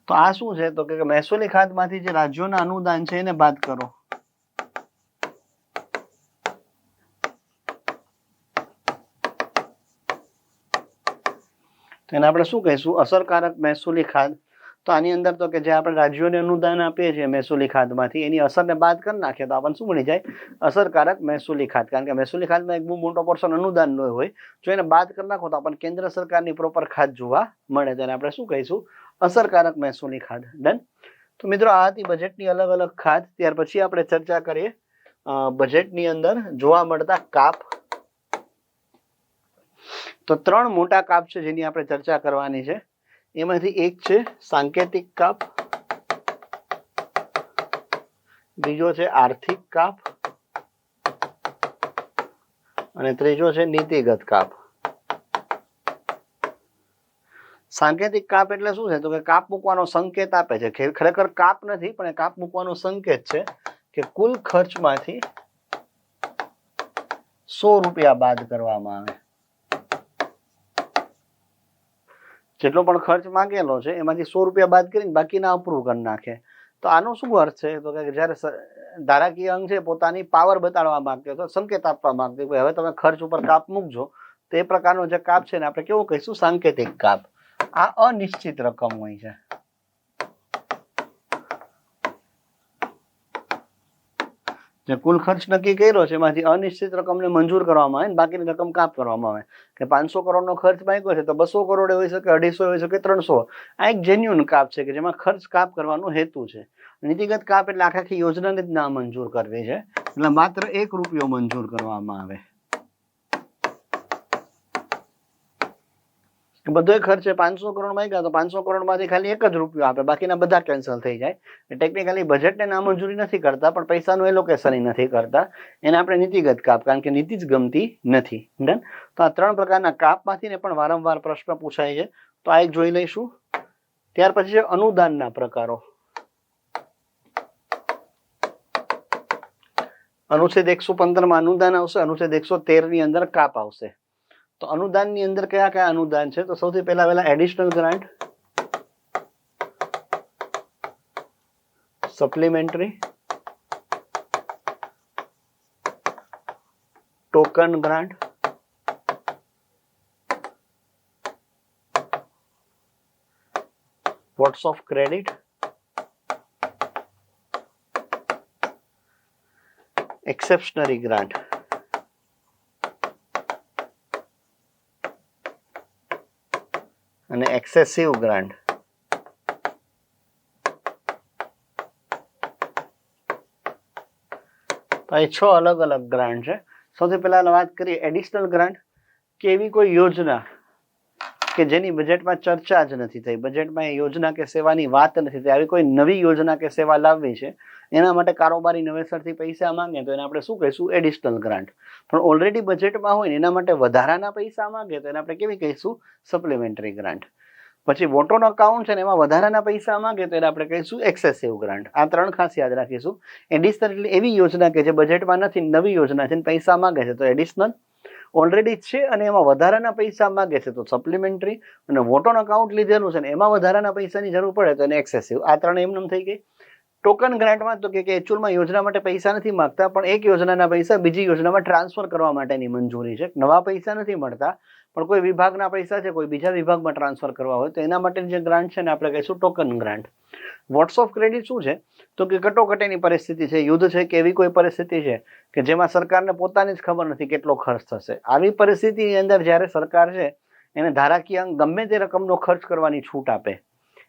તો આ શું છે? તો કે મહેસૂલી ખાધમાંથી જે રાજ્યોના અનુદાન છે એને બાદ કરો. તેને આપણે શું કહીશું? અસરકારક મહેસૂલી ખાધ. તો આની અંદર તો કે જે આપણે રાજ્યોને અનુદાન આપીએ છીએ મહેસૂલી ખાધમાંથી એની અસરને બાદ કરી નાખીએ તો આપણને શું મળી જાય? અસરકારક મહેસૂલી ખાધ. કારણ કે મહેસૂલી ખાધમાં એક બહુ મોટો પોર્શન અનુદાન નો હોય. જો એને બાદ કરી નાખો તો આપણને કેન્દ્ર સરકારની પ્રોપર ખાધ જોવા મળે. તેને આપણે શું કહીશું? અસરકારક મહેસૂલી ખાધ. ડન. તો મિત્રો આ હતી બજેટની અલગ અલગ ખાધ. ત્યાર પછી આપણે ચર્ચા કરીએ બજેટની અંદર જોવા મળતા કાપ. તો 3 મોટા કાપ છે જેની આપણે ચર્ચા કરવાની છે. એમાંથી એક છે સાંકેતિક કાપ, બીજો છે આર્થિક કાપ અને ત્રીજો છે નીતિગત કાપ. સાંકેતિક કાપ એટલે શું છે? તો કે કાપ મૂકવાનો સંકેત આપે છે. ખરેખર કાપ નથી પણ કાપ મૂકવાનો સંકેત છે કે કુલ ખર્ચમાંથી 100 રૂપિયા બાદ કરવામાં આવે. જેટલો પણ ખર્ચ માંગેલો છે એમાંથી 100 રૂપિયા બાદ કરીને બાકીના અપ્રૂવ કરી નાખે. તો આનો શું અર્થ છે? તો કે જયારે ધારાકીય અંગ છે પોતાની પાવર બતાડવા માંગતો તો સંકેત આપવા માંગતો કે હવે તમે ખર્ચ ઉપર કાપ મૂકજો. તો એ પ્રકારનો જે કાપ છે ને આપણે કેવું કહીશું? સાંકેતિક કાપ. આ અનિશ્ચિત રકમ હોય છે. જે કુલ ખર્ચ નક્કી કર્યો છે એમાંથી અનિશ્ચિત રકમને મંજૂર કરવામાં આવે, બાકીની રકમ કાપ કરવામાં આવે. કે 500 કરોડનો ખર્ચ માંગ્યો છે તો 200 કરોડ હોઈ શકે, 250 હોઈ શકે, 300. આ એક જેન્યુઅન કાપ છે કે જેમાં ખર્ચ કાપ કરવાનો હેતુ છે. નીતિગત કાપ એટલે આખી યોજનાને જ ના મંજૂર કરવી છે, એટલે માત્ર 1 રૂપિયો મંજૂર કરવામાં આવે. બધો ખર્ચ 500 કરોડ માંગ્યા તો 500 કરોડમાંથી ખાલી 1 જ રૂપિયો આપે, બાકીના બધા કેન્સલ થઈ જાય. ટેકનિકલી બજેટને નામંજૂરી નથી કરતા પણ પૈસાનું એલોકેશન નથી કરતા. એને આપણે નીતિગત કાપ, કારણ કે નીતિ જ ગમતી નથી. ડન. તો આ 3 પ્રકારના કાપમાંથી ને પણ વારંવાર પ્રશ્ન પૂછાય છે. તો આ એક જોઈ લઈશું. ત્યાર પછી છે અનુદાનના પ્રકારો. અનુચ્છેદ 115 માં અનુદાન આવશે, અનુચ્છેદ 113 ની અંદર કાપ આવશે. તો અનુદાનની અંદર કયા કયા અનુદાન છે? તો સૌથી પહેલા additional grant, supplementary, token grant, votes of credit, exceptionary grant અને એક્સેસિવ ગ્રાન્ટ. તો એ 6 અલગ અલગ ગ્રાન્ટ છે. સૌથી પહેલા વાત કરીએ એડિશનલ ગ્રાન્ટ, કે એવી કોઈ યોજના કે જેની બજેટમાં ચર્ચા જ નથી થઈ, બજેટમાં એ યોજના કે સેવાની વાત નથી થઈ, આવી કોઈ નવી યોજના કે સેવા લાવવી છે, એના માટે કારોબારી નવેસરથી પૈસા માંગે તો એને આપણે શું કહીશું? Additional grant. પણ ઓલરેડી બજેટમાં હોય ને એના માટે વધારાના પૈસા માંગે તો એને આપણે કેવી કહીશું? Supplementary grant. પછી વોટોન અકાઉન્ટ છે ને એમાં વધારાના પૈસા માંગે તો એને આપણે કહીશું એક્સેસિવ ગ્રાન્ટ. આ 3 ખાસ યાદ રાખીશું. એડિશનલ એટલે એવી યોજના કે જે બજેટમાં નથી, નવી યોજના છે, પૈસા માંગે છે તો એડિશનલ. ઓલરેડી છે અને એમાં વધારાના પૈસા માંગે છે તો સપ્લિમેન્ટરી. અને વોટોન અકાઉન્ટ લીધેલું છે ને એમાં વધારાના પૈસાની જરૂર પડે તો એને એક્સેસિવ. આ 3 એમનેમ થઈ ગઈ. ટોકન ગ્રાન્ટમાં તો કે એકચ્યુઅલમાં યોજના માટે પૈસા નથી માંગતા પણ એક યોજનાના પૈસા બીજી યોજનામાં ટ્રાન્સફર કરવા માટેની મંજૂરી છે. નવા પૈસા નથી મળતા પણ કોઈ વિભાગના પૈસા છે કોઈ બીજા વિભાગમાં ટ્રાન્સફર કરવા હોય તો એના માટેની જે ગ્રાન્ટ છે ને આપણે કહીશું token grant. Votes of credit શું છે? તો કે કટોકટીની પરિસ્થિતિ છે, યુદ્ધ છે કે એવી કોઈ પરિસ્થિતિ છે કે જેમાં સરકારને પોતાની જ ખબર નથી કેટલો ખર્ચ થશે. આવી પરિસ્થિતિની અંદર જ્યારે સરકાર છે એને ધારાકીય અંગ ગમે તે રકમનો ખર્ચ કરવાની છૂટ આપે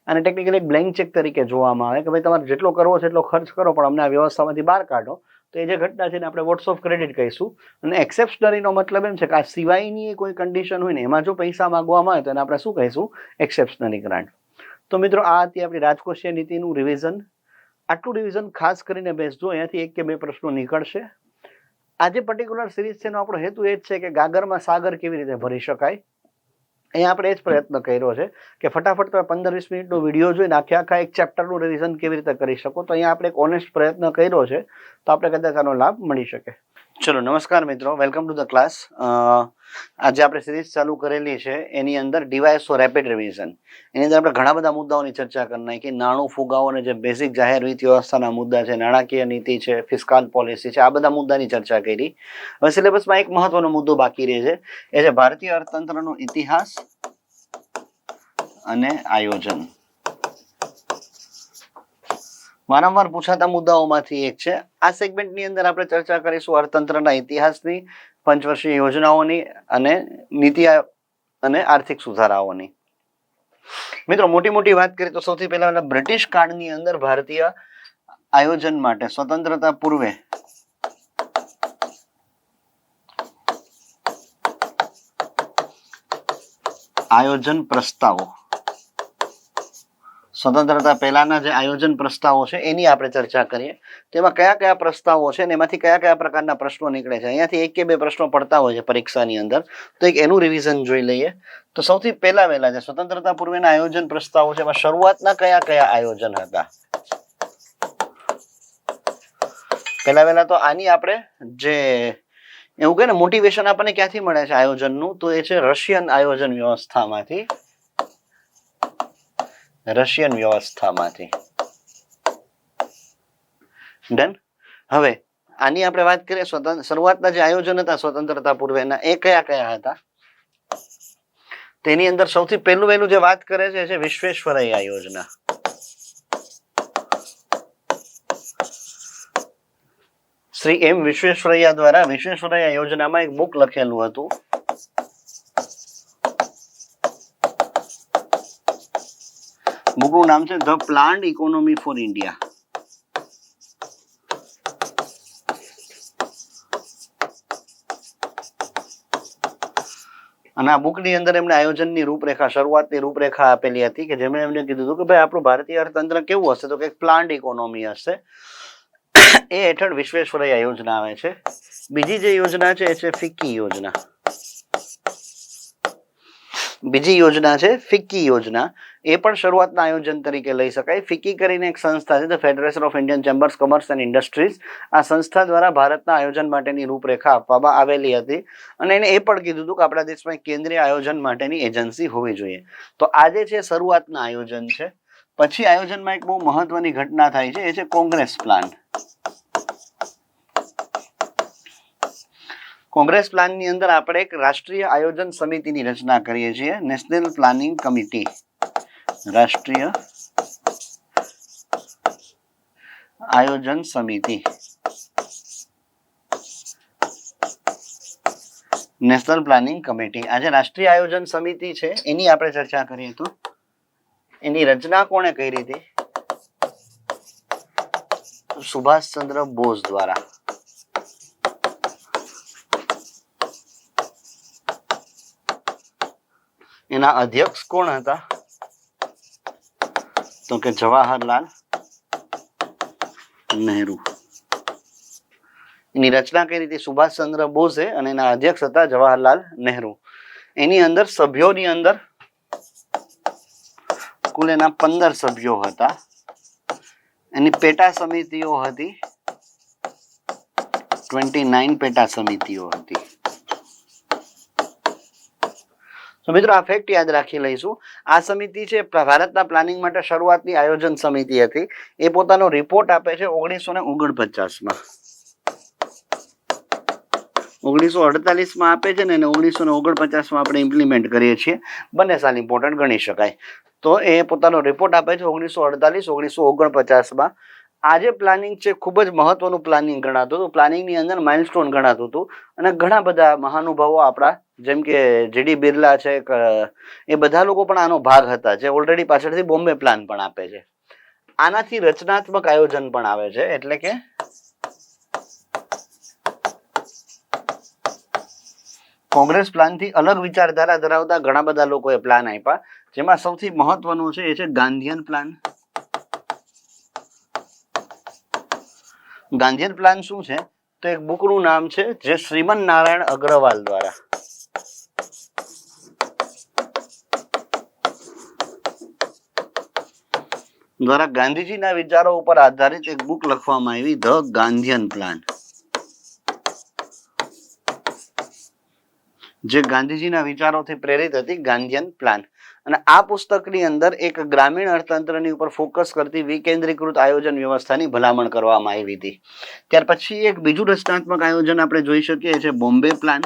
અને ટેકનિકલી એક બ્લેન્ક ચેક તરીકે જોવામાં આવે કે ભાઈ તમારે જેટલો કરવો છે એટલો ખર્ચ કરો પણ અમને આ વ્યવસ્થામાંથી બહાર કાઢો. તો એ જે ઘટના છે ને આપણે વોટ્સ ઓફ ક્રેડિટ કહીશું. અને એક્સેપ્શનરીનો મતલબ એમ છે કે આ સિવાયની કોઈ કન્ડિશન હોય ને એમાં જો પૈસા માંગવામાં આવે તો એને આપણે શું કહીશું? એક્સેપ્શનરી ગ્રાન્ટ. તો મિત્રો આ હતી આપણી રાજકોષીય નીતિનું રિવિઝન. આટલું રિવિઝન ખાસ કરીને બેસજો, અહીંયાથી 1 કે 2 પ્રશ્નો નીકળશે. આજે પર્ટિક્યુલર સિરીઝ છે એનો આપણો હેતુ એ જ છે કે ગાગરમાં સાગર કેવી રીતે ભરી શકાય. અહીંયા આપણે એ જ પ્રયત્ન કર્યો છે કે ફટાફટ તમે 15-20 મિનિટનો વિડીયો જોઈને આખા એક ચેપ્ટરનું રિવિઝન કેવી રીતે કરી શકો. તો અહીંયા આપણે એક ઓનેસ્ટ પ્રયત્ન કર્યો છે, તો આપણે કદાચ આનો લાભ મળી શકે. ચલો, નમસ્કાર મિત્રો, વેલકમ ટુ ધ ક્લાસ. આજે આપણે સિરીઝ ચાલુ કરેલી છે એની અંદર ડિવાઇસ ફોર રેપિડ રિવિઝન. એની અંદર આપણે ઘણા બધા મુદ્દાઓની ચર્ચા કરી નાખી. નાણું, ફુગાવો અને જે બેઝિક જાહેર વિત્ત વ્યવસ્થાના મુદ્દા છે, નાણાકીય નીતિ છે, ફિસ્કાલ પોલિસી છે, આ બધા મુદ્દાની ચર્ચા કરી. હવે સિલેબસમાં એક મહત્વનો મુદ્દો બાકી રહે છે, એ છે ભારતીય અર્થતંત્રનો ઇતિહાસ અને આયોજન. વારંવાર પૂછાતા મુદ્દાઓમાંથી એક છે. આ સેગમેન્ટની અંદર આપણે ચર્ચા કરીશું અર્થતંત્રના ઇતિહાસની, પંચવર્ષીય યોજનાઓની અને નીતિ અને આર્થિક સુધારાઓની. મિત્રો, મોટી વાત કરીએ તો સૌથી પહેલા બ્રિટિશ કાળની અંદર ભારતીય આયોજન માટે સ્વતંત્રતા પૂર્વે આયોજન પ્રસ્તાવો, સ્વતંત્રતા પહેલાના જે આયોજન પ્રસ્તાવો છે એની આપણે ચર્ચા કરીએ. તેમાં કયા પ્રસ્તાવો છે અને એમાંથી કયા પ્રકારના પ્રશ્નો નીકળે છે. અહીંયાથી 1 કે 2 પ્રશ્નો પડતા હોય છે પરીક્ષાની અંદર, તો એક એનું રિવિઝન જોઈ લઈએ. તો સૌથી પહેલા જે સ્વતંત્રતા પૂર્વેના આયોજન પ્રસ્તાવો છે, એમાં શરૂઆતના કયા આયોજન હતા. પહેલા તો આની આપણે જે એવું કે ને મોટિવેશન આપણને ક્યાંથી મળે છે આયોજનનું, તો એ છે રશિયન આયોજન વ્યવસ્થામાંથી. ડન. હવે આની આપણે વાત કરીએ, શરૂઆતના જે આયોજન હતા સ્વતંત્રતા પૂર્વેના, એ કયા હતા. તેની અંદર સૌથી પહેલું જે વાત કરે છે વિશ્વેશ્વરૈયા યોજના. શ્રી એમ વિશ્વેશ્વરૈયા દ્વારા વિશ્વેશ્વરૈયા યોજનામાં એક બુક લખેલું હતું. બુકનું નામ છે the planned economy for India. અને આ બુકની અંદર એમણે આયોજનની રૂપરેખા, શરૂઆતની રૂપરેખા આપેલી હતી કે જેમણે એમને કીધું હતું કે ભાઈ આપણું ભારતીય અર્થતંત્ર કેવું હશે, તો કે પ્લાન્ડ ઇકોનોમી હશે. એ હેઠળ વિશ્વેશ્વરૈયા યોજના આવે છે. બીજી જે યોજના છે એ છે ફિક્કી યોજના. એ પણ શરૂઆતના આયોજન તરીકે લઈ શકાય. ફિક્કી કરીને એક સંસ્થા છે, the federation of Indian chambers commerce and industries. આ સંસ્થા દ્વારા ભારતના આયોજન માટેની રૂપરેખા આપવામાં આવેલી હતી અને એને એ પણ કીધું હતું કે આપણા દેશમાં કેન્દ્રીય આયોજન માટેની એજન્સી હોવી જોઈએ. તો આજે છે શરૂઆતના આયોજન છે. પછી આયોજનમાં એક બહુ મહત્વની ઘટના થાય છે, એ છે કોંગ્રેસ પ્લાન. કોંગ્રેસ પ્લાનની અંદર આપણે એક રાષ્ટ્રીય આયોજન સમિતિની રચના કરીએ છીએ, નેશનલ પ્લાનિંગ કમિટી. રાષ્ટ્રીય આયોજન સમિતિ, નેશનલ પ્લાનિંગ કમિટી. આજે રાષ્ટ્રીય આયોજન સમિતિ છે એની આપણે ચર્ચા કરીએ તો એની રચના કોણે કરી હતી? સુભાષચંદ્ર બોઝ દ્વારા. એના અધ્યક્ષ કોણ હતા? તો કે જવાહરલાલ નહેરુ. એની રચના કરી હતી સુભાષચંદ્ર બોઝે અને એના અધ્યક્ષ હતા જવાહરલાલ નહેરુ. એની અંદર સભ્યોની અંદર કુલ એના 15 સભ્યો હતા. એની પેટા સમિતિઓ હતી 29 પેટા સમિતિઓ હતી. તો મિત્રો આ ફેક્ટ યાદ રાખી લઈશું. આ સમિતિ છે ભારતના પ્લાનિંગ માટે શરૂઆતની આયોજન સમિતિ હતી. એ પોતાનો રિપોર્ટ આપે છે 1949 માં. 1948 માં આપે છે ને 1949 માં આપણે ઇમ્પ્લિમેન્ટ કરીએ છીએ. બંને સાલ ઇમ્પોર્ટન્ટ ગણી શકાય. તો એ પોતાનો રિપોર્ટ આપે છે 1948-1949 માં. આ જે પ્લાનિંગ છે ખૂબ જ મહત્વનું પ્લાનિંગ ગણાતું હતું. પ્લાનિંગની અંદર માઇલસ્ટોન ગણાતું હતું અને ઘણા બધા મહાનુભાવો આપણા જેમ કે જીડી બિરલા છે, એ બધા લોકો પણ આનો ભાગ હતા, જે ઓલરેડી પાછળથી બોમ્બે પ્લાન પણ આપે છે. આનાથી રચનાત્મક આયોજન પણ આવે છે. એટલે કે કોંગ્રેસ પ્લાનથી અલગ વિચારધારા ધરાવતા ઘણા બધા લોકોએ પ્લાન આપ્યા, જેમાં સૌથી મહત્વનું છે એ છે ગાંધીયન પ્લાન. ગાંધીયન પ્લાન શું છે? તો એક બુકનું નામ છે જે શ્રીમન નારાયણ અગ્રવાલ દ્વારા દ્વારા ગાંધીજીના વિચારો ઉપર આધારિત એક બુક લખવામાં આવી, ધ ગાંધીયન પ્લાન, જે ગાંધીજીના વિચારોથી પ્રેરિત હતી, ગાંધીયન પ્લાન. અને આ પુસ્તકની અંદર એક ગ્રામીણ અર્થતંત્રની ઉપર ફોકસ કરતી વિકેન્દ્રીકૃત આયોજન વ્યવસ્થાની ભલામણ કરવામાં આવી હતી. ત્યાર પછી એક બીજું રચનાત્મક આયોજન આપણે જોઈ શકીએ છીએ, બોમ્બે પ્લાન.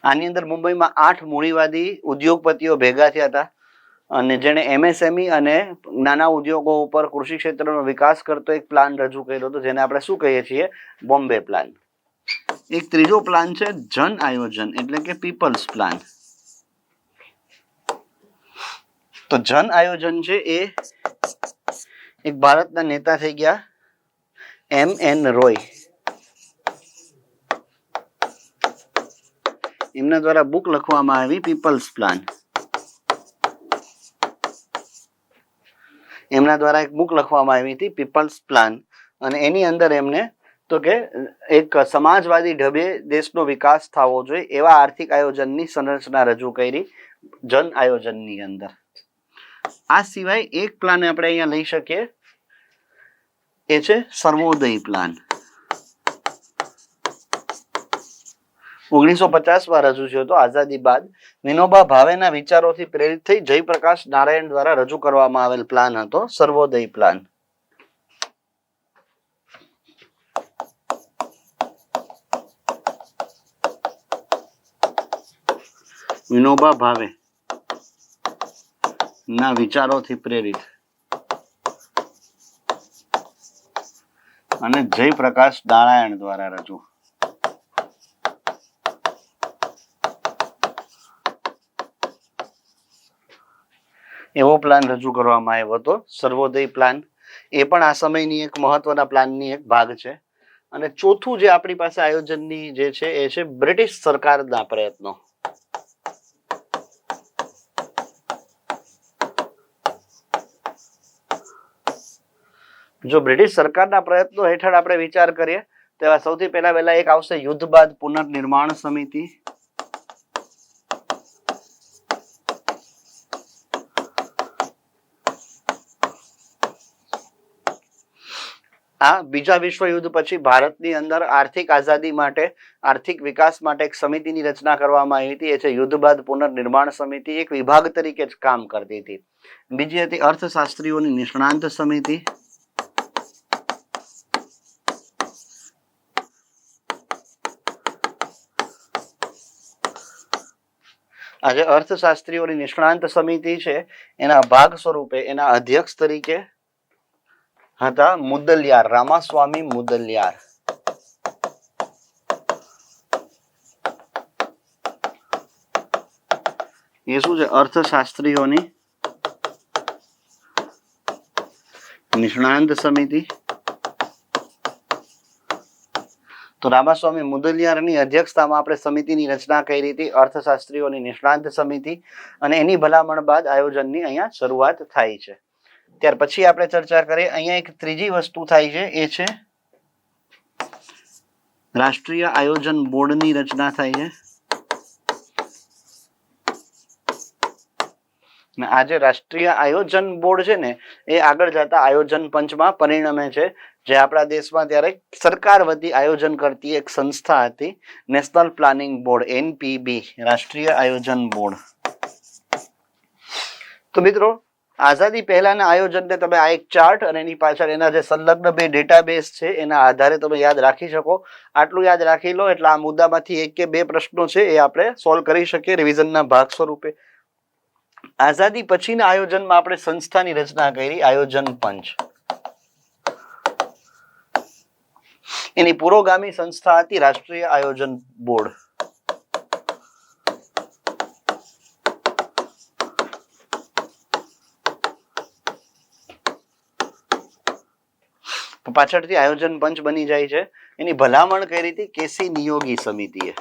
આની અંદર મુંબઈમાં 8 મૂડીવાદી ઉદ્યોગપતિઓ ભેગા થયા હતા અને જેણે એમએસએમઈ અને નાના ઉદ્યોગો ઉપર કૃષિ ક્ષેત્રનો વિકાસ કરતો એક પ્લાન રજૂ કર્યો હતો, જેને આપણે શું કહીએ છીએ, બોમ્બે પ્લાન. એક ત્રીજો પ્લાન છે જન આયોજન એટલે કે પીપલ્સ પ્લાન. તો જન આયોજન છે એ એક ભારતના નેતા થઈ ગયા M.N. રોય. એમના દ્વારા બુક લખવામાં આવી, પીપલ્સ પ્લાન. એમના દ્વારા એક બુક લખવામાં આવી હતી, પીપલ્સ પ્લાન. અને એની અંદર એમને તો કે એક સમાજવાદી ઢબે દેશનો વિકાસ થવો જોઈએ એવા આર્થિક આયોજનની સંરચના રજૂ કરી જન આયોજનની અંદર. આ સિવાય એક પ્લાન આપણે અહીંયા લઈ શકીએ, એ છે સર્વોદય પ્લાન. 1950માં રજૂ થયો હતો, આઝાદી બાદ. વિનોબા ભાવેના વિચારોથી પ્રેરિત થઈ જયપ્રકાશ નારાયણ દ્વારા રજૂ કરવામાં આવેલ પ્લાન હતો સર્વોદય પ્લાન. વિનોબા ભાવે ના વિચારોથી પ્રેરિત અને જયપ્રકાશ નારાયણ દ્વારા રજૂ. એવો પ્લાન રજૂ કરવામાં આવ્યો હતો, સર્વોદય પ્લાન. એ પણ આ સમયની એક મહત્વના પ્લાનની એક ભાગ છે. અને ચોથું જે આપણી પાસે આયોજનની જે છે એ છે બ્રિટિશ સરકારના પ્રયત્નો. જો બ્રિટિશ સરકારના પ્રયત્નો હેઠળ આપણે વિચાર કરીએ તો એવા સૌથી પહેલા એક આવશે યુદ્ધ બાદ પુનર્નિર્માણ સમિતિ. આ બીજા વિશ્વયુદ્ધ પછી ભારતની અંદર આર્થિક આઝાદી માટે, આર્થિક વિકાસ માટે એક સમિતિની રચના કરવામાં આવી હતી, એ છે યુદ્ધ બાદ પુનર્નિર્માણ સમિતિ. એક વિભાગ તરીકે જ કામ કરતી હતી. બીજી હતી અર્થશાસ્ત્રીઓની નિષ્ણાંત સમિતિ. આ જે અર્થશાસ્ત્રીઓની નિષ્ણાંત સમિતિ છે એના ભાગ સ્વરૂપે એના અધ્યક્ષ તરીકે હતા મુદલિયાર, રામાસ્વામી મુદલિયાર. એ શું છે, અર્થશાસ્ત્રીઓની નિષ્ણાંત સમિતિ. તો રામાસ્વામી મુદલિયારની અધ્યક્ષતામાં આપણે સમિતિની રચના કરી હતી, અર્થશાસ્ત્રીઓની નિષ્ણાંત સમિતિ. અને એની ભલામણ બાદ આયોજનની અહીંયા શરૂઆત થાય છે. ત્યાર પછી આપણે ચર્ચા કરીએ, અહીંયા એક ત્રીજી વસ્તુ થાય છે, એ છે રાષ્ટ્રીય આયોજન બોર્ડની રચના થાય છે. આ જે રાષ્ટ્રીય આયોજન બોર્ડ છે ને એ આગળ જતા આયોજન પંચમાં પરિણમે છે, જે આપણા દેશમાં ત્યારે સરકાર વતી આયોજન કરતી એક સંસ્થા હતી, નેશનલ પ્લાનિંગ બોર્ડ, NPB, રાષ્ટ્રીય આયોજન બોર્ડ. તો મિત્રો, આઝાદી પહેલાના આયોજનને તમે આ એક ચાર્ટ અને એની પાછળ એના જે સંલગ્ન બે ડેટાબેઝ છે એના આધારે તમે યાદ રાખી શકો. આટલું યાદ રાખી લો એટલે આ મુદ્દામાંથી એક કે બે પ્રશ્નો છે એ આપણે સોલ્વ કરી શકીએ રિવિઝનના ભાગ સ્વરૂપે. આઝાદી પછીના આયોજનમાં આપણે સંસ્થાની રચના કરી, આયોજન પંચ. એની પુરોગામી સંસ્થા હતી રાષ્ટ્રીય આયોજન બોર્ડ. પાછળથી આયોજન પંચ બની જાય છે. એની ભલામણ કરી હતી કેસી નિયોગી સમિતિએ.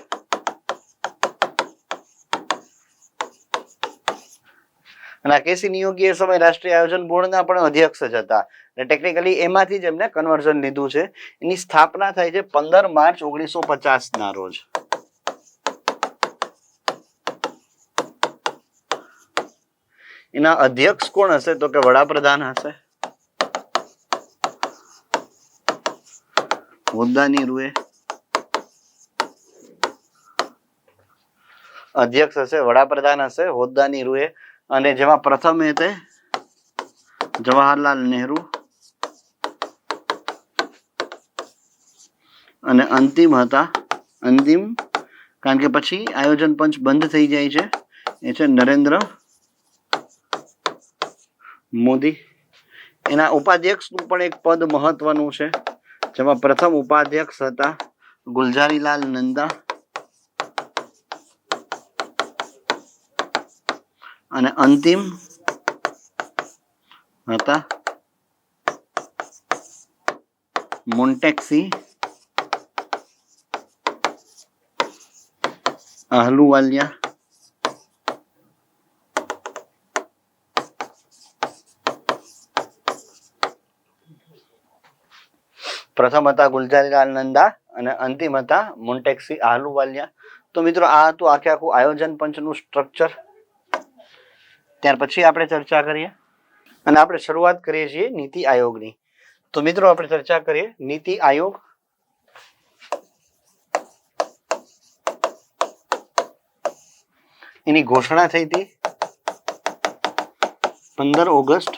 અને કેસી નિયોગી એ સમય રાષ્ટ્રીય આયોજન બોર્ડના પણ અધ્યક્ષ જ હતા. ટેકનિકલી એમાંથી જ એમને કન્વર્ઝન લીધું છે. એની સ્થાપના થાય છે 15 માર્ચ 1950 ના રોજ. એના અધ્યક્ષ કોણ હશે? તો કે વડાપ્રધાન હશે. હોદ્દાની રૂએ અધ્યક્ષ હશે, વડાપ્રધાન હશે હોદ્દાની રૂએ. અને જેમાં પ્રથમ એ તે જવાહરલાલ નહેરુ અને અંતિમ હતા, અંતિમ કારણ કે પછી આયોજન પંચ બંધ થઈ જાય છે, એ છે નરેન્દ્ર મોદી. એના ઉપાધ્યક્ષનું પણ એક પદ મહત્વનું છે, જેમાં પ્રથમ ઉપાધ્યક્ષ હતા ગુલઝારીલાલ નંદા અને અંતિમ હતા મોન્ટેક્સી આહલુવાલિયા. પ્રથમ હતા ગુલઝારીલાલ નંદા અને અંતિમ હતા મોન્ટેક્સી આહલુવાલિયા. તો મિત્રો આ હતું આખે આખું આયોજન પંચનું સ્ટ્રક્ચર. ત્યાર પછી આપણે ચર્ચા કરીએ અને આપણે શરૂઆત કરીએ છીએ નીતિ આયોગની. તો મિત્રો આપણે ચર્ચા કરીએ નીતિ આયોગ. એની ઘોષણા થઈ હતી 15 ઓગસ્ટ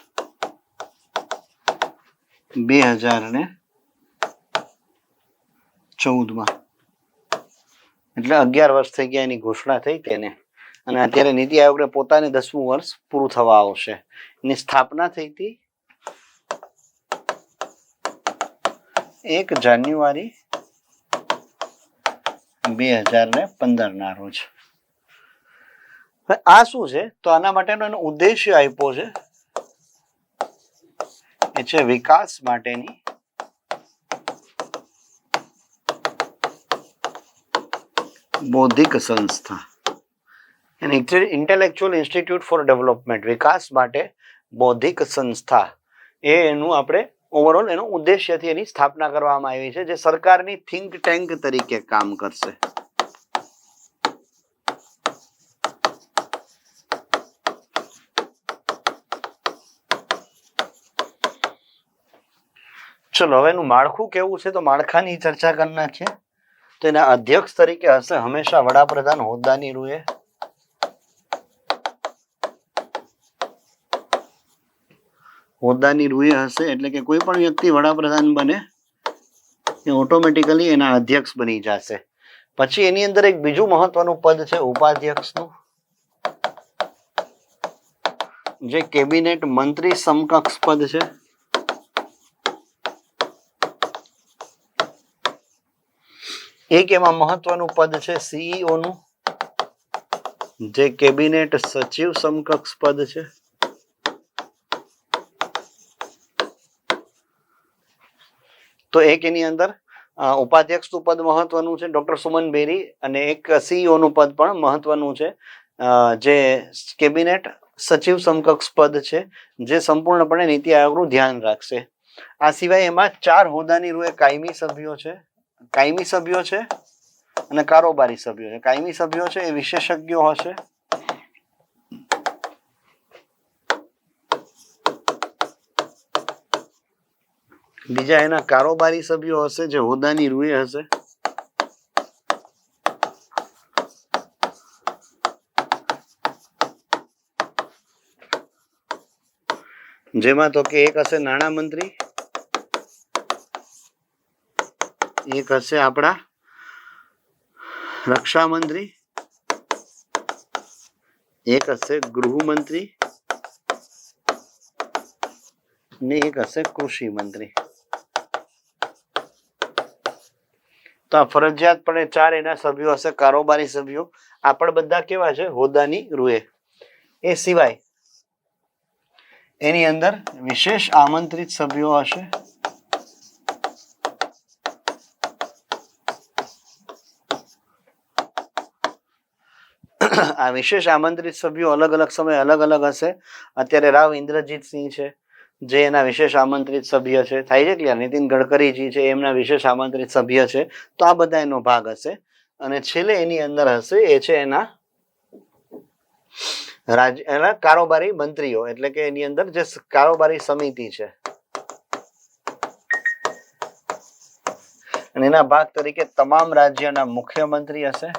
2014 એટલે 11 વર્ષ થઈ ગયા એની ઘોષણા થઈ તેને. અને અત્યારે નીતિ આયોગને પોતાને 10મું વર્ષ પૂરું થવા આવશે. એની સ્થાપના થઈ હતી 1 જાન્યુઆરી 2015 ના રોજ. આ શું છે? તો આના માટેનો એનો ઉદ્દેશ્ય આપ્યો છે, એ છે વિકાસ માટેની બૌદ્ધિક સંસ્થા. ઇન્ટેલેક્ચુઅલ ઇન્સ્ટિટ્યૂટ ફોર ડેવલપમેન્ટ, વિકાસ માટે બૌદ્ધિક સંસ્થા. એ એનું આપણે ઓવરઓલ એનો ઉદ્દેશ્યથી એની સ્થાપના કરવામાં આવી છે, જે સરકારની થિંક ટેન્ક તરીકે કામ કરશે. ચલો હવે એનું માળખું કેવું છે? તો માળખાની ચર્ચા કરી નાખીએ. તો એના અધ્યક્ષ તરીકે હશે હંમેશા વડાપ્રધાન હોદ્દાની રૂએ. હોદ્દાની રૂએ હશે એટલે કે કોઈ પણ વ્યક્તિ વડાપ્રધાન બને એ ઓટોમેટિકલી એના અધ્યક્ષ બની જશે. પછી એની અંદર એક બીજું મહત્વનું પદ છે ઉપાધ્યક્ષનું, જે કેબિનેટ મંત્રી સમકક્ષ પદ છે. એક એમાં મહત્વનું પદ છે સીઈઓ નું, જે કેબિનેટ સચિવ સમકક્ષ પદ છે. તો એક એની અંદર ઉપાધ્યક્ષનું પદ મહત્વનું છે ડોક્ટર સુમન બેરી, અને એક સીઈઓ નું પદ પણ મહત્વનું છે, જે કેબિનેટ સચિવ સમકક્ષ પદ છે, જે સંપૂર્ણપણે નીતિ આયોગનું ધ્યાન રાખશે. આ સિવાય એમાં 4 હોદ્દાની રૂએ કાયમી સભ્યો છે, અને કારોબારી સભ્યો છે. કાયમી સભ્યો છે એ વિશેષજ્ઞો હશે, બીજા એના કારોબારી સભ્યો હશે જે હોદ્દાની રૂએ હશે. જેમાં તો કે એક હશે નાણામંત્રી, એક હશે આપણા રક્ષા મંત્રી, એક હશે ગૃહમંત્રી ને એક હશે કૃષિ મંત્રી. તો આ ફરજિયાતપણે 4 એના સભ્યો હશે કારોબારી સભ્યો. આ પણ બધા કેવા છે? હોદ્દાની રૂએ. એ સિવાય એની અંદર વિશેષ આમંત્રિત સભ્યો હશે, આ વિશેષ આમંત્રિત સભ્યો અલગ અલગ સમયે અલગ અલગ હશે. અત્યારે રાવ ઇન્દ્રજીત સિંહ છે જે એના વિશેષ આમંત્રિત સભ્ય છે, થાય છે ક્લિયર. નીતિન ગડકરીજી છે એમના વિશેષ આમંત્રિત સભ્ય છે. તો આ બધા એનો ભાગ હશે. અને છેલ્લે એની અંદર હશે એ છે એના રાજ્ય એના કારોબારી મંત્રીઓ એટલે કે એની અંદર જે કારોબારી સમિતિ છે અને એના ભાગ તરીકે તમામ રાજ્યના મુખ્યમંત્રી હશે.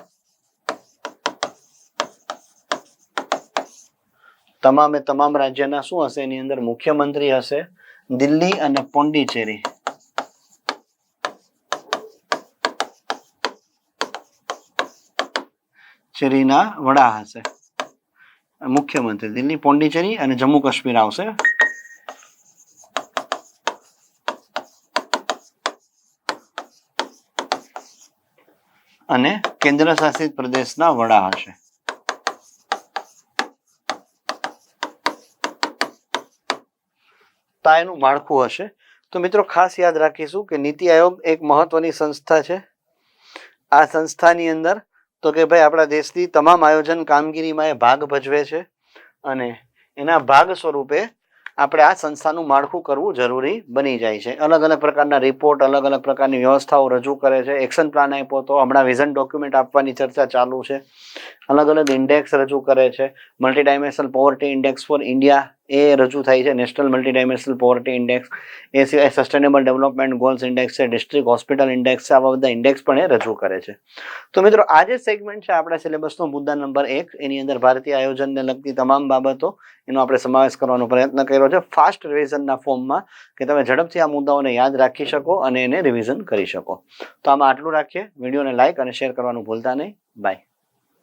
તમામ રાજ્યના શું હશે એની અંદર મુખ્યમંત્રી હશે. દિલ્હી અને પોંડિચેરી ચેરીના વડા હશે. મુખ્યમંત્રી દિલ્હી, પોંડિચેરી અને જમ્મુ કાશ્મીર આવશે. અને કેન્દ્ર શાસિત પ્રદેશના વડા હશે. એનું માળખું હશે. તો મિત્રો ખાસ યાદ રાખીશું કે નીતિ આયોગ એક મહત્વની સંસ્થા છે. આ સંસ્થાની અંદર તો કે ભાઈ આપણા દેશની તમામ આયોજન કામગીરીમાં એ ભાગ ભજવે છે અને એના ભાગ સ્વરૂપે આપણે આ સંસ્થાનું માળખું કરવું જરૂરી બની જાય છે. અલગ અલગ પ્રકારના રિપોર્ટ, અલગ અલગ પ્રકારની વ્યવસ્થાઓ રજૂ કરે છે. એક્શન પ્લાન આપ્યો તો હમણાં વિઝન ડોક્યુમેન્ટ આપવાની ચર્ચા ચાલુ છે. અલગ અલગ ઇન્ડેક્સ રજૂ કરે છે. Multi dimensional poverty index for India એ રજૂ થાય છે. National multi dimensional poverty index. એ સિવાય સસ્ટેનેબલ ડેવલપમેન્ટ ગોલ્સ ઇન્ડેક્સ છે, ડિસ્ટ્રિક્ટ હોસ્પિટલ ઇન્ડેક્સ છે. આવા બધા ઇન્ડેક્સ પણ એ રજૂ કરે છે. તો મિત્રો આ જે સેગમેન્ટ છે આપણા સિલેબસનો મુદ્દા નંબર 1, એની અંદર ભારતીય આયોજનને લગતી તમામ બાબતો એનો આપણે સમાવેશ કરવાનો પ્રયત્ન કર્યો છે ફાસ્ટ રિવિઝનના ફોર્મમાં, કે તમે ઝડપથી આ મુદ્દાઓને યાદ રાખી શકો અને એને રિવિઝન કરી શકો. તો આમાં આટલું રાખીએ. વિડીયોને લાઇક અને શેર કરવાનું ભૂલતા નહીં. બાય.